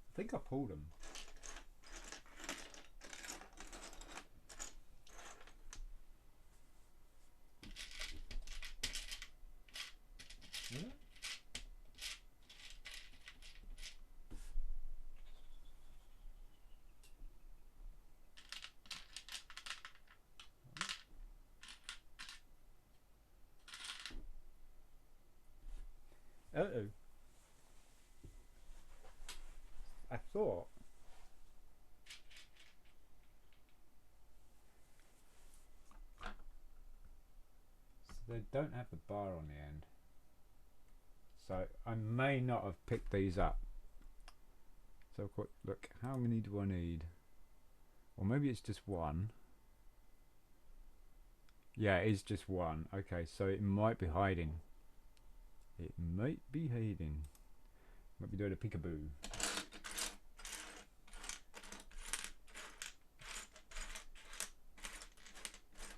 I think I pulled them. Yeah. Uh-oh. I thought so they don't have the bar on the end. So I may not have picked these up. So quick look, how many do I need? Or maybe it's just one. Yeah, it is just one. Okay, so it might be hiding. It might be hiding. Might be doing a peekaboo.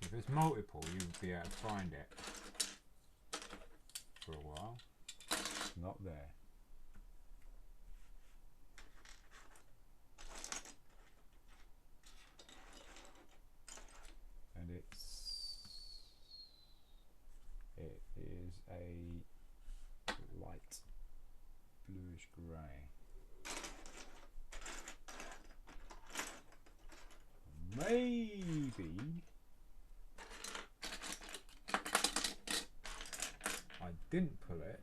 If it's multiple, you'll be able to find it for a while. It's not there. And it is a light bluish grey. Maybe I didn't pull it.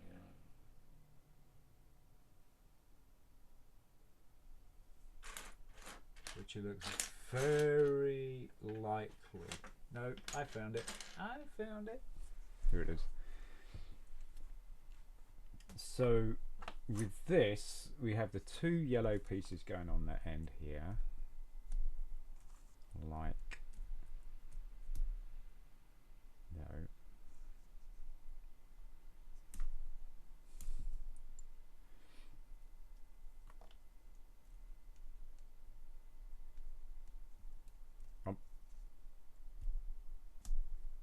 Which it looks very likely. No, I found it. I found it. Here it is. So with this, we have the two yellow pieces going on that end here. Like, no.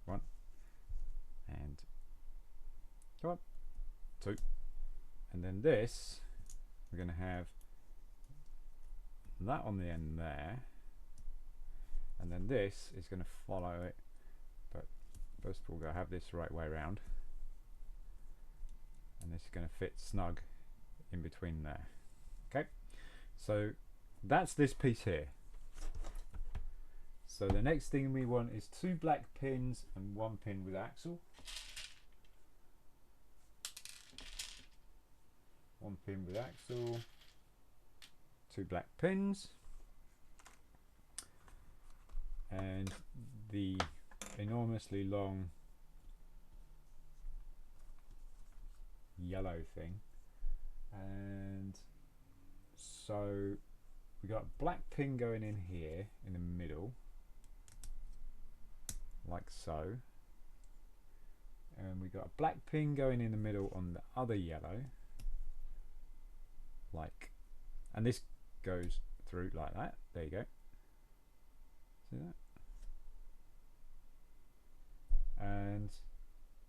One and come on, two, and then this we're going to have that on the end there, and then this is going to follow it, but first of all we're going to have this the right way around, and this is going to fit snug in between there. Okay, so that's this piece here. So the next thing we want is two black pins and one pin with axle. One pin with axle, two black pins, and the enormously long yellow thing. And so we got a black pin going in here in the middle, like so, and we got a black pin going in the middle on the other yellow, like, and this goes through like that. There you go. See that? And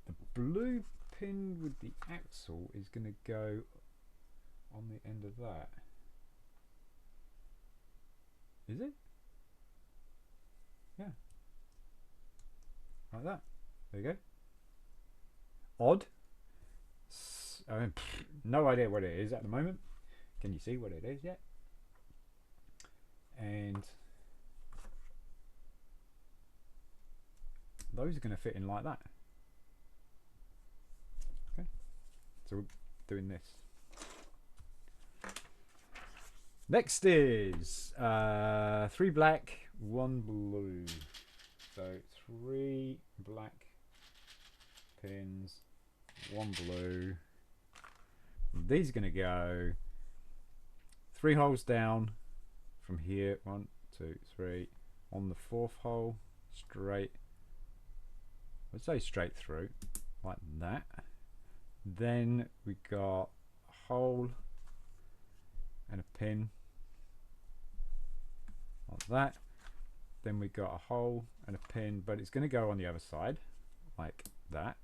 the blue pin with the axle is going to go on the end of that. Is it? Yeah. Like that. There you go. Odd. I mean, no idea what it is at the moment. Can you see what it is yet? And those are going to fit in like that. Okay. So we're doing this. Next is 3 black, 1 blue. So 3 black pins, one blue. These are going to go 3 holes down from here. 1, 2, 3. On the 4th hole, straight. Let's say straight through, like that. Then we got a hole and a pin, like that. Then we got a hole and a pin, but it's going to go on the other side, like that.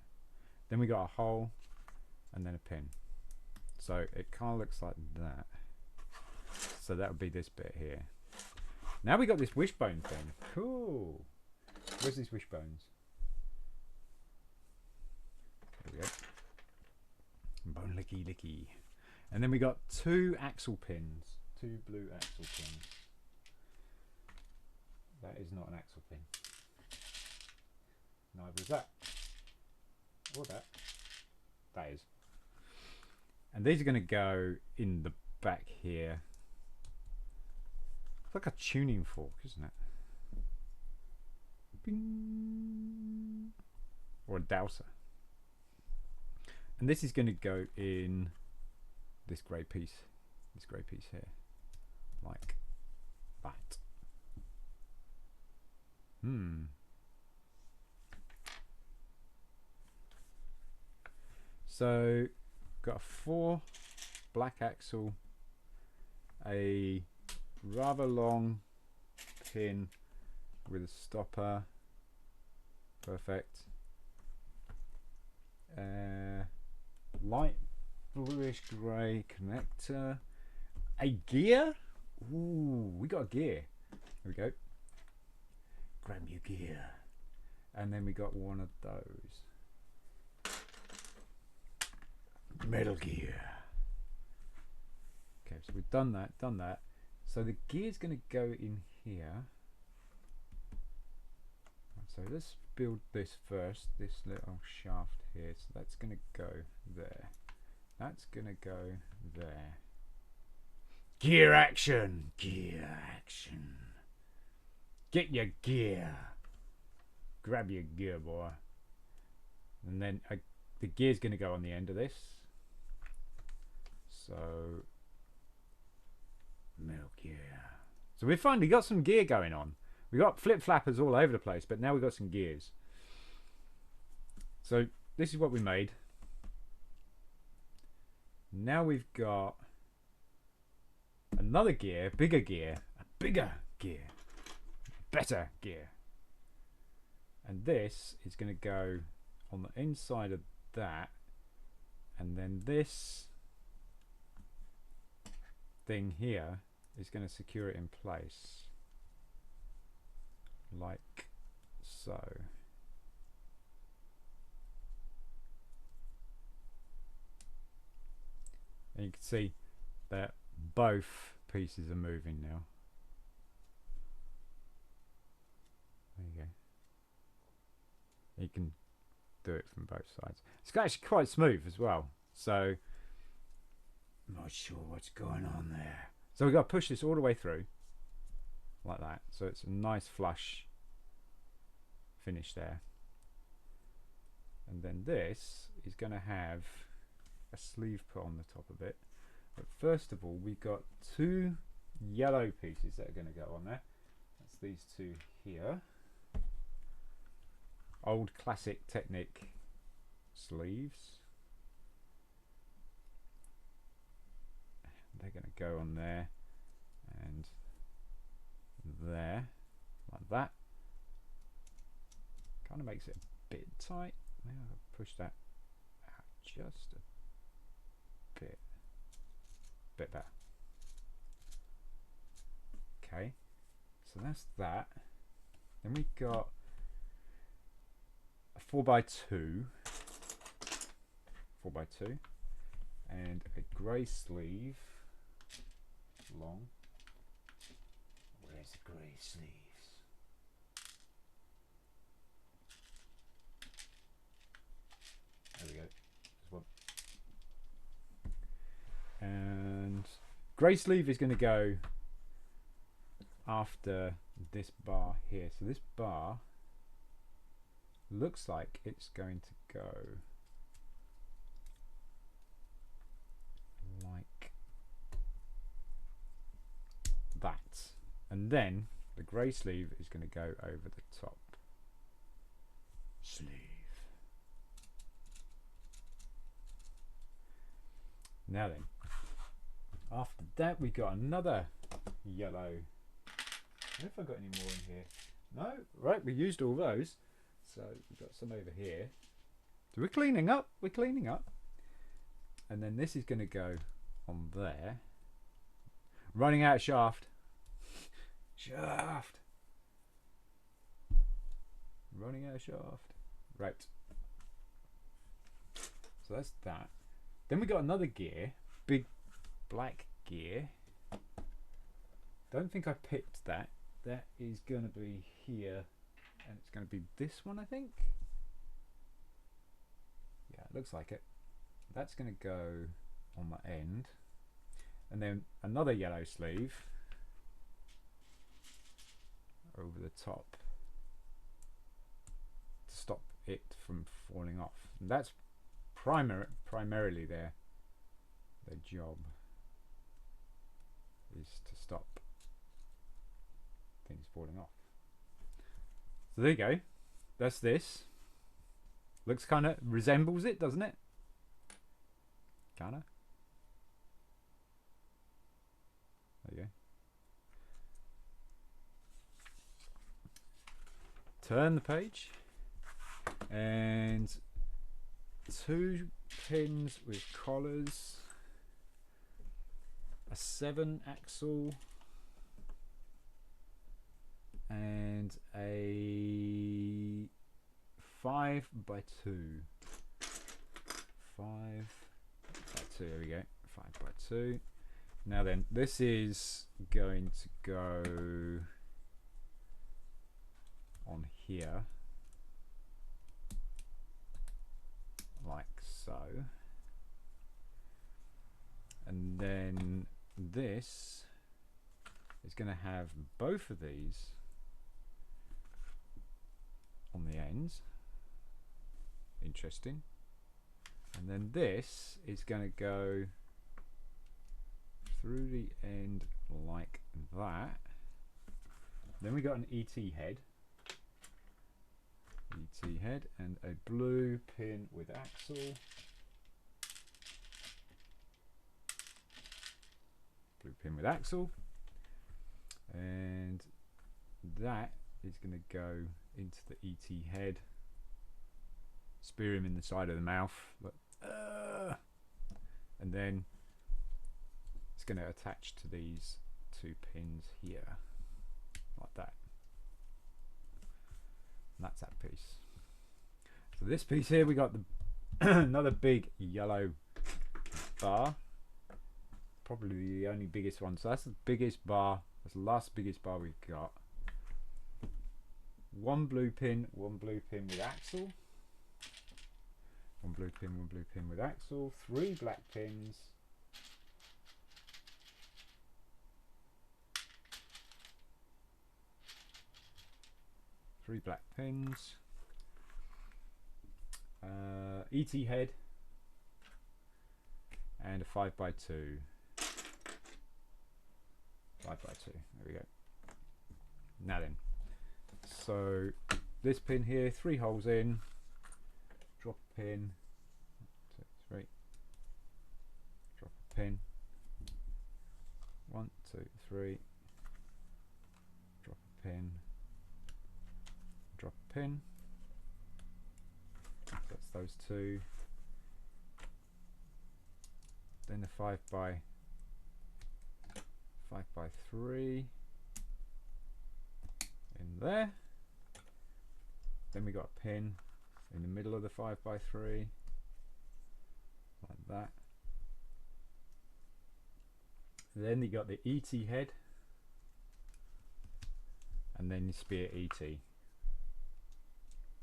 Then we got a hole and then a pin. So it kind of looks like that. So that would be this bit here. Now we got this wishbone thing. Cool. Where's these wishbones? There we go. Bone licky licky. And then we got 2 axle pins. 2 blue axle pins. That is not an axle pin. Neither is that. Or that. That is. And these are going to go in the back here. It's like a tuning fork, isn't it? Bing. Or a dowser. And this is going to go in this grey piece. This grey piece here. Like that. So got a 4 black axle, a rather long pin with a stopper. Perfect. Light bluish grey connector. A gear. Ooh, we got a gear. Here we go. Grab your gear. And then we got one of those. Metal gear. Okay, so we've done that. So the gear's going to go in here. So let's build this first, this little shaft here. So that's going to go there. That's going to go there. Gear action! Gear action. Get your gear. Grab your gear, boy. And then the gear's going to go on the end of this. So, metal gear. So we've finally got some gear going on. We got flip flappers all over the place, but now we've got some gears. So this is what we made. Now we've got another gear, bigger gear, a bigger gear, better gear. And this is going to go on the inside of that. And then this thing here is going to secure it in place. Like so. And you can see that both pieces are moving now. There you go. You can do it from both sides. It's actually quite smooth as well. So I'm not sure what's going on there. So we've got to push this all the way through. Like that. So it's a nice flush finish there. And then this is going to have a sleeve put on the top of it. But first of all, we've got 2 yellow pieces that are going to go on there. That's these 2 here. Old classic Technic sleeves. They're going to go on there and there, like that. Kind of makes it a bit tight. Now I'll push that out just a bit better. Okay, so that's that. Then we got a 4x2, and a grey sleeve, long. Where's the grey sleeves? There we go. This one. And grey sleeve is going to go after this bar here. So this bar looks like it's going to go and then the grey sleeve is going to go over the top sleeve. Now then, after that we got another yellow. I wonder if I got any more in here. No, right, we used all those, so we've got some over here. So we're cleaning up, and then this is going to go on there. Running out of shaft. Running out of shaft. Right. So that's that. Then we got another gear, big black gear. Don't think I picked that. That is going to be here, and it's going to be this one, I think. Yeah, it looks like it. That's going to go on the end, and then another yellow sleeve over the top to stop it from falling off. And that's primarily their job, is to stop things falling off. So there you go. That's this. Looks kind of resembles it, doesn't it? Kind of. There you go. Turn the page, and 2 pins with collars, a 7-axle, and a 5x2. 5x2. There we go. 5x2. Now then, this is going to go on here, like so, and then this is going to have both of these on the ends. Interesting. And then this is going to go through the end like that. Then we got an ET head. ET head and a blue pin with axle. Blue pin with axle. And that is going to go into the ET head. Spear him in the side of the mouth. Look. And then it's going to attach to these 2 pins here. Like that. And that's that piece. So this piece here, we got the another big yellow bar. Probably the only biggest one. So that's the biggest bar. That's the last biggest bar we've got. 1 blue pin with axle. 1 blue pin with axle. 3 black pins. 3 black pins, ET head, and a 5x2. 5x2. There we go. Now then, so this pin here, 3 holes in, drop a pin, 1, 2, 3, drop a pin, 1, 2, 3, drop a pin, drop a pin. That's those 2. Then the 5x3. In there. Then we got a pin in the middle of the 5x3, like that. Then you got the ET head, and then you spear ET.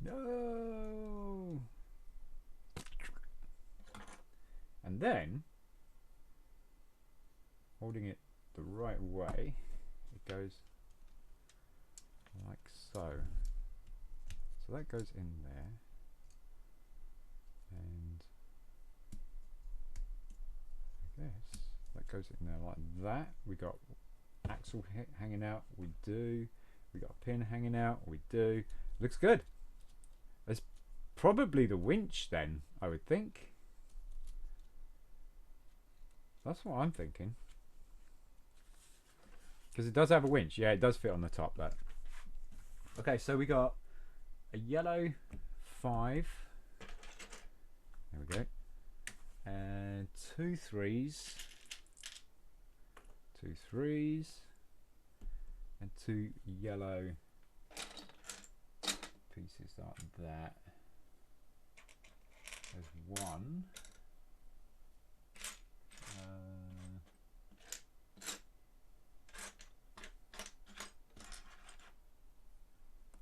No. And then, holding it the right way, it goes like so. So that goes in there, and I guess that goes in there like that. We got axle hanging out? We do. We got a pin hanging out? We do. Looks good. It's probably the winch then, I would think. That's what I'm thinking. Because it does have a winch. Yeah, it does fit on the top. That. Okay, so we got a yellow 5. There we go. And 2 3s. 2 3s. And 2 yellow pieces like that. There's 1.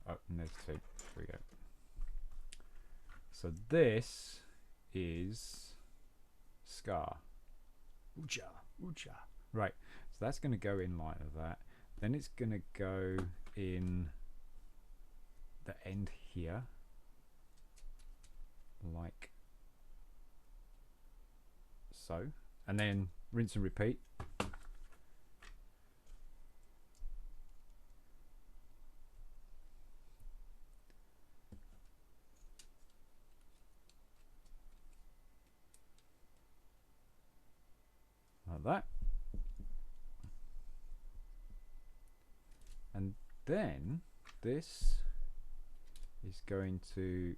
Oh, and there's 2. Here we go. So this is Scar. Oocha, oocha. Right, so that's going to go in like that. Then it's going to go in the end here. Like so. And then rinse and repeat. Like that. And then this is going to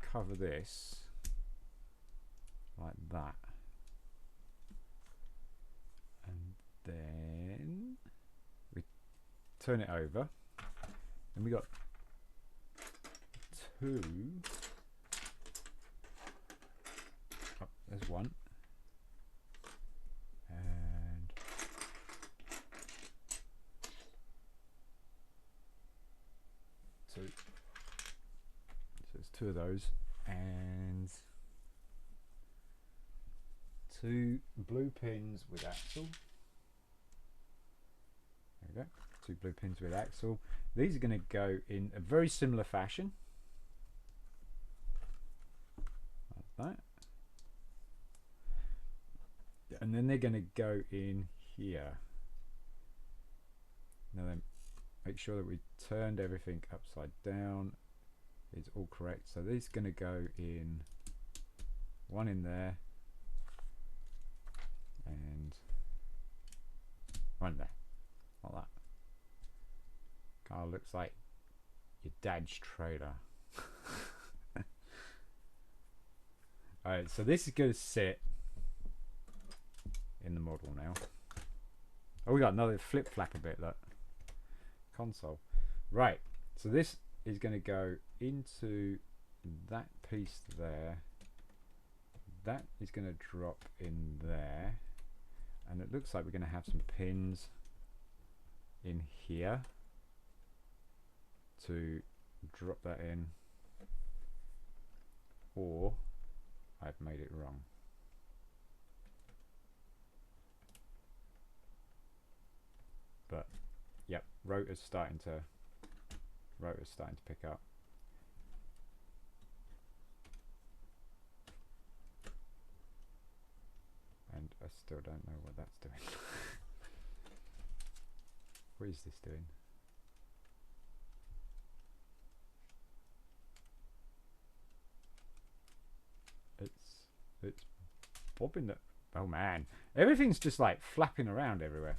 cover this like that. And then we turn it over. And we got 2. Oh, there's 1. And 2. So there's 2 of those. And 2 blue pins with axle. There we go. 2 blue pins with axle. These are going to go in a very similar fashion. Like that. And then they're going to go in here. Now then, make sure that we turned everything upside down. It's all correct. So these are going to go in 1 in there. And 1 there. Like that. Kind of looks like your dad's trailer. Alright, so this is going to sit in the model now. Oh, we got another flip flap a bit, look. Console. Right, so this is going to go into that piece there. That is going to drop in there. And it looks like we're going to have some pins in here to drop that in, or I've made it wrong. But yep, rotor's starting to pick up. And I still don't know what that's doing. What is this doing? It's bobbing. Oh man, everything's just like flapping around everywhere.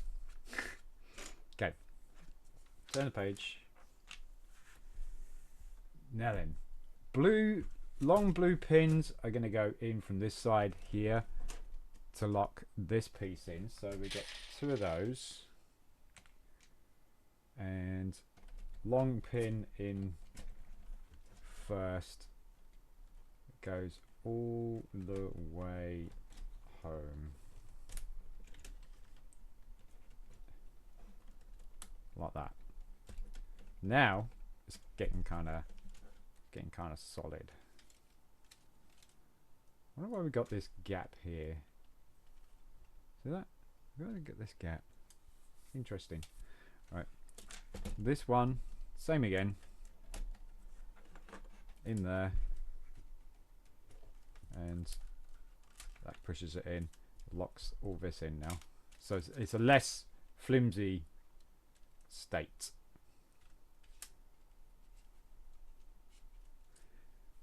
Okay, turn the page. Now then, long blue pins are going to go in from this side here to lock this piece in. So we get 2 of those, and long pin in first. It goes all the way home like that. Now it's getting kind of solid. I wonder why we got this gap here. See that? We've got to get this gap. Interesting. Right, this one, same again. In there. And that pushes it in, locks all this in now. So it's a less flimsy state.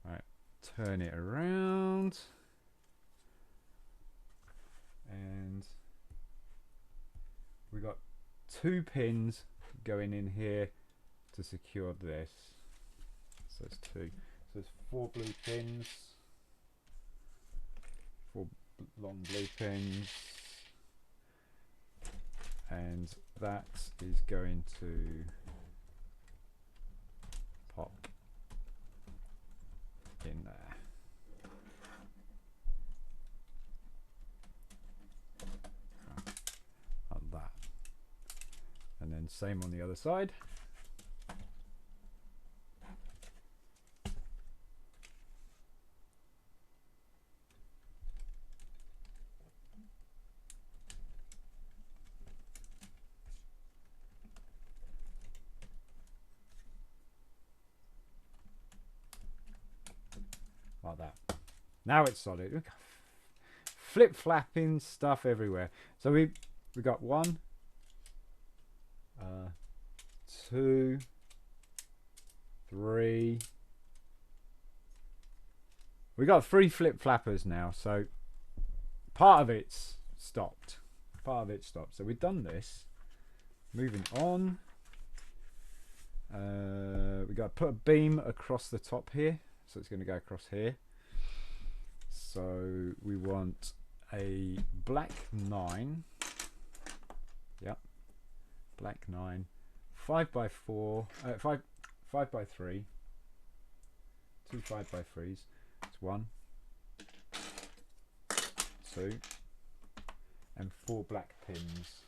Right, turn it around, and we got 2 pins going in here to secure this. So it's 2. So it's 4 blue pins, 4 long blue pins, and that is going to pop in there. Like that. And then same on the other side. Like that. Now it's solid. Look, flip flapping stuff everywhere. So we got 1, 2, 3. We got 3 flip flappers now. So part of it's stopped. Part of it stopped. So we've done this. Moving on. We got to put a beam across the top here. So it's going to go across here. So we want a black 9. Yep. Black 9. 5x4. 5x3. 2 5x3s. It's 1, 2, and 4 black pins.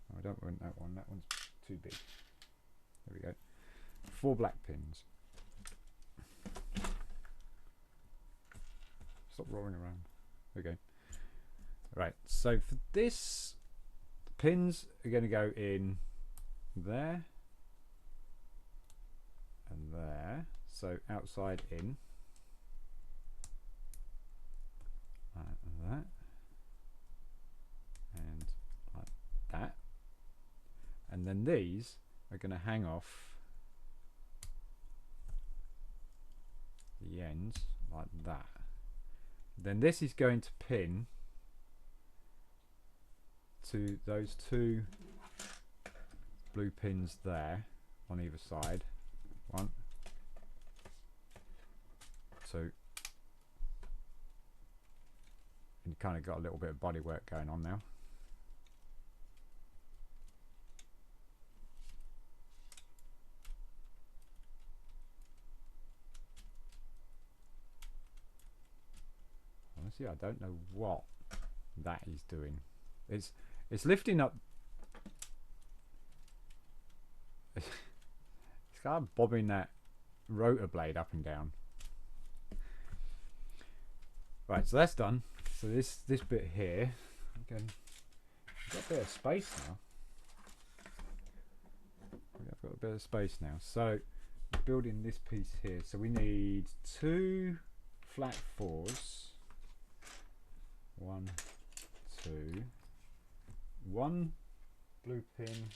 Oh, I don't want that one. That one's too big. There we go. 4 black pins. Stop rolling around. Okay. Right. So for this, the pins are going to go in there and there. So outside in. Like that. And like that. And then these are going to hang off the ends like that. Then this is going to pin to those 2 blue pins there on either side. 1, 2. And you kind of got a little bit of body work going on now. Honestly, I don't know what that is doing. It's lifting up. It's kind of bobbing that rotor blade up and down. Right, so that's done. So this bit here, again, we've got a bit of space now. We've got a bit of space now. So building this piece here. So we need 2 flat 4s. 1, 2, 1 blue pin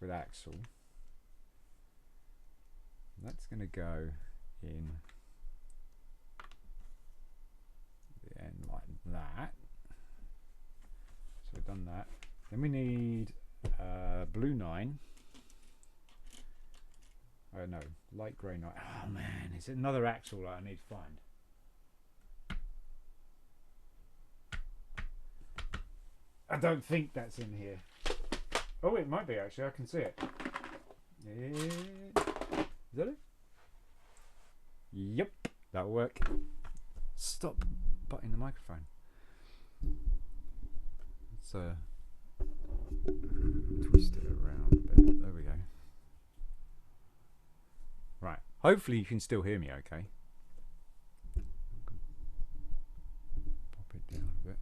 with axle. That's going to go in the end like that. So we've done that. Then we need blue 9. Oh no, light grey 9. Oh man, is it another axle that I need to find? I don't think that's in here. Oh, it might be actually. I can see it. Yeah. Is that it? Yep, that'll work. Stop butting the microphone. Let's twist it around a bit. There we go. Right. Hopefully you can still hear me okay. Pop it down a bit.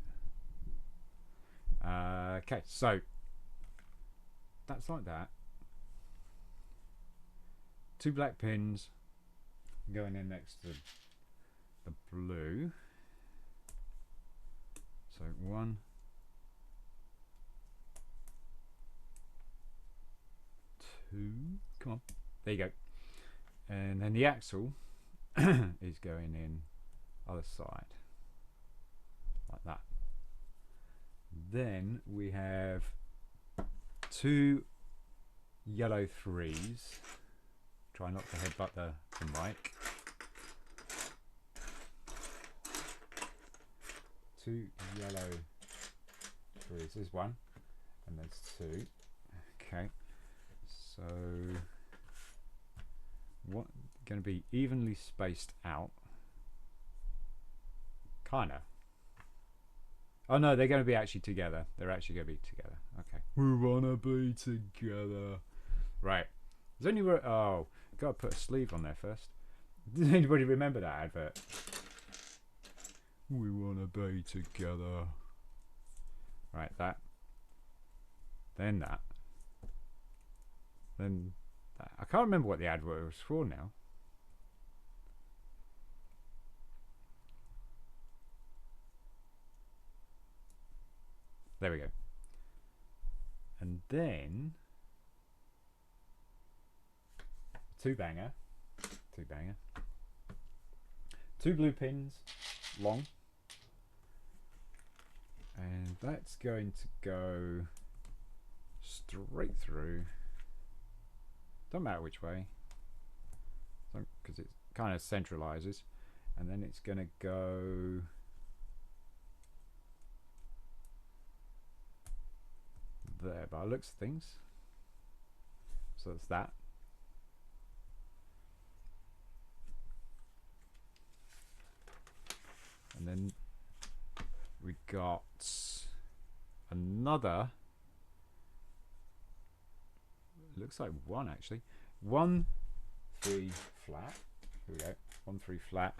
Okay, so that's like that. 2 black pins going in next to the blue. So 1, 2. Come on. There you go. And then the axle is going in other side. Like that. Then we have 2 yellow 3s. Try not to headbutt the mic. 2 yellow 3s. There's 1 and there's 2. Okay. So what going to be evenly spaced out? Kinda. Oh no, they're going to be actually together. They're actually going to be together. Okay. We wanna be together. Right. There's only oh, gotta put a sleeve on there first. Does anybody remember that advert? We wanna be together. Right, that. Then that. Then that. I can't remember what the advert was for now. There we go. And then 2 banger. 2 blue pins, long. And that's going to go straight through. Don't matter which way, because it kind of centralizes. And then it's going to go there by the looks of things. So it's that. And then we got another, looks like 1 actually. 1 3 flat. Here we go. 1 3 flat.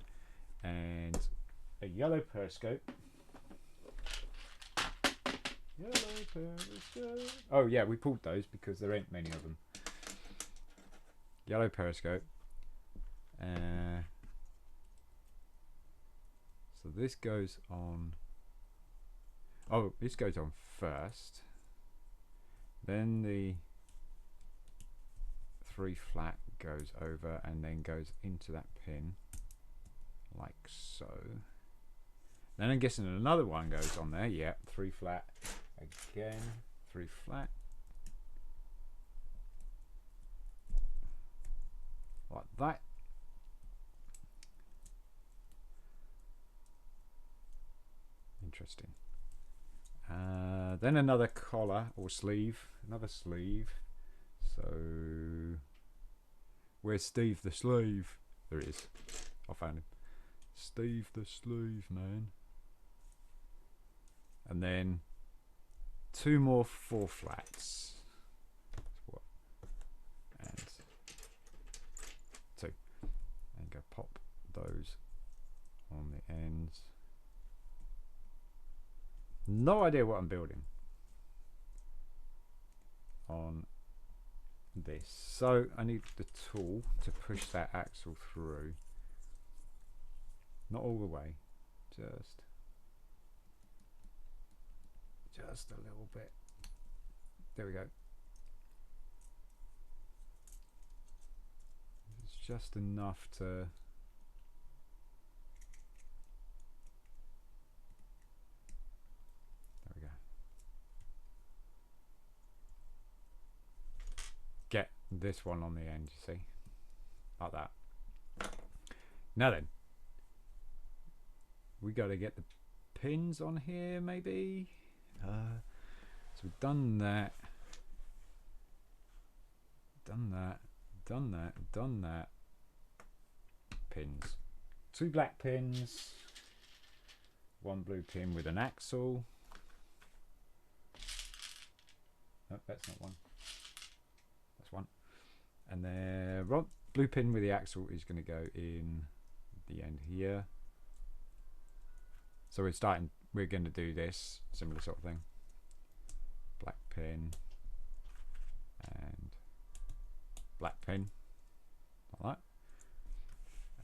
And a yellow periscope. Yellow periscope. Oh yeah, we pulled those because there ain't many of them. Yellow periscope. So this goes on. Oh, this goes on first. Then the 3 flat goes over and then goes into that pin, like so. Then I'm guessing another one goes on there. Yeah, 3 flat again, 3 flat, like that. Interesting. Then another collar or sleeve, another sleeve. So where's Steve the slave? There he is. I found him. Steve the slave, man. And then 2 more 4 flats. And 2. And go pop those on the ends. No idea what I'm building on this. So I need the tool to push that axle through. Not all the way, just a little bit. There we go. It's just enough to get this one on the end, you see, like that. Now then, we got to get the pins on here, maybe. So we've done that, done that. Pins, 2 black pins, 1 blue pin with an axle. No, that's not 1. That's 1. And then blue pin with the axle is going to go in the end here. So we're going to do this similar sort of thing. Black pin and black pin, like that.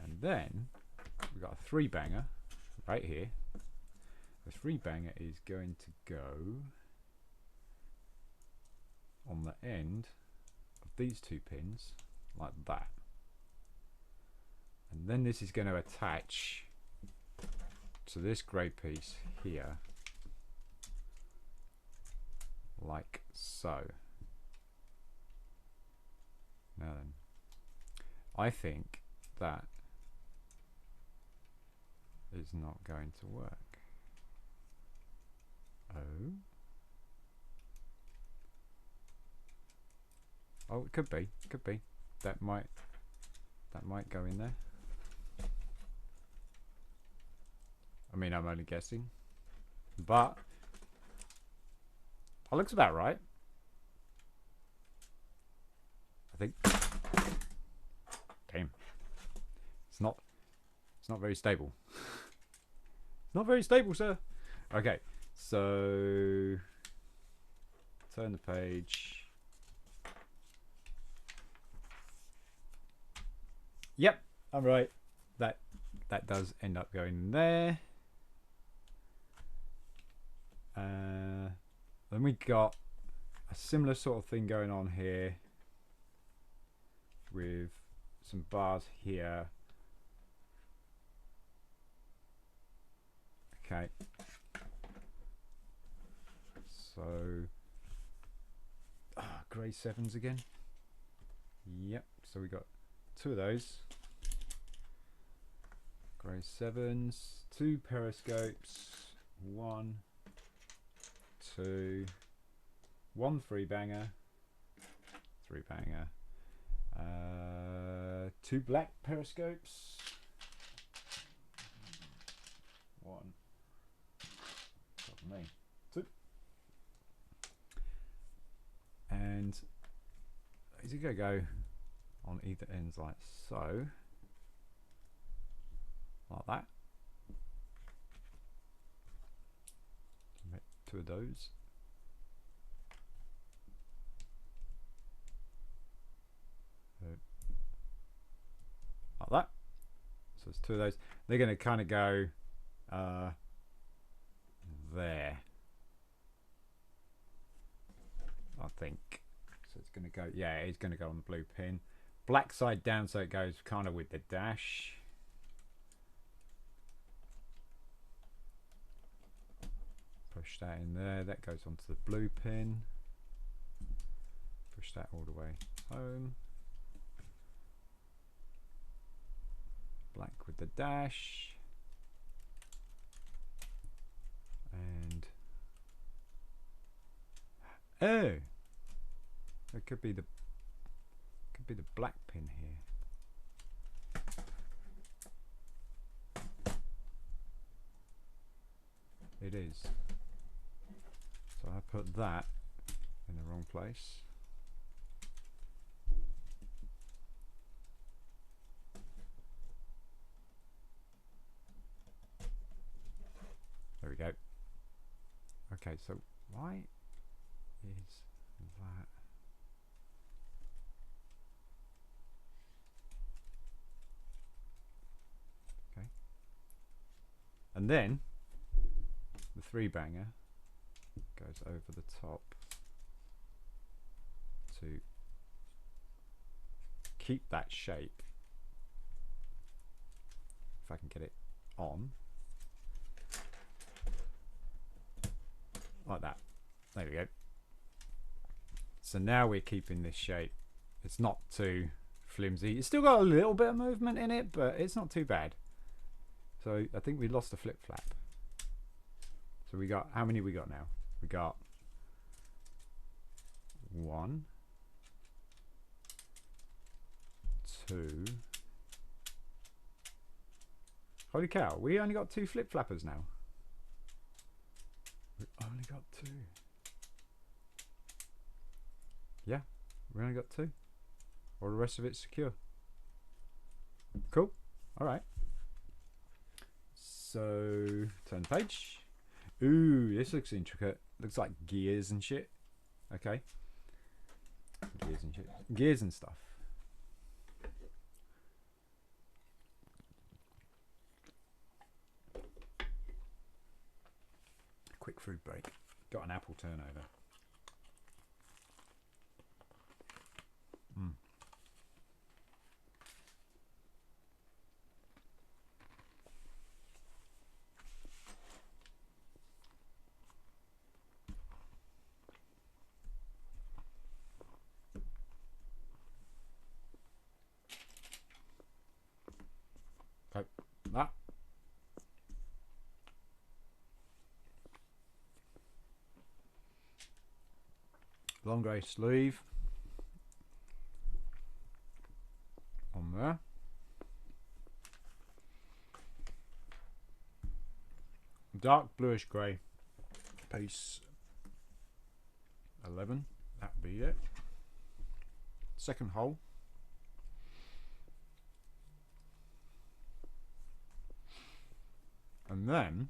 And then we've got a 3 banger right here. The 3 banger is going to go on the end of these two pins like that, and then this is going to attach to this grey piece here like so. Now then, I think that is not going to work. Oh, it could be. That might go in there. I mean, I'm only guessing, but it looks about right. I think. Damn. It's not very stable. It's not very stable, sir. Okay, so turn the page. Yep, I'm right. That does end up going in there. Then we got a similar sort of thing going on here with some bars here. Okay. So, grey 7s again. Yep. So we got 2 of those. Grey 7s, 2 periscopes, 1, 2, 1 3 banger, 2 black periscopes, 1, pardon me, 2, and these are going to go on either ends like so, like that. Make 2 of those. Like that. So there's 2 of those. They're going to kind of go there, I think. So it's going to go, yeah, it's going to go on the blue pin. Black side down, so it goes kind of with the dash. Push that in there. That goes onto the blue pin. Push that all the way home. Black with the dash. And oh, it could be the black pin here. It is. So I put that in the wrong place. There we go. Okay, so why is that? Okay. And then the 3 banger goes over the top to keep that shape. If I can get it on. Like that. There we go. So now we're keeping this shape. It's not too flimsy. It's still got a little bit of movement in it, but it's not too bad. So I think we lost a flip flap. So we got, how many we got now? We got 1, 2. Holy cow, we only got 2 flip flappers now. We only got 2. Yeah, we only got 2. All the rest of it's secure. Cool. Alright. So, turn the page. Ooh, this looks intricate. Looks like gears and shit. Okay. Gears and shit. Gears and stuff. Quick food break. Got an apple turnover. long grey sleeve on there. Dark bluish grey piece 11, that'd be it. Second hole. And then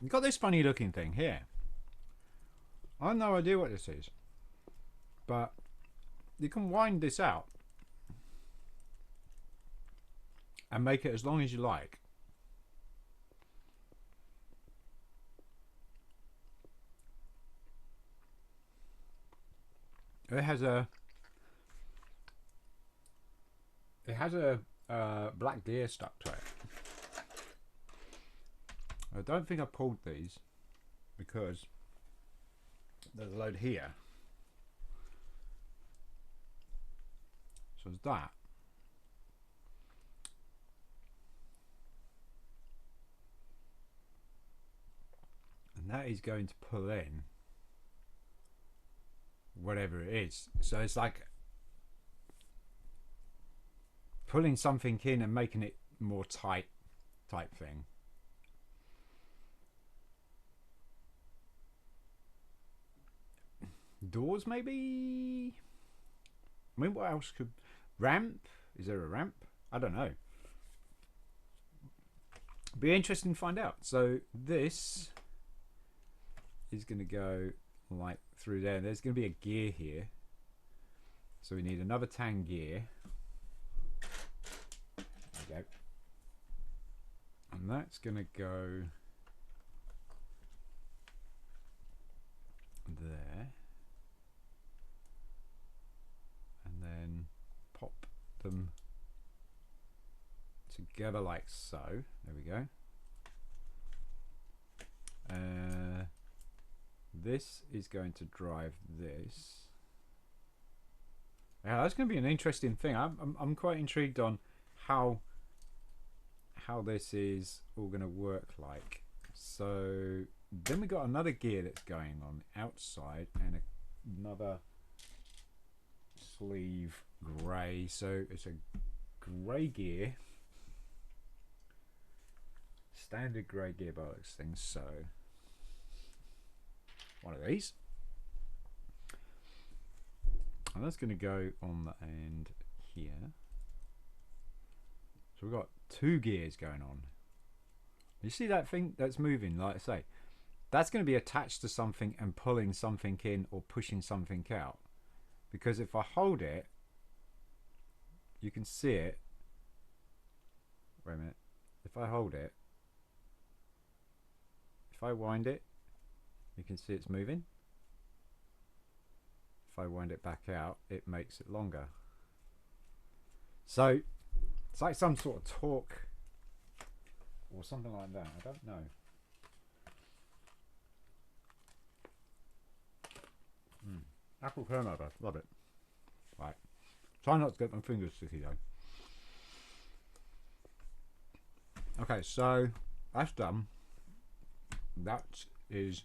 you've got this funny looking thing here. I have no idea what this is, but you can wind this out and make it as long as you like. It has a black gear stuck to it. I don't think I pulled these because there's a load here. So it's that. And that is going to pull in whatever it is. So it's like pulling something in and making it more tight type thing. Doors maybe? I mean, what else could... Ramp? Is there a ramp? I don't know. Be interesting to find out. So this is going to go like through there. There's going to be a gear here. So we need another tang gear. There we go. And that's going to go there. And then pop them together like so. There we go. This is going to drive this. Yeah, that's going to be an interesting thing. I'm quite intrigued on how this is all going to work like. So then we got another gear that's going on outside and another sleeve grey. So it's a grey gear, standard grey gearbox thing. So one of these, and that's going to go on the end here. So we've got two gears going on. You see that thing that's moving, like I say, that's going to be attached to something and pulling something in or pushing something out. Because if I hold it, you can see it. Wait a minute. If I hold it, if I wind it, you can see it's moving. If I wind it back out, it makes it longer. So it's like some sort of torque or something like that. I don't know. Apple turnover, love it. Right, try not to get my fingers sticky though. Okay, so that's done. That is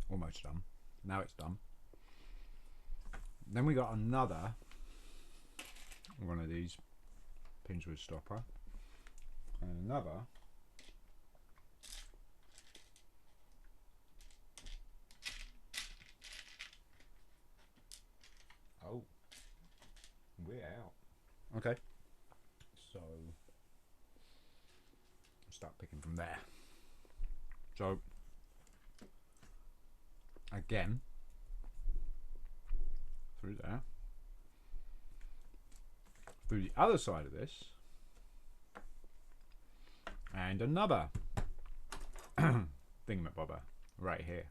almost done. Now it's done. Then we got another one of these pins with stopper, and another oh, we're out. Okay, so start picking from there. So again, through there, through the other side of this, and another thingamabobber right here.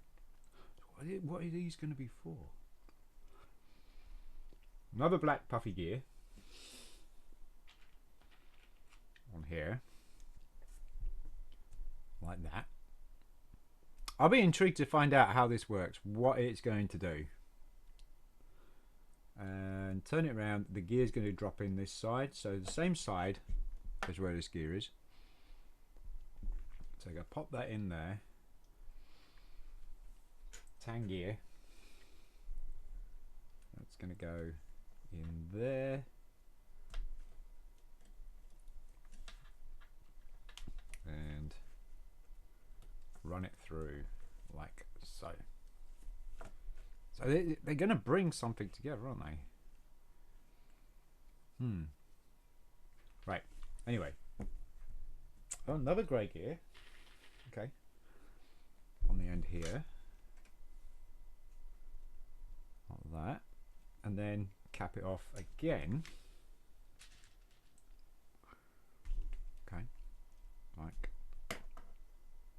What are these going to be for? Another black puffy gear on here, like that. I'll be intrigued to find out how this works, what it's going to do. And turn it around, the gear is going to drop in this side, so the same side as where this gear is. So I'm going to pop that in there, Tangier. That's going to go in there. And run it through like so. So they're going to bring something together, aren't they? Right. Anyway. Oh, another grey gear. Okay. On the end here. Like that. And then cap it off again. Okay. Like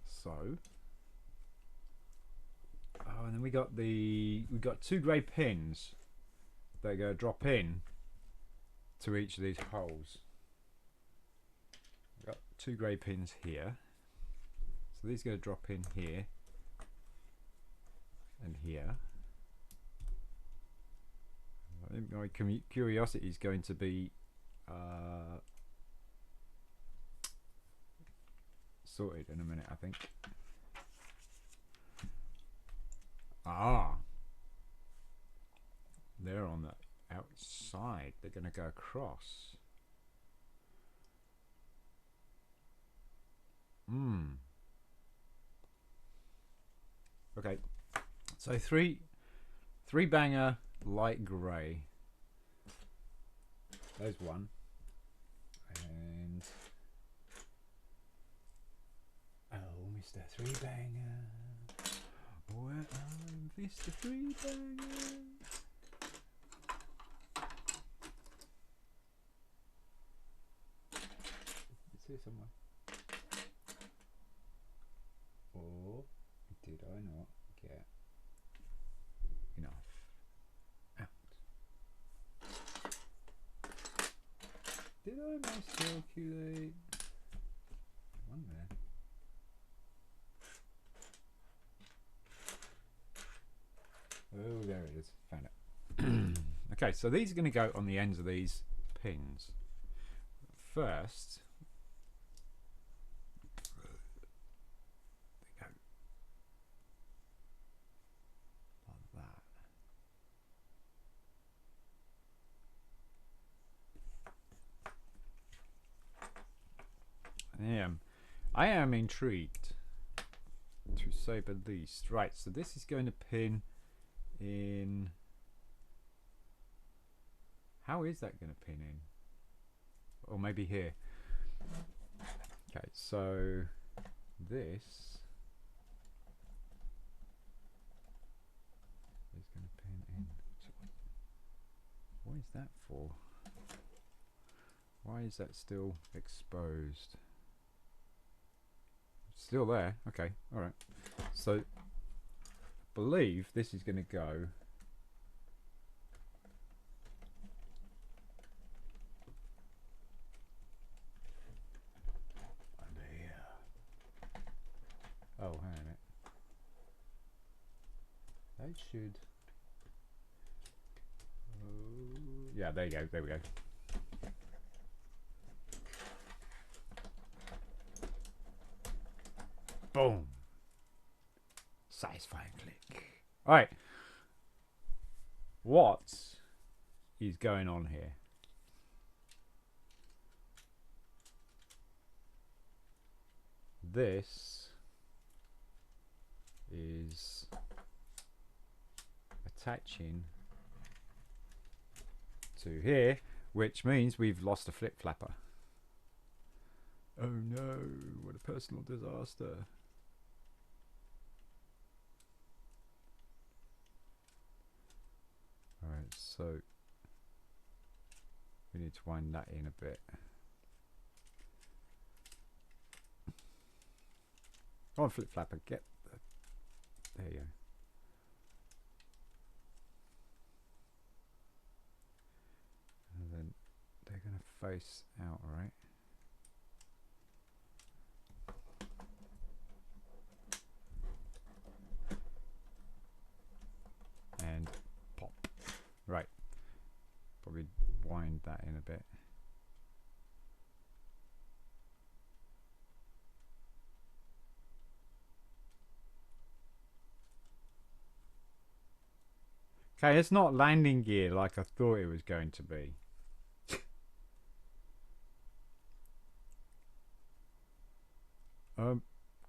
so. Oh, and then we got two grey pins that are going to drop in to each of these holes. We've got two grey pins here. So these are going to drop in here and here. I think my curiosity is going to be sorted in a minute, I think. Ah, they're on the outside. They're going to go across. Okay, so three banger light grey. There's one, and oh, Mr. Three Banger. Where are Mr. Three Banger? It's here somewhere. Or did I not get enough out? Did I miscalculate? One there. Oh, there it is. Found it. Okay, so these are going to go on the ends of these pins. First, they go like that. I am intrigued, to say the least. Right, so this is going to pin in. How is that going to pin in? Or maybe here. Okay, so this is going to pin in. What is that for? Why is that still exposed? Still there. Okay, all right. So I believe this is going to go under here. Oh, hang on a minute. That should. Yeah, there you go. There we go. Boom. Satisfying click. Alright. What is going on here? This is attaching to here, which means we've lost a flip flapper. Oh no, what a personal disaster. Alright, so we need to wind that in a bit. Come on, flip flapper, get the, there you go. And then they're going to face out, right? And pop. Right. Probably wind that in a bit. Okay, it's not landing gear like I thought it was going to be. I'm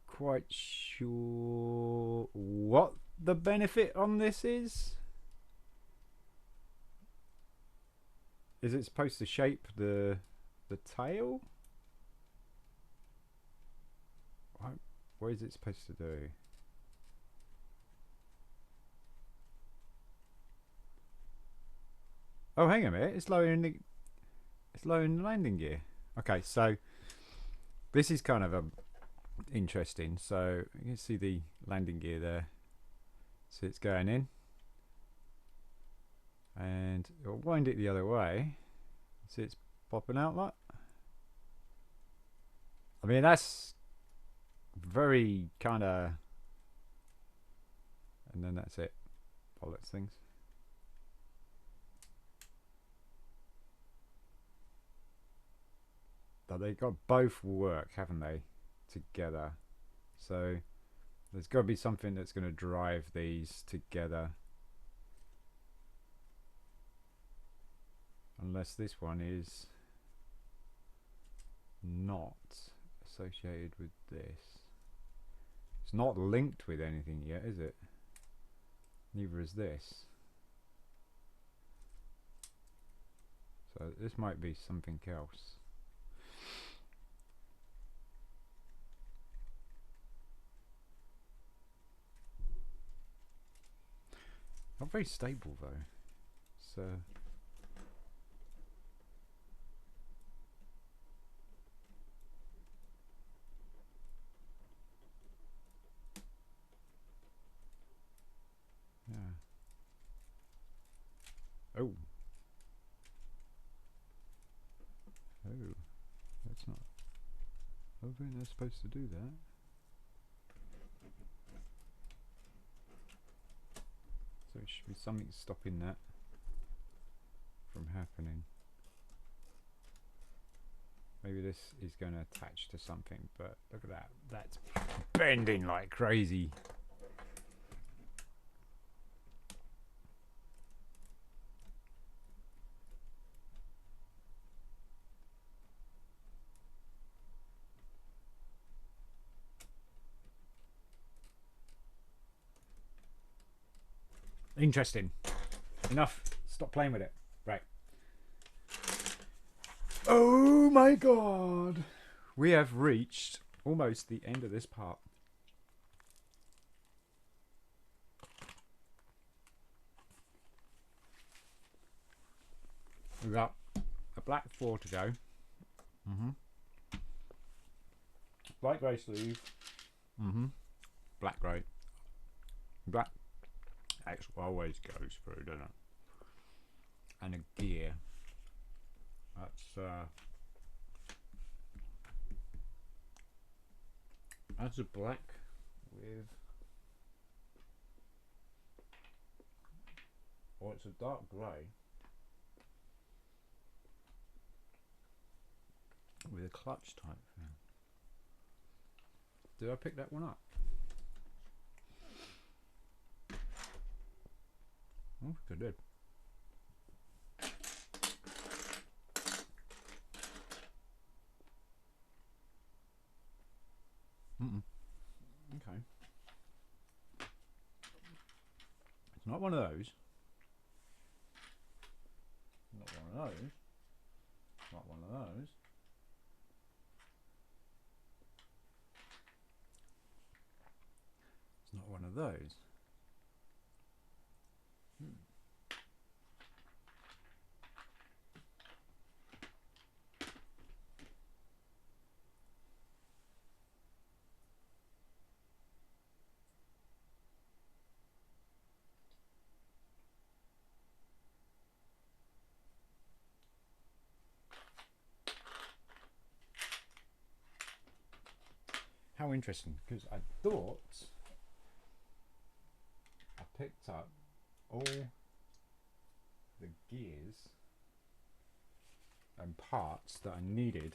quite sure what the benefit on this is. Is it supposed to shape the tail? What is it supposed to do? Oh, hang on a minute. It's lowering the landing gear. Okay, so this is kind of interesting. So you can see the landing gear there. So it's going in, and it'll wind it the other way. See, it's popping out like. I mean, that's very kind of, and then that's it. Bollocks things. But they got both work, haven't they, together? So there's got to be something that's going to drive these together. Unless this one is not associated with this. It's not linked with anything yet, is it? Neither is this. So this might be something else. Not very stable though. So yeah. Oh. Oh. That's not. I don't think they're supposed to do that. So it should be something stopping that from happening. Maybe this is going to attach to something, but look at that. That's bending like crazy. Interesting. Enough. Stop playing with it. Right. Oh my god. We have reached almost the end of this part. We've got a black 4 to go. Light grey sleeve. Black grey. Black X always goes through, doesn't it? And a gear. That's a black with, or it's a dark grey with a clutch type thing. Did I pick that one up? Oh, I did. Okay. It's not one of those. Not one of those. Not one of those. It's not one of those. How interesting, because I thought I picked up all the gears and parts that I needed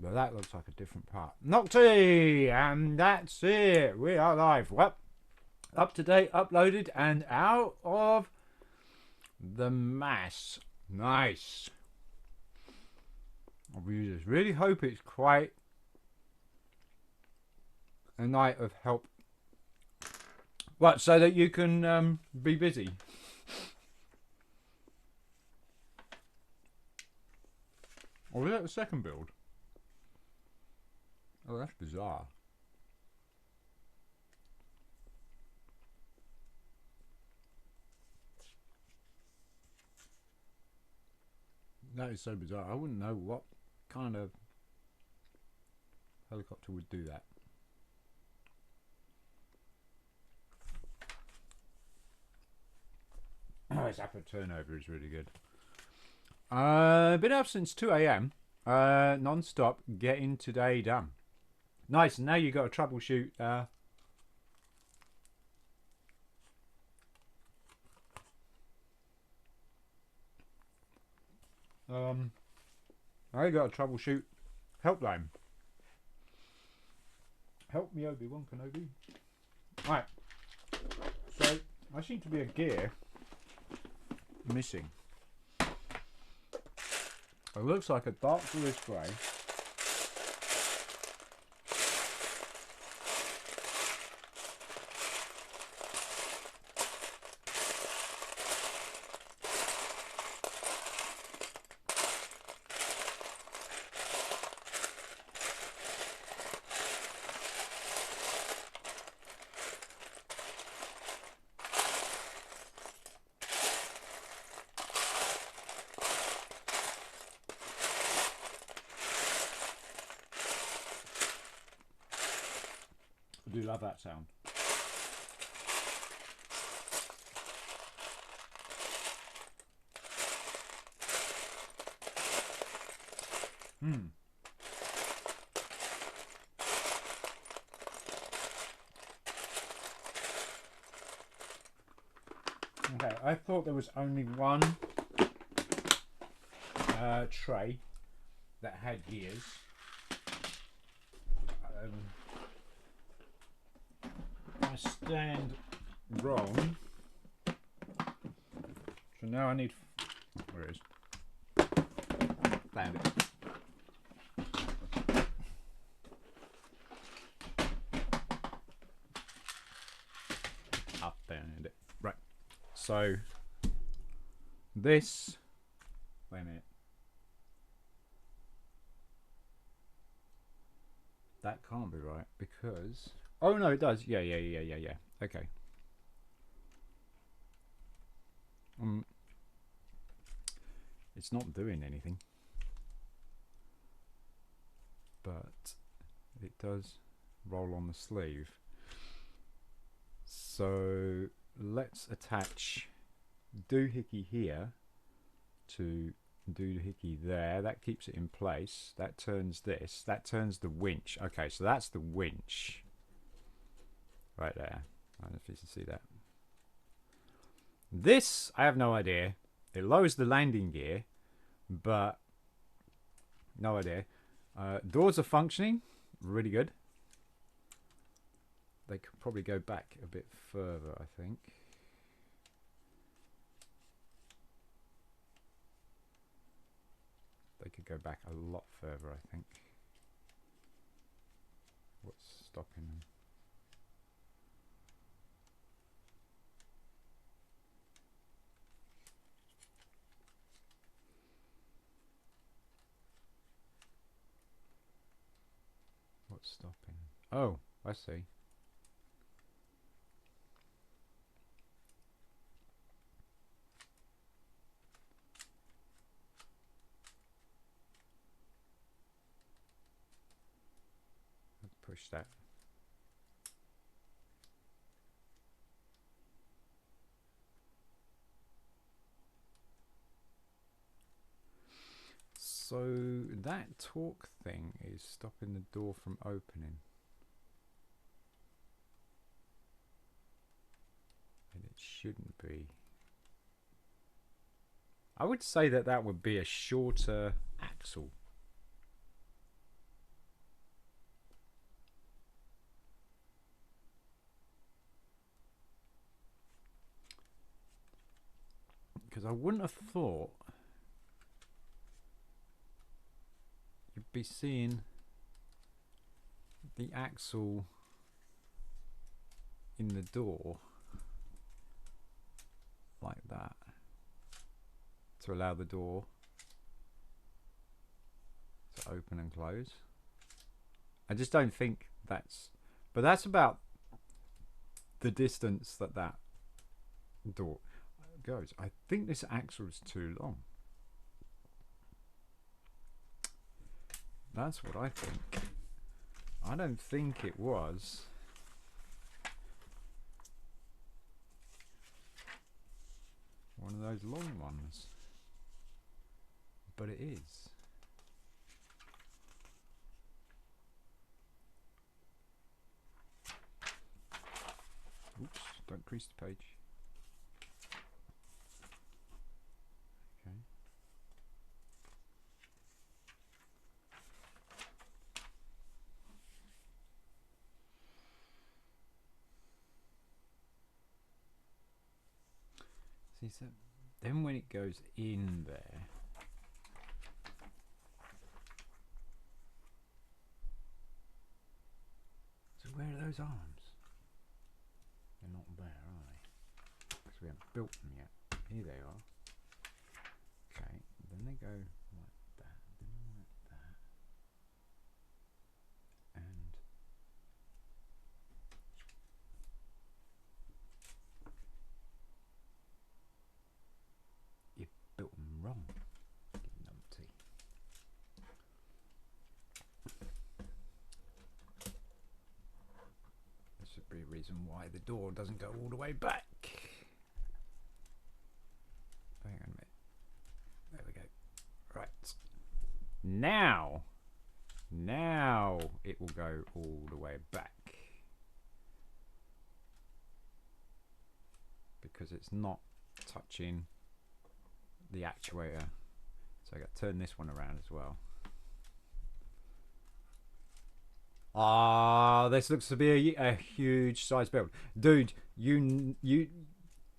But that looks like a different part. Nocti! And that's it. We are live. Well, up to date, uploaded, and out of the mass. Nice. We just really hope it's quite a night of help. What, so that you can be busy? Or is that the second build? Oh, that's bizarre. That is so bizarre. I wouldn't know what kind of helicopter would do that. Oh, his upper turnover is really good. Been up since 2 a.m. Non-stop, getting today done. Nice, and now you got to troubleshoot. Now you got to troubleshoot helpline. Help me, Obi-Wan Kenobi. Right. So I seem to be a gear missing. It looks like a dark bluish grey. I do love that sound. Okay, I thought there was only one tray that had gears. I stand wrong. So now I need. Where it is? Found it. I found it. Right. So this. Wait a minute. That can't be right because. Oh no, it does. Yeah. Okay. It's not doing anything, but it does roll on the sleeve. So let's attach doohickey here to doohickey there. That keeps it in place. That turns this. That turns the winch. Okay, so that's the winch. Right there. I don't know if you can see that. This, I have no idea. It lowers the landing gear, but no idea. Doors are functioning. Really good. They could probably go back a bit further, I think. They could go back a lot further, I think. What's stopping them? What's stopping? Oh, I see. Let's push that. So that torque thing is stopping the door from opening. And it shouldn't be. I would say that that would be a shorter axle. Because I wouldn't have thought you'd be seeing the axle in the door like that to allow the door to open and close. I just don't think that's, but that's about the distance that that door goes. I think this axle is too long. That's what I think. I don't think it was one of those long ones, but it is. Oops, don't crease the page. Okay. See, so then when it goes in there, so where are those arms? They're not there, are they? Because we haven't built them yet. Here they are. Okay, then they go like that, then like that, and you built them wrong, you numpty. This should be a reason why the door doesn't go all the way back. Hang on a minute. There we go. Right. Now it will go all the way back. Because it's not touching the actuator. So I got to turn this one around as well. Ah, this looks to be a huge size build. Dude, you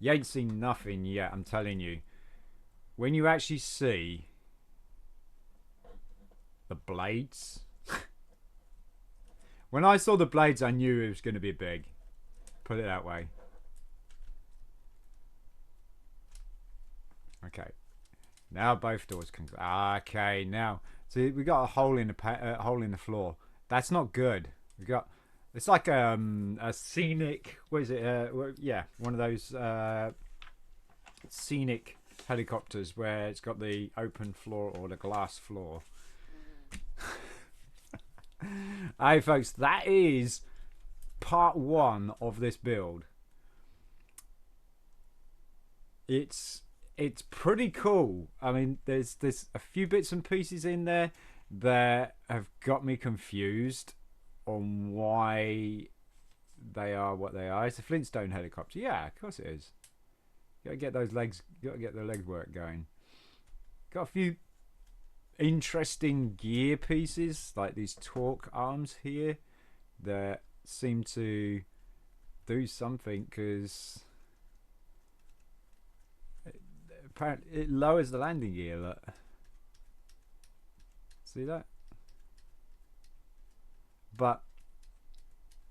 ain't seen nothing yet, I'm telling you. When you actually see the blades. When I saw the blades, I knew it was going to be big. Put it that way. Okay. Now both doors can. Okay, now see we got a hole in the hole in the floor. That's not good. We got. It's like a scenic. What is it? Yeah, one of those scenic helicopters where it's got the open floor or the glass floor. Hey folks, that is part one of this build. It's pretty cool. I mean, there's a few bits and pieces in there that have got me confused on why they are what they are. It's a Flintstone helicopter. Yeah, of course it is. Gotta get those legs, gotta get the leg work going. Got a few interesting gear pieces, like these torque arms here, that seem to do something, because apparently it lowers the landing gear. Look. See that? But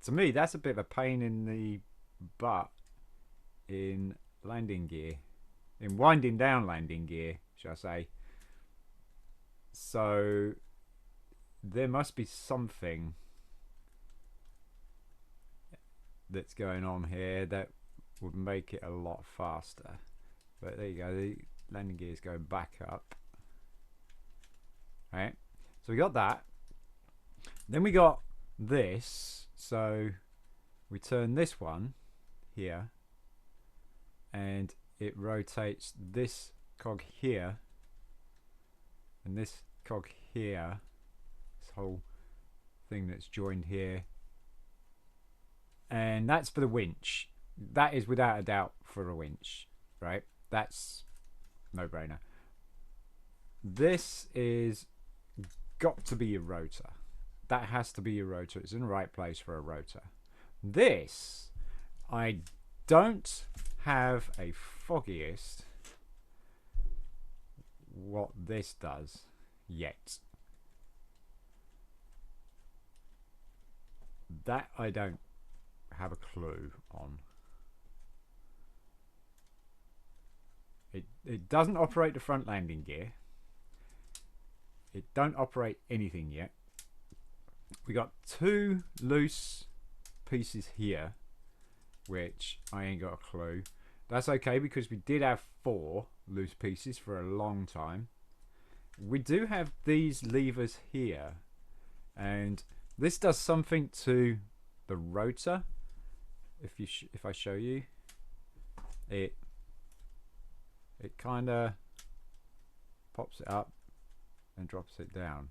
to me, that's a bit of a pain in the butt in landing gear, in winding down landing gear, shall I say. So there must be something that's going on here that would make it a lot faster. But there you go, the landing gear is going back up. Right, so we got that. Then we got this. So we turn this one here, and it rotates this cog here and this cog here, this whole thing that's joined here, and that's for the winch. That is without a doubt for a winch, right? That's no brainer. This is got to be a rotor. That has to be a rotor. It's in the right place for a rotor. This, I don't have a foggiest what this does yet. That I don't have a clue on. It doesn't operate the front landing gear. It don't operate anything yet. We got 2 loose pieces here, which I ain't got a clue. That's okay because we did have 4 loose pieces for a long time. We do have these levers here, and this does something to the rotor. If I show you, it kind of pops it up and drops it down.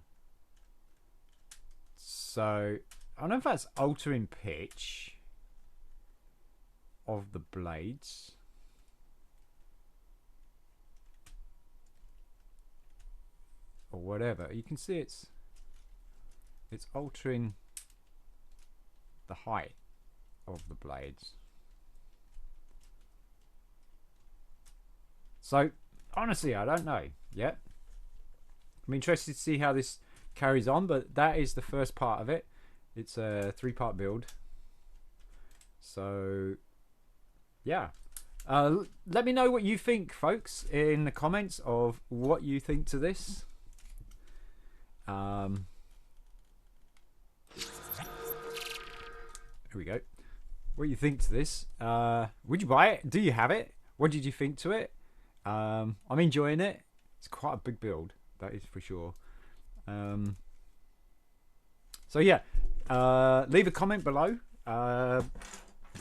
So I don't know if that's altering pitch of the blades. Or whatever. You can see it's altering the height of the blades. So honestly, I don't know yet. I'm interested to see how this carries on, but that is the first part of it. It's a 3-part build. So yeah, let me know what you think, folks, in the comments of what you think to this. Here we go. What do you think to this? Would you buy it? Do you have it? What did you think to it? I'm enjoying it. It's quite a big build, that is for sure. So yeah, leave a comment below.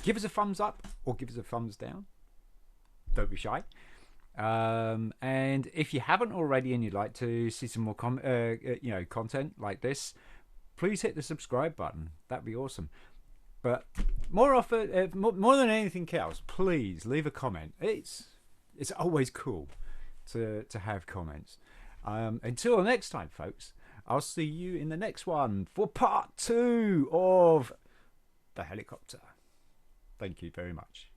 Give us a thumbs up or give us a thumbs down. Don't be shy. And if you haven't already and you'd like to see some more content like this, please hit the subscribe button. That'd be awesome. But more than anything else, please leave a comment. It's always cool to have comments. Until next time, folks, I'll see you in the next one for part 2 of the helicopter. Thank you very much.